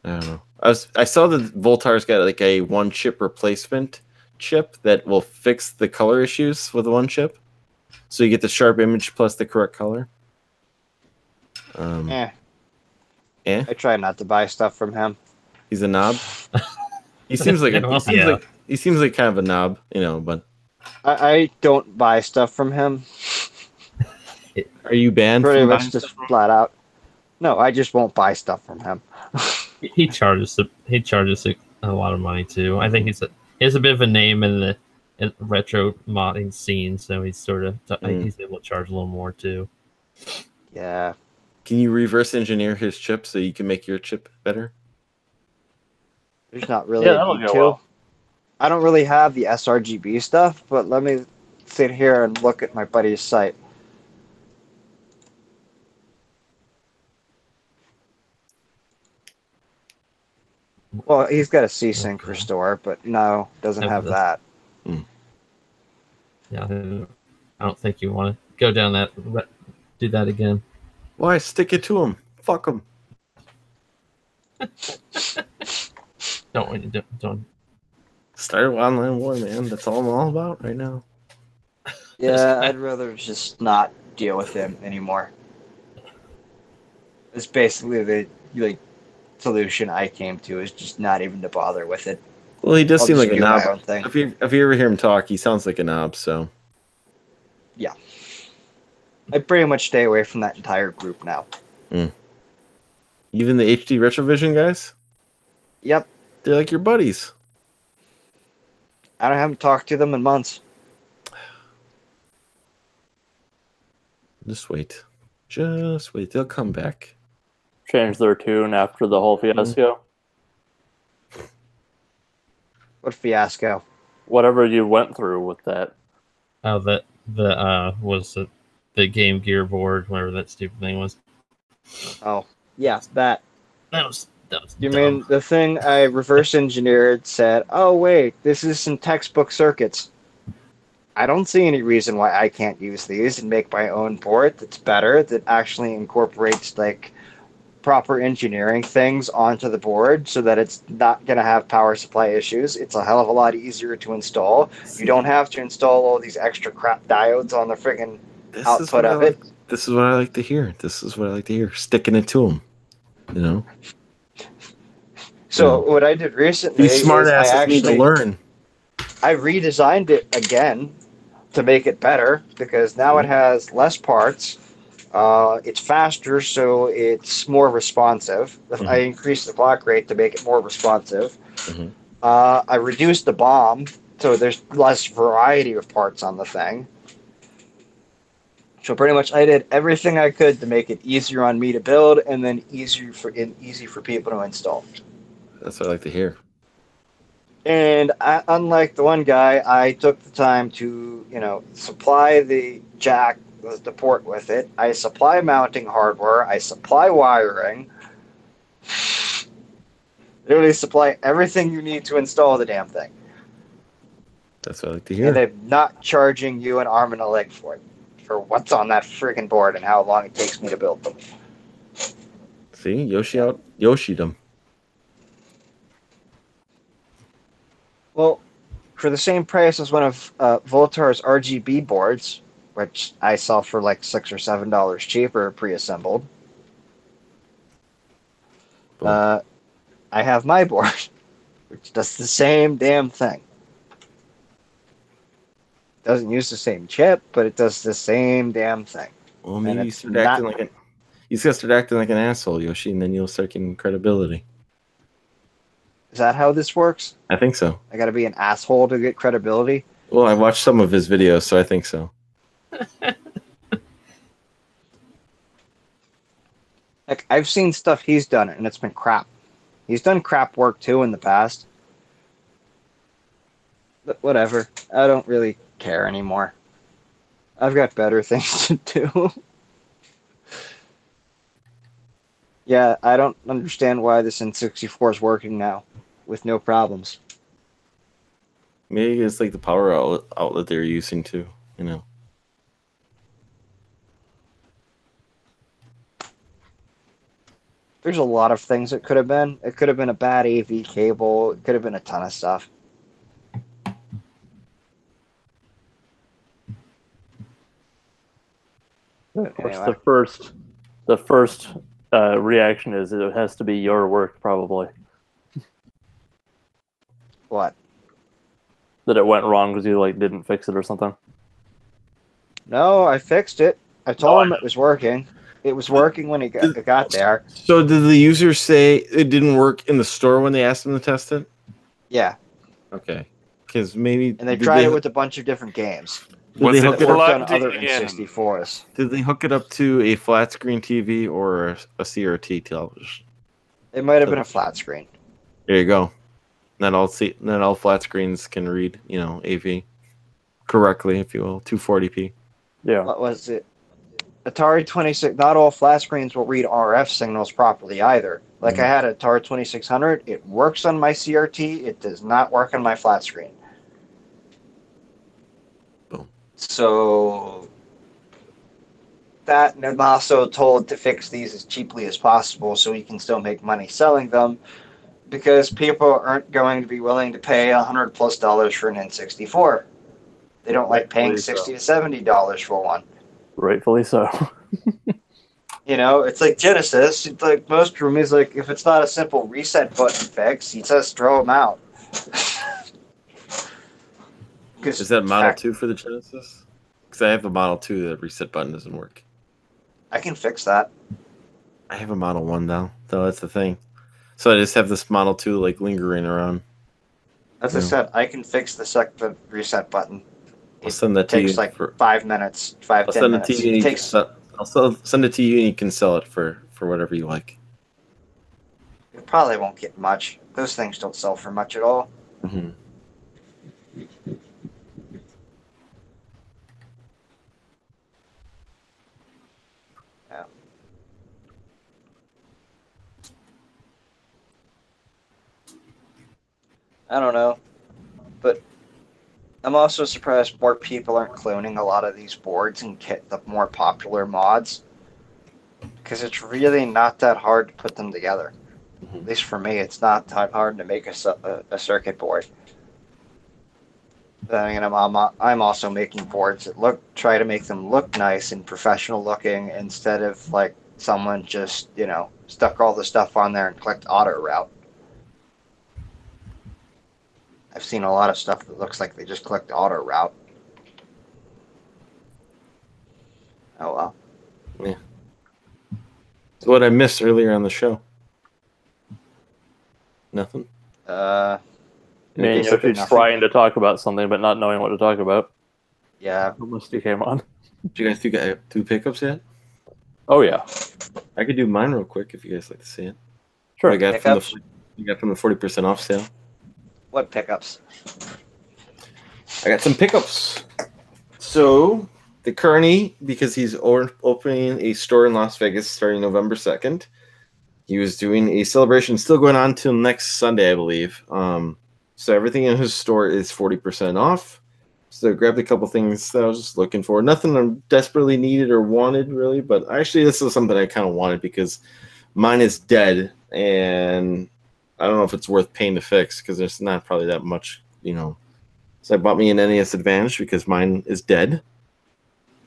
I don't know. I saw that Voltar's got like a one chip replacement chip that will fix the color issues with one chip, so you get the sharp image plus the correct color. I try not to buy stuff from him. He's a knob. He seems like he seems like kind of a knob, But I don't buy stuff from him. Are you banned? Pretty much just flat out. No, I just won't buy stuff from him. He charges a lot of money too. I think he has a bit of a name in the retro modding scene, so he's he's able to charge a little more too. Yeah. Can you reverse engineer his chip so you can make your chip better? There's not really a need to. Well. I don't really have the sRGB stuff, but let me sit here and look at my buddy's site. Well, he's got a C-Sync restore, but no, doesn't have that. Yeah, I don't think you want to go down that, do that again. Why stick it to him? Fuck him. Don't. Start an online war, man. That's all I'm all about right now. Yeah, I'd rather just not deal with him anymore. It's basically the solution I came to, is just not even to bother with it. Well, he does seem like a knob. Thing. If you ever hear him talk, he sounds like a knob. So yeah, I pretty much stay away from that entire group now. Even the HD Retrovision guys? Yep. They're like your buddies. I haven't talked to them in months. Just wait. Just wait. They'll come back. Change their tune after the whole fiasco. What fiasco? Whatever you went through with that. Oh, was the Game Gear board, whatever that stupid thing was. Oh, yeah, that. That was you dumb. mean the thing I reverse engineered said, oh wait, this is some textbook circuits. I don't see any reason why I can't use these and make my own board that's better, that actually incorporates like proper engineering things onto the board so that it's not going to have power supply issues. It's a hell of a lot easier to install. You don't have to install all these extra crap diodes on the friggin' output of it. This is what I like to hear. Sticking it to them. You know, So what I did recently these smart is asses need to learn. I redesigned it again to make it better because now it has less parts. It's faster, so it's more responsive. I increased the clock rate to make it more responsive. I reduced the BOM, so there's less variety of parts on the thing. So pretty much I did everything I could to make it easier on me to build and then easy for people to install. That's what I like to hear. And unlike the one guy, I took the time to, supply the jack, the port with it. I supply mounting hardware. I supply wiring. Literally supply everything you need to install the damn thing. That's what I like to hear. And I'm not charging you an arm and a leg for it, for what's on that freaking board and how long it takes me to build them. See, Yoshi'd them. Well, for the same price as one of Voltar's RGB boards, which I sell for like $6 or $7 cheaper pre-assembled, I have my board, which does the same damn thing. Doesn't use the same chip, but it does the same damn thing. Well, maybe you start acting like you gotta start acting like an asshole, Yoshi, and then you'll start getting credibility. Is that how this works? I think so. I gotta be an asshole to get credibility? Well, I watched some of his videos, so I think so. Like, I've seen stuff he's done, and it's been crap. He's done crap work, too, in the past. But whatever. I don't really care anymore. I've got better things to do. Yeah, I don't understand why this N64 is working now with no problems. Maybe it's like the power outlet they're using too, you know. There's a lot of things it could have been. It could have been a bad AV cable. It could have been a ton of stuff. Of course, the first reaction is it has to be your work, probably. What? That it went wrong because you didn't fix it or something. No, I fixed it. I told him it was working. It was working when it got there. So did the user say it didn't work in the store when they asked them to test it? Yeah. Okay. Because maybe... And they tried it with a bunch of different games. Was it worked on plugged other in? N64s. Did they hook it up to a flat screen TV or a CRT television? It might have been a flat screen. There you go. Not all flat screens can read, AV correctly, if you will, 240p. Yeah. What was it? Atari 26. Not all flat screens will read RF signals properly either. Like I had an Atari 2600. It works on my CRT. It does not work on my flat screen. Boom. So that, and I'm also told to fix these as cheaply as possible so we can still make money selling them, because people aren't going to be willing to pay $100+ for an N64. They don't like paying $60 to $70 for one. Rightfully so. It's like Genesis. It's like most roomies, if it's not a simple reset button fix, he says throw them out. Is that Model 2 for the Genesis? Because I have a Model 2 that reset button doesn't work. I can fix that. I have a Model 1 though that's the thing. So I just have this Model 2 lingering around. As I said, I can fix the reset button. I'll send that to you. It takes 5 minutes, 10 minutes. I'll send it to you and you can sell it for whatever you like. You probably won't get much. Those things don't sell for much at all. Mm-hmm. Yeah. I don't know. But I'm also surprised more people aren't cloning a lot of these boards and get the more popular mods, because it's really not that hard to put them together. At least for me, it's not that hard to make a circuit board. Then again, I'm also making boards that try to make them look nice and professional looking instead of someone just, stuck all the stuff on there and clicked auto route. I've seen a lot of stuff that looks like they just clicked auto route. Oh well. Yeah. So what I missed earlier on the show? Nothing. Me and Yoshi trying to talk about something but not knowing what to talk about. Yeah. Unless you came on. Did you guys do pickups yet? Oh yeah. I could do mine real quick if you guys like to see it. Sure. I got Pickups? from the 40% off sale. What pickups? I got some pickups. So the Kearney, because he's opening a store in Las Vegas starting November 2nd. He was doing a celebration still going on till next Sunday, I believe. So everything in his store is 40% off. So I grabbed a couple things that I was just looking for. Nothing I desperately needed or wanted, really. But actually, this is something I kind of wanted because mine is dead. And I don't know if it's worth paying to fix because there's not probably that much, So I bought me an NES Advantage because mine is dead.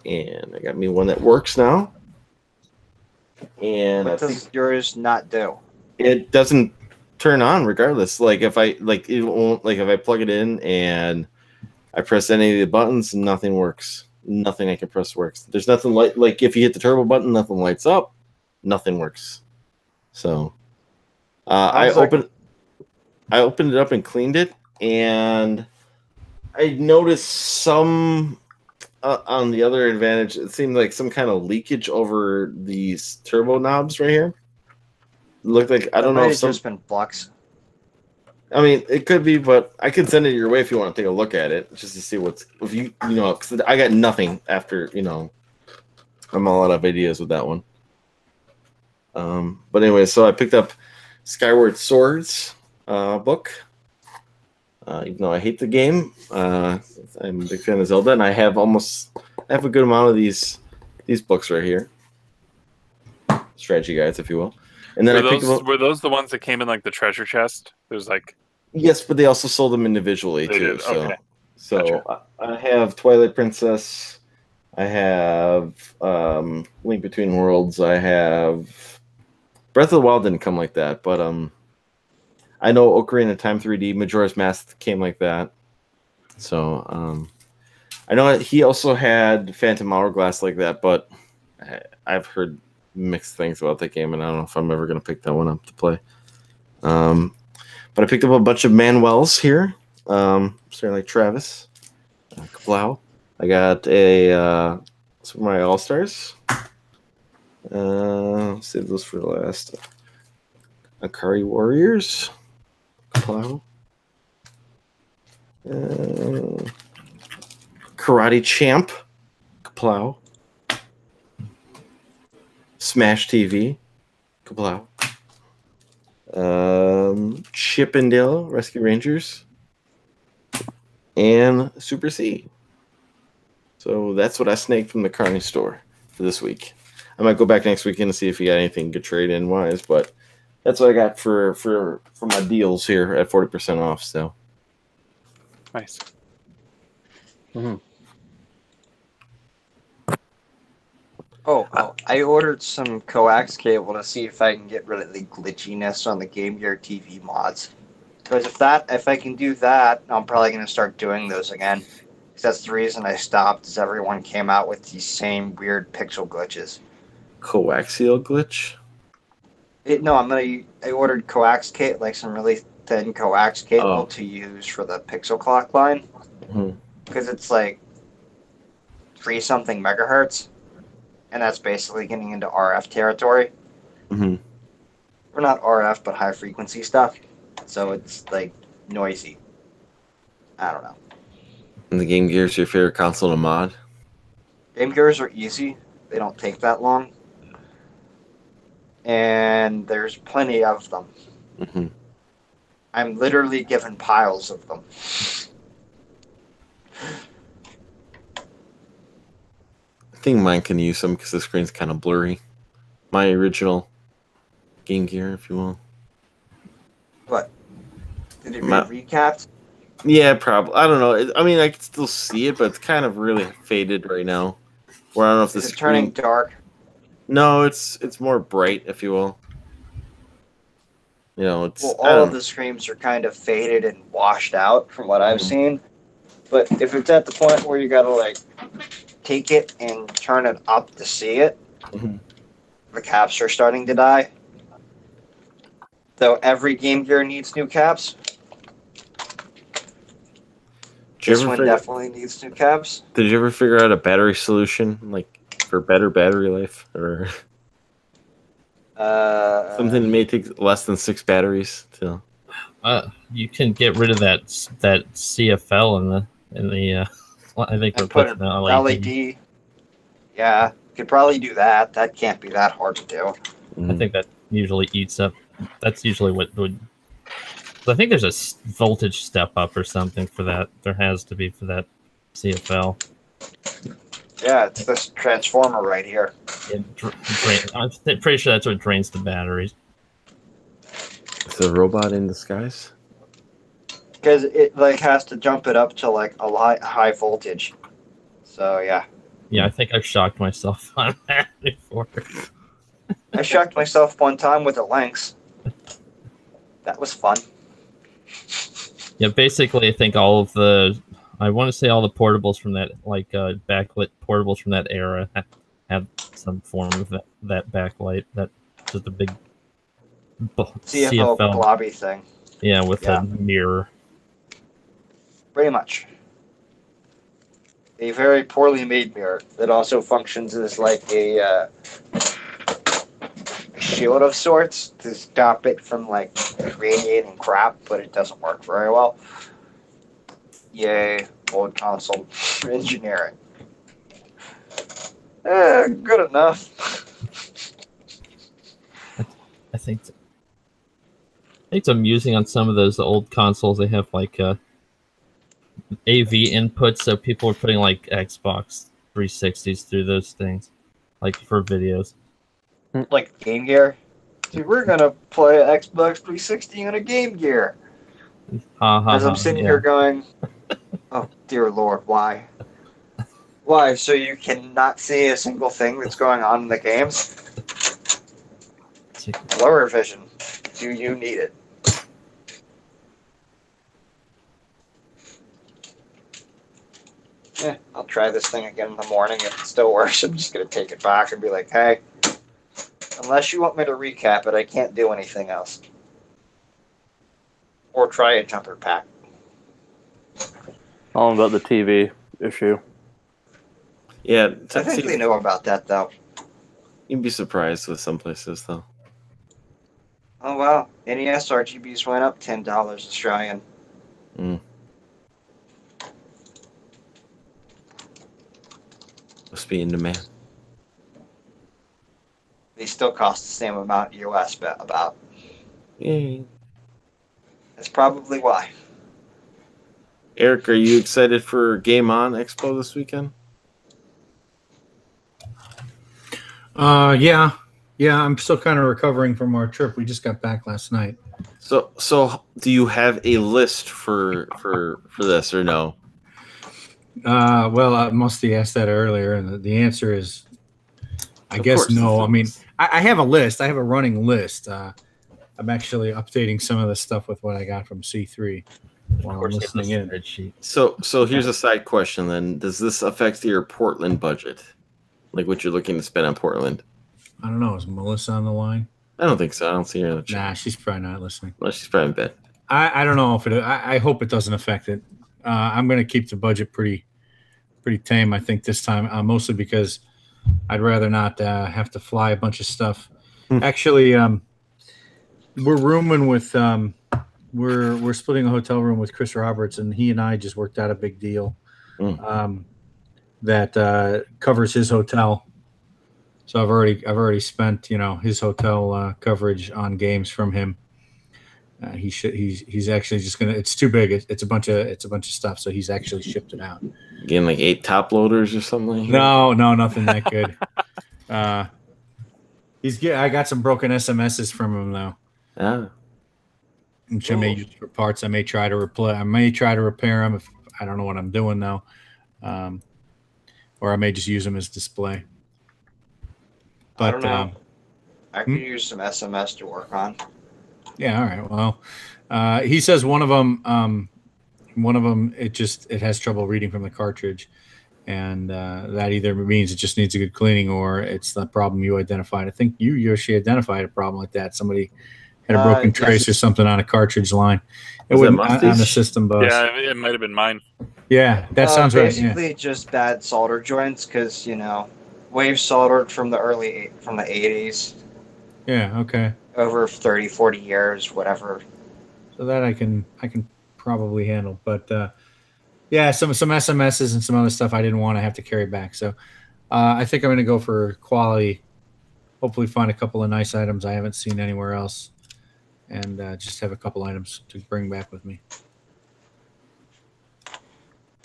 And I got me one that works now. And What does yours not do? it doesn't turn on regardless. Like if I it won't, like if I plug it in and I press any of the buttons, nothing works. Nothing I can press works. There's nothing like if you hit the turbo button, nothing lights up. Nothing works. So I opened it up and cleaned it, and I noticed some on the other Advantage. It seemed like some kind of leakage over these turbo knobs right here. It looked like I don't know if it's just been flux. I mean, it could be, but I could send it your way if you want to take a look at it, just to see cause I got nothing after, I'm all out of ideas with that one. But anyway, so I picked up Skyward Swords book. Even though I hate the game, I'm a big fan of Zelda, and I have a good amount of these books right here, strategy guides, if you will. And then were those the ones that came in like the treasure chest? There's like yes, but they also sold them individually too. Did. Okay. So Gotcha. I have Twilight Princess. I have Link Between Worlds. I have Breath of the Wild didn't come like that, but I know Ocarina of Time 3D, Majora's Mask came like that. So I know he also had Phantom Hourglass like that, but I've heard mixed things about that game, and I don't know if I'm ever going to pick that one up to play. But I picked up a bunch of Manuels here, starting like Travis, Kaplow. I got some of my All-Stars. Save those for the last. Akari Warriors. Kaplow. Karate Champ. Kaplow. Smash TV. Kaplow. Chip and Dale Rescue Rangers. And Super C. So that's what I snaked from the Carney store for this week. I might go back next weekend and see if you got anything good trade-in wise, but that's what I got for my deals here at 40% off. So Nice. Mm-hmm. Oh, I ordered some coax cable to see if I can get rid of the glitchiness on the Game Gear TV mods. Because if I can do that, I'm probably going to start doing those again. Because that's the reason I stopped, is everyone came out with these same weird pixel glitches. coaxial glitch. I ordered coax cable, like some really thin coax cable to use for the pixel clock line. Because it's like 3-something megahertz. And that's basically getting into RF territory. Mm-hmm. Or not RF, but high frequency stuff. So it's like noisy. I don't know. And the Game Gear is your favorite console to mod? Game Gears are easy. They don't take that long. And there's plenty of them. Mm-hmm. I'm literally given piles of them. I think mine can use some because the screen's kind of blurry. My original Game Gear, if you will. What? Did it be recapped? Yeah, probably. I don't know. I mean, I can still see it, but it's kind of really faded right now. Where I don't know if Is it turning dark? No, it's more bright, if you will. You know, it's Well, I all of don't. the screens are kind of faded and washed out from what I've Mhm. seen. But if it's at the point where you gotta like take it and turn it up to see it, Mhm. the caps are starting to die. Though every Game Gear needs new caps, Did you this ever one figure? definitely needs new caps. Did you ever figure out a battery solution, like for better battery life, or Uh, something that may take less than 6 batteries? To You can get rid of that CFL in the. I think and put replace an the LED. LED. Yeah, could probably do that. That can't be that hard to do. I think that usually eats up. That's usually what would. I think there's a voltage step up or something for that. There has to be for that CFL. Yeah, it's this transformer right here. I'm pretty sure that's what drains the batteries. it's a robot in disguise. Because it like has to jump it up to like a high voltage. So yeah, Yeah, I think I've shocked myself on that before. I shocked myself one time with a Lynx. That was fun. Yeah, basically, I think all of the. I want to say all the portables from that, like backlit portables from that era, have some form of that backlight. That just a big CFO CFL. blobby thing. Yeah, with Yeah. a mirror. Pretty much. A very poorly made mirror that also functions as like a shield of sorts to stop it from like radiating crap, but it doesn't work very well. Yay, old console engineering. Good enough. I think it's amusing on some of those old consoles. They have like AV inputs, so people are putting like Xbox 360s through those things, like for videos. Like Game Gear. Dude, we're gonna play Xbox 360 on a Game Gear. Ha ha As I'm ha! sitting Yeah. here going, oh dear Lord, why? Why? So you cannot see a single thing that's going on in the games? Blur vision. Do you need it? I'll try this thing again in the morning. If it still works, I'm just gonna take it back and be like, hey, unless you want me to recap it, I can't do anything else. Or try a jumper pack. All about the TV issue. Yeah, I think they know about that though. you'd be surprised with some places though. Oh wow, NES RGBs went up $10 Australian. Must be in demand. They still cost the same amount US, bet about. Yay. That's probably why. Eric, are you excited for Game On Expo this weekend? Yeah. I'm still kind of recovering from our trip. We just got back last night. So do you have a list for this or no? Well, I must have asked that earlier, and the answer is, I Of guess course, no. it's I mean, I have a list. I have a running list. I'm actually updating some of the stuff with what I got from C3 while I'm listening in. Spreadsheet. So here's a side question then. Does this affect your Portland budget? Like what you're looking to spend on Portland? I don't know. Is Melissa on the line? I don't think so. I don't see her in the chat. Nah, she's probably not listening. Well, she's probably in bed. I don't know if it. I hope it doesn't affect it. I'm going to keep the budget pretty tame, I think, this time. Mostly because I'd rather not have to fly a bunch of stuff. Actually, we're rooming with. We're splitting a hotel room with Chris Roberts, and he and I just worked out a big deal that covers his hotel. So I've already spent his hotel coverage on games from him. He's actually just gonna. It's too big. It's a bunch of stuff. So he's actually shipped it out. Getting like 8 top loaders or something. No, nothing that good. I got some broken SMSs from him though. Ah. Which I may use for parts. I may try to repair them if I don't know what I'm doing though, or I may just use them as display. I don't know. um, I could use some SMS to work on. yeah, all right. Well, he says one of them it has trouble reading from the cartridge, and that either means it just needs a good cleaning or it's the problem you identified. I think you, Yoshi, identified a problem like that. Somebody had a broken trace or something on a cartridge line. It wouldn't on the system bus. Yeah, it might have been mine. Yeah, that sounds right. Yeah. Basically, just bad solder joints because wave soldered from the 80s. Yeah. Okay. Over 30, 40 years, whatever. So that I can probably handle, but yeah, some SMSs and some other stuff I didn't want to have to carry back. So I think I'm going to go for quality. Hopefully, find a couple of nice items I haven't seen anywhere else, and just have a couple items to bring back with me.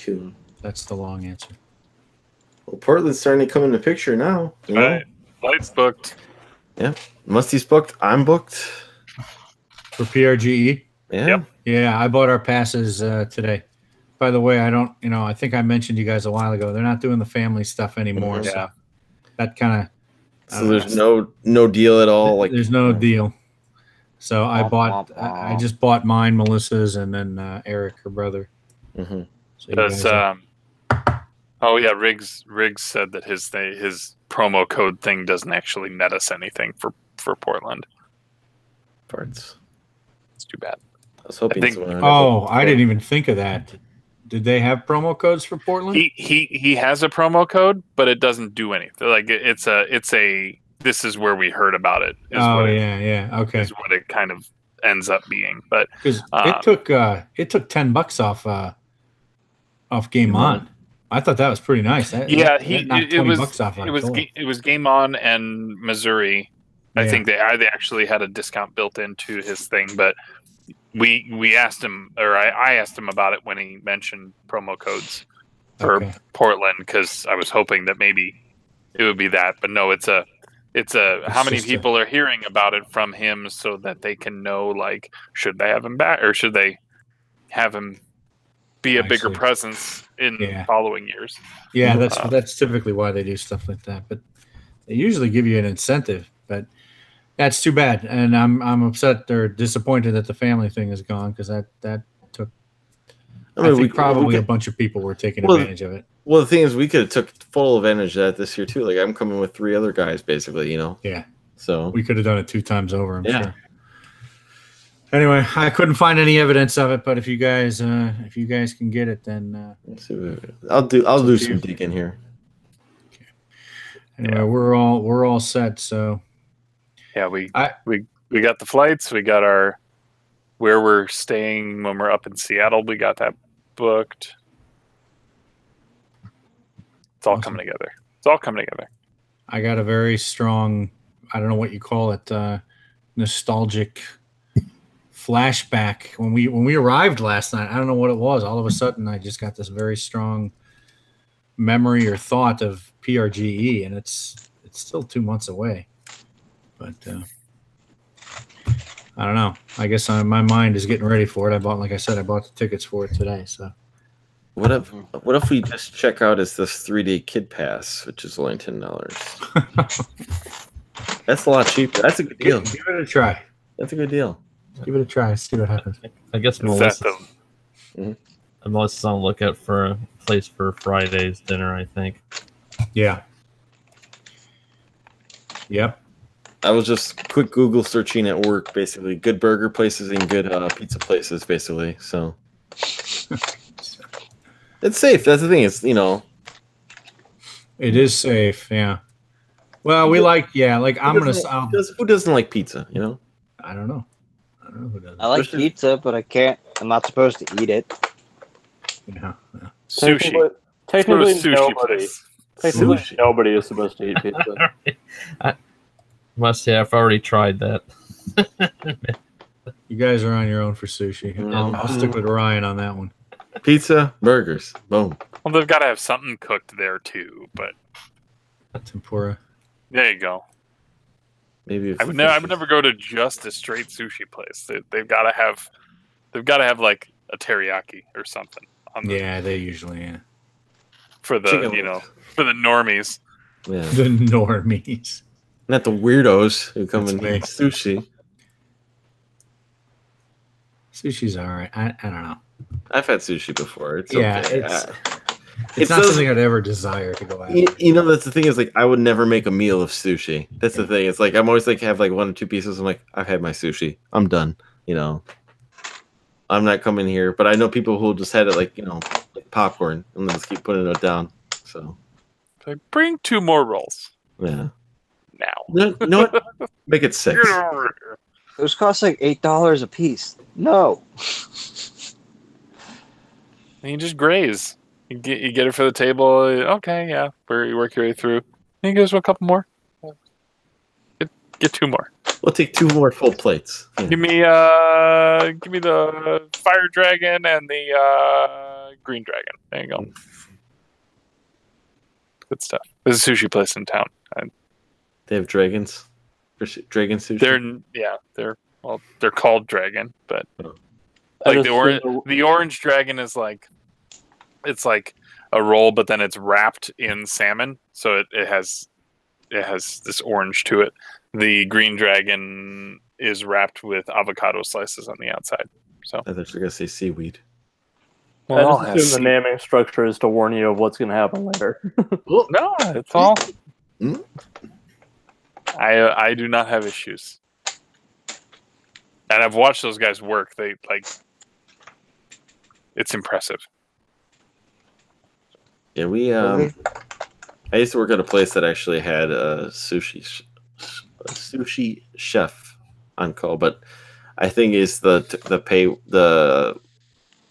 Cool. That's the long answer. Well, Portland's starting to come in the picture now. You know? Right. Flight's booked. Yeah. Musty's booked. I'm booked. For PRGE? Yeah. Yep. Yeah, I bought our passes today. By the way, I think I mentioned you guys a while ago. They're not doing the family stuff anymore. Mhm. So that kind of. So there's no deal at all. Like there's no deal. So I just bought mine, Melissa's, and then Eric, her brother. Mm-hmm. So you guys oh yeah, Riggs said that his promo code thing doesn't actually net us anything for Portland. Parts. It's too bad. I was hoping. I didn't even think of that. Did they have promo codes for Portland? He has a promo code, but it doesn't do anything. Like it's a this is where we heard about it. Okay. Is what it kind of ends up being, but because it took $10 off Game On. I thought that was pretty nice. It was Game On and Missouri. I think they actually had a discount built into his thing, but we asked him, or I asked him about it when he mentioned promo codes for Portland, because I was hoping that maybe it would be that, but no, it's how many people are hearing about it from him so that they can know, like, should they have him back or should they have him be a bigger presence in following years. Yeah, that's typically why they do stuff like that, but they usually give you an incentive, but that's too bad, and I'm upset or disappointed that the family thing is gone, because that took. I think probably a bunch of people were taking advantage of it. Well, the thing is, we could have took full advantage of that this year too. Like, I'm coming with 3 other guys, basically. Yeah. So we could have done it 2 times over. I'm sure. Anyway, I couldn't find any evidence of it, but if you guys can get it, then I'll do some digging here. Okay. Anyway, we're all set. So. Yeah, we got the flights. We got where we're staying when we're up in Seattle. We got that booked. It's all coming together. I got a very strong, I don't know what you call it, nostalgic flashback when we arrived last night. I don't know what it was. All of a sudden, I just got this very strong memory or thought of PRGE, and it's still 2 months away. But I don't know. I guess my mind is getting ready for it. Like I said, I bought the tickets for it today. So what if we just check out as this 3-day kid pass, which is only $10? That's a lot cheaper. That's a good deal. Give it a try. That's a good deal. Give it a try. See what happens. I guess Melissa's on the lookout for a place for Friday's dinner, I think. Yeah. Yep. I was just quick Google searching at work, basically. Good burger places and good pizza places, basically. So it's safe. That's the thing. It's, It is safe, yeah. Well, we like who doesn't like pizza, I don't know who doesn't. I like pizza, but I'm not supposed to eat it. Yeah. Sushi. Technically Sushi. Nobody is supposed to eat pizza. Must say, I've already tried that. You guys are on your own for sushi. I'll stick with Ryan on that one. Pizza, burgers, boom. Well, they've got to have something cooked there too, but tempura. There you go. Maybe I would never go to just a straight sushi place. They've got to have like a teriyaki or something. They usually for the for the normies. Yeah. The normies. Not the weirdos who come That's and me. eat sushi. Sushi's all right. I don't know. I've had sushi before. It's Yeah, okay. it's not something I'd ever desire to go after. You know, that's the thing is like I would never make a meal of sushi. That's the thing. It's like I'm always like have like 1 or 2 pieces. I'm like I've had my sushi. I'm done. You know, I'm not coming here. But I know people who just had it like like popcorn and then just keep putting it down. So Like, bring 2 more rolls yeah. now. You know what? Make it 6. Get over here. Those cost like $8 a piece. No. And you just graze. You get it for the table. Okay, yeah. You work your way through. And you guys want a couple more? Get 2 more. We'll take 2 more full plates. Yeah. Give me the fire dragon and the green dragon. There you go. Good stuff. There's a sushi place in town. They have dragons. Dragon sushi. They're called dragon, but I like just the orange dragon is like it's like a roll, but then it's wrapped in salmon, so it has this orange to it. The green dragon is wrapped with avocado slices on the outside. So I thought you were gonna say seaweed. I just assume the naming structure is to warn you of what's going to happen later. No, it's all. Mm. I do not have issues, and I've watched those guys work. They it's impressive. Yeah, we I used to work at a place that actually had a sushi chef on call, but I think is the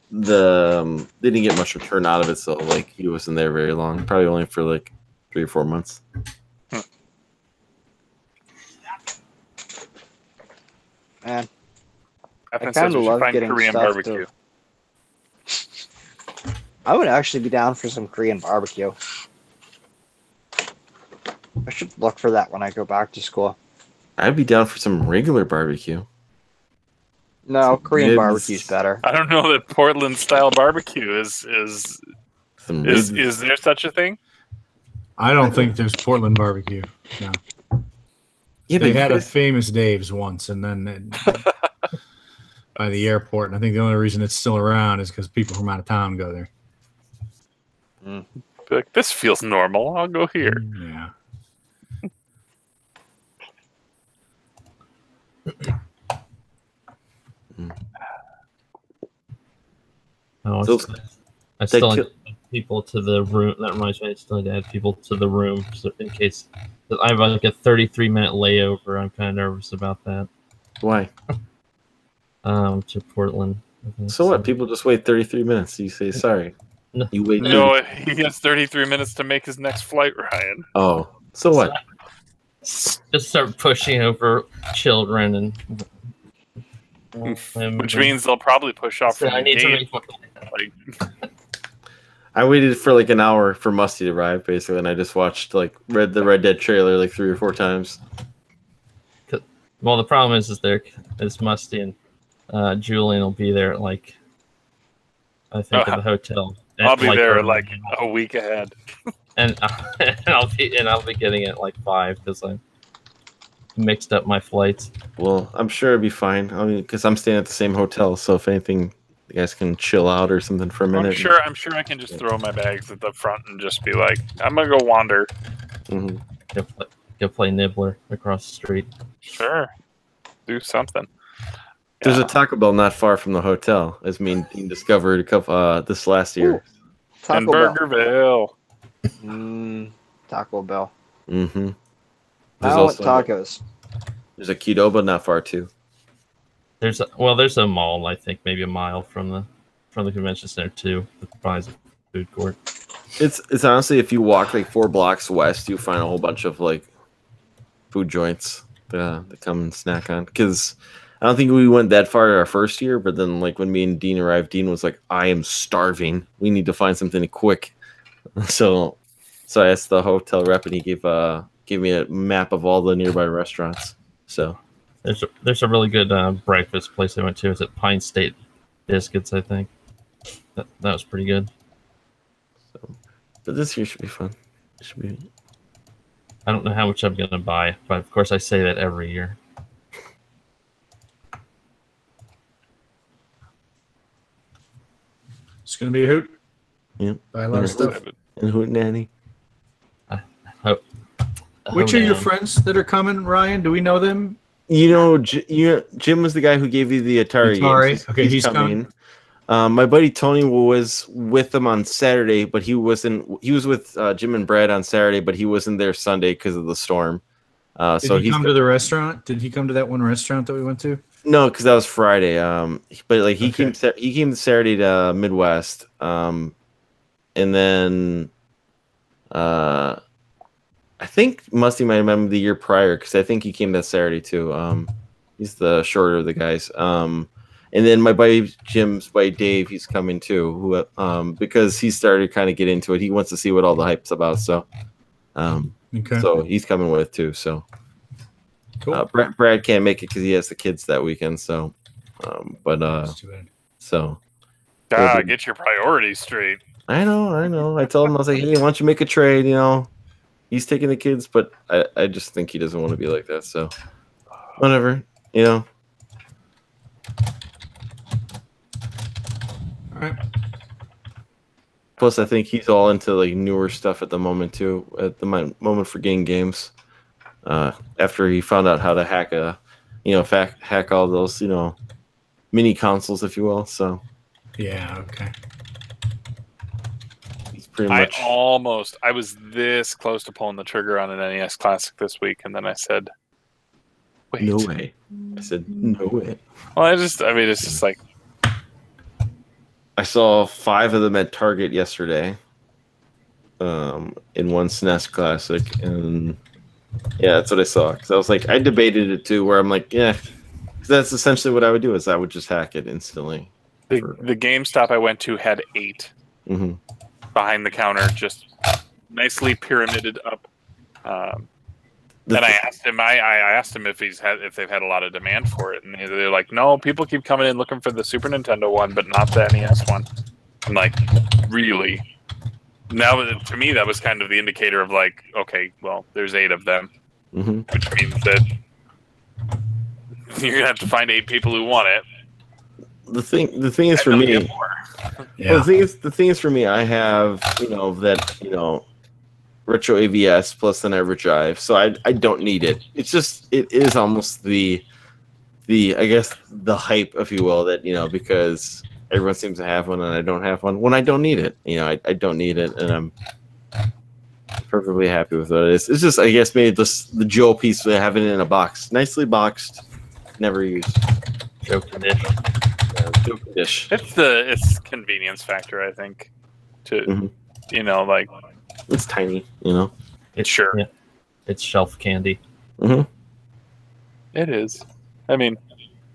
they didn't get much return out of it, so like he wasn't there very long. Probably only for like 3 or 4 months. Man, I kind of love getting Korean stuff barbecue. I would actually be down for some Korean barbecue. I should look for that when I go back to school. I'd be down for some regular barbecue. No, Korean ribs. barbecue's better. I don't know that Portland style barbecue is there such a thing? I don't think there's Portland barbecue. No. Yeah, They but had a famous Dave's once, and then by the airport. And I think the only reason it's still around is because people from out of town go there. Be like, this feels normal. I'll go here. Yeah. Oh, So- I still like to add people to the room. That reminds me, I still need to add people to the room so in case I have like a 33-minute layover. I'm kind of nervous about that. Why? To Portland. I think. So what? People just wait 33 minutes. You say sorry. No. You wait. No, he has 33 minutes to make his next flight, Ryan. Oh, so what? Just start pushing over children and. Which means they'll probably push off So from I the need to gate. make. Like, I waited for like an hour for Musty to arrive, basically, and I just watched the Red Dead trailer like 3 or 4 times. Well, the problem is it's Musty and Julian will be there at like I think at the hotel. I'll be there early. like a week ahead. and I'll be getting it at like 5 because I mixed up my flights. Well, I'm sure it'll be fine. I mean, because I'm staying at the same hotel, so if anything, you guys can chill out or something for a minute. I'm sure I can just throw my bags at the front and just be like, I'm gonna go wander. Mm-hmm. Go play Nibbler across the street. Sure, do something. There's Yeah. a Taco Bell not far from the hotel, as me and Dean discovered a couple this last year. in Taco Bell. Burgerville. Taco Bell. Mm-hmm. I want tacos. There's a Qdoba not far too. There's a mall, I think maybe a mile from the convention center too. That provides a food court. It's honestly, if you walk like 4 blocks west, you find a whole bunch of like food joints that come and snack on. Because I don't think we went that far our first year, but then like when me and Dean arrived, Dean was like, "I am starving. We need to find something quick." So I asked the hotel rep, and he gave me a map of all the nearby restaurants. So There's a really good breakfast place I went to. It's at Pine State Biscuits, I think. That was pretty good. but this year should be fun. It should be. I don't know how much I'm gonna buy, but of course I say that every year. It's gonna be a hoot. Yeah. Buy a lot of stuff. And Hootenanny. Which are your friends that are coming, Ryan? Do we know them? You know, Jim was the guy who gave you the Atari. Games. Okay, he's coming. My buddy Tony was with them on Saturday, but he wasn't. He was with Jim and Brad on Saturday, but he wasn't there Sunday because of the storm. Did he come to the restaurant? Did he come to that one restaurant that we went to? No, because that was Friday. But like he came Saturday to Midwest, and then I think Musty might have met him the year prior because I think he came that Saturday too. He's the shorter of the guys. And then my buddy Jim's buddy Dave, he's coming too. Who because he started kind of get into it. He wants to see what all the hype's about. So, so he's coming with too. So, cool. Brad can't make it because he has the kids that weekend. So, so. Get your priorities straight. I know. I told him, I was like, hey, why don't you make a trade? You know, he's taking the kids, but I just think he doesn't want to be like that. So, whatever, you know. All right. Plus, I think he's all into like newer stuff at the moment too. At the moment for getting games, after he found out how to hack hack all those, mini consoles, if you will. So, yeah, okay. Pretty much. I was this close to pulling the trigger on an NES Classic this week, and then I said, wait. No way. I said, no way. Well, it's just like... I saw 5 of them at Target yesterday in one SNES Classic, and yeah, that's what I saw. Because I was like, I debated it too, where I'm like, yeah, that's essentially what I would do, is I would just hack it instantly. The GameStop I went to had 8. Mm-hmm. Behind the counter, just nicely pyramided up. Then I asked him. I asked him if they've had a lot of demand for it, and they're like, "No, people keep coming in looking for the Super Nintendo one, but not the NES one." I'm like, "Really?" Now, to me, that was kind of the indicator of like, okay, well, there's 8 of them, mm-hmm. which means that you're gonna have to find 8 people who want it. The thing is for me. Yeah. Well, the thing is for me, I have that retro AVS plus an EverDrive, so I don't need it. It's just it is almost the I guess the hype, if you will, that because everyone seems to have one and I don't have one when I don't need it. I don't need it, and I'm perfectly happy with what it is. It's just I guess maybe the jewel piece of having it in a box, nicely boxed, never used. Joke condition. Dish. It's convenience factor, I think. To like it's tiny, It's sure. Yeah. It's shelf candy. Mm-hmm. It is. I mean,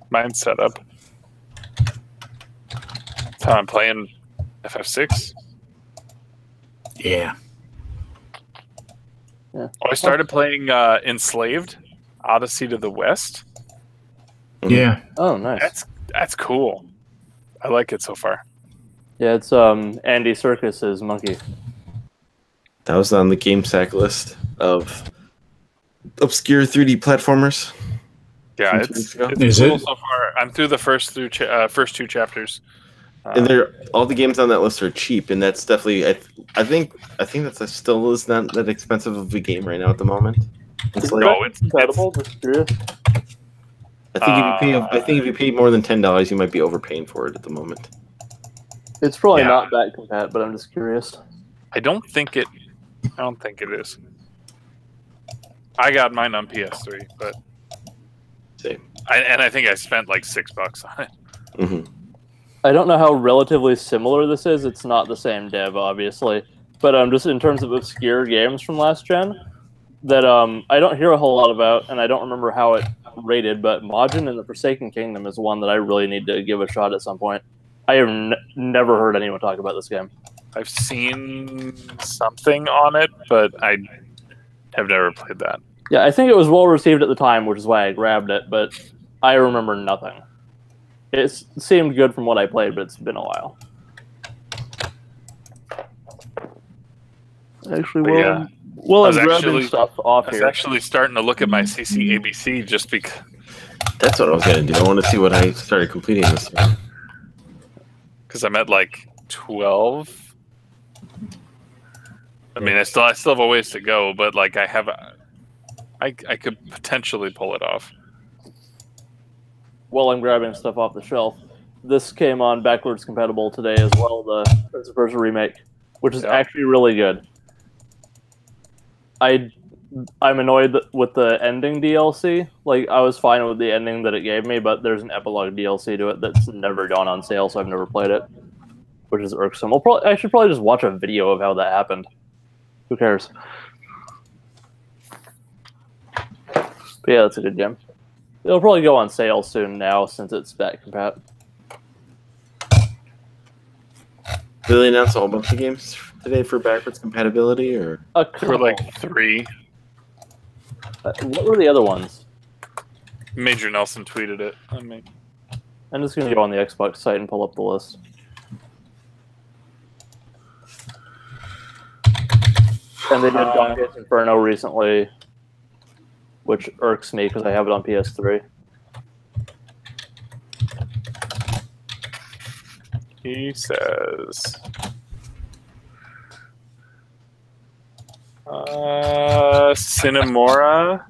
mine's set up. That's how I'm playing FF6. Yeah. I started playing Enslaved, Odyssey to the West. Yeah. Oh, nice. That's cool. I like it so far. Yeah, it's Andy Serkis's Monkey. That was on the GameSack list of obscure 3D platformers. Yeah, it's cool so far. I'm through the first 2 chapters. And all the games on that list are cheap, and that's definitely I think that still is not that expensive of a game right now at the moment. It's incredible. Just curious. I think if you pay more than $10, you might be overpaying for it at the moment. It's probably not that compat, but I'm just curious. I don't think it is. I got mine on PS3, but same. I think I spent like $6 on it. Mm-hmm. I don't know how relatively similar this is. It's not the same dev, obviously, but just in terms of obscure games from last gen that I don't hear a whole lot about, and I don't remember how it rated, but Majin and the Forsaken Kingdom is one that I really need to give a shot at some point. I have never heard anyone talk about this game. I've seen something on it, but I have never played that. Yeah, I think it was well received at the time, which is why I grabbed it, but I remember nothing. It seemed good from what I played, but it's been a while. Actually, Well, I I'm was grabbing actually- stuff off I was here. actually starting to look at my CCABC just because. That's what I was gonna do. I want to see what I started completing this year. Because I'm at like 12. I mean, I still have a ways to go, but like I could potentially pull it off. While I'm grabbing stuff off the shelf, this came on backwards compatible today as well. The Prince of Persia remake, which is Yeah. actually really good. I'm annoyed with the ending DLC. Like, I was fine with the ending that it gave me, but there's an epilogue DLC to it that's never gone on sale, so I've never played it, which is irksome. I should probably just watch a video of how that happened. Who cares? But yeah, that's a good game. It'll probably go on sale soon now since it's back compat. Did they announce a whole bunch of games today for backwards compatibility, or A There were couple. like 3. What were the other ones? Major Nelson tweeted it. I mean, I'm just gonna go on the Xbox site and pull up the list. And they did Dante's Inferno recently, which irks me because I have it on PS3. he says. Cinemora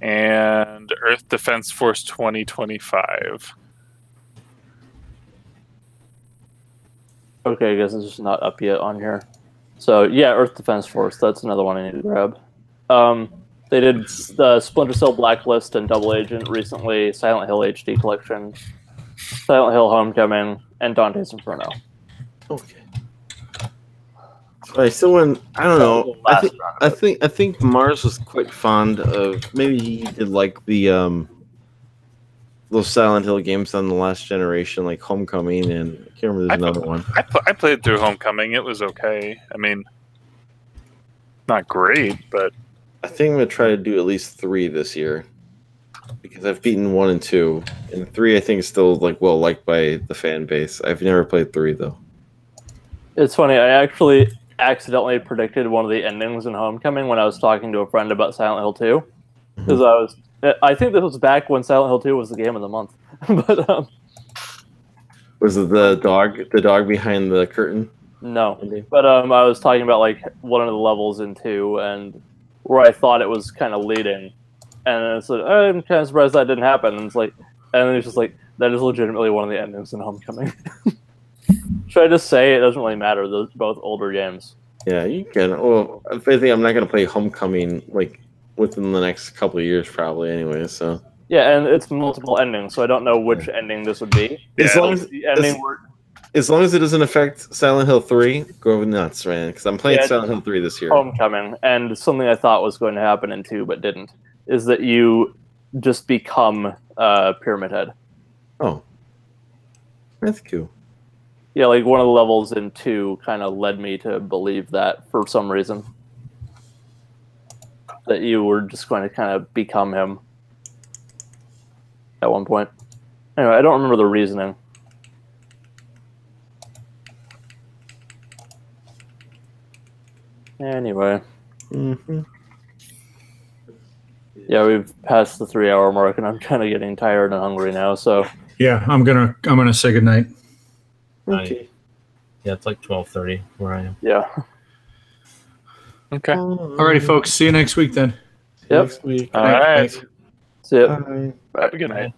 and Earth Defense Force 2025. Okay, I guess it's just not up yet on here. So yeah, Earth Defense Force. That's another one I need to grab. They did the Splinter Cell Blacklist and Double Agent recently. Silent Hill HD Collection, Silent Hill Homecoming, and Dante's Inferno. okay? So I still went. I don't know. I think Mars was quite fond of. Maybe he did like the those Silent Hill games on the last generation, like Homecoming, and I can't remember. There's another one. I played through Homecoming. It was okay. I mean, not great, but I think I'm gonna try to do at least 3 this year because I've beaten 1 and 2, and 3 I think is still like well liked by the fan base. I've never played 3 though. It's funny. I actually accidentally predicted one of the endings in Homecoming when I was talking to a friend about Silent Hill 2. Because I think this was back when Silent Hill 2 was the game of the month. But Was it the dog behind the curtain? no. But I was talking about like one of the levels in 2 and where I thought it was kind of leading, and it's like I'm kind of surprised that didn't happen. And it's like, and then it's just like that is legitimately one of the endings in Homecoming. Should I just say it doesn't really matter? Those both older games. Yeah, you can. Well, I think I'm not gonna play Homecoming like within the next couple of years, probably. Anyway, so Yeah, and it's multiple endings, so I don't know which ending this would be. as long as The ending where as long as it doesn't affect Silent Hill 3, go nuts, man. Because I'm playing Yeah, Silent Hill 3 this year. Homecoming, and something I thought was going to happen in 2 but didn't, is that you just become Pyramid Head. Oh, that's cool. Yeah, like one of the levels in 2 kind of led me to believe that for some reason. That you were just going to kind of become him at one point. Anyway, I don't remember the reasoning. Anyway. Mm-hmm. Yeah, we've passed the 3-hour mark, and I'm kind of getting tired and hungry now, so... Yeah, I'm gonna say goodnight. Okay. Yeah, it's like 12:30 where I am. Yeah. okay. Alrighty, folks. See you next week then. Yep. Next week. All right. See ya. Bye. Have a good night.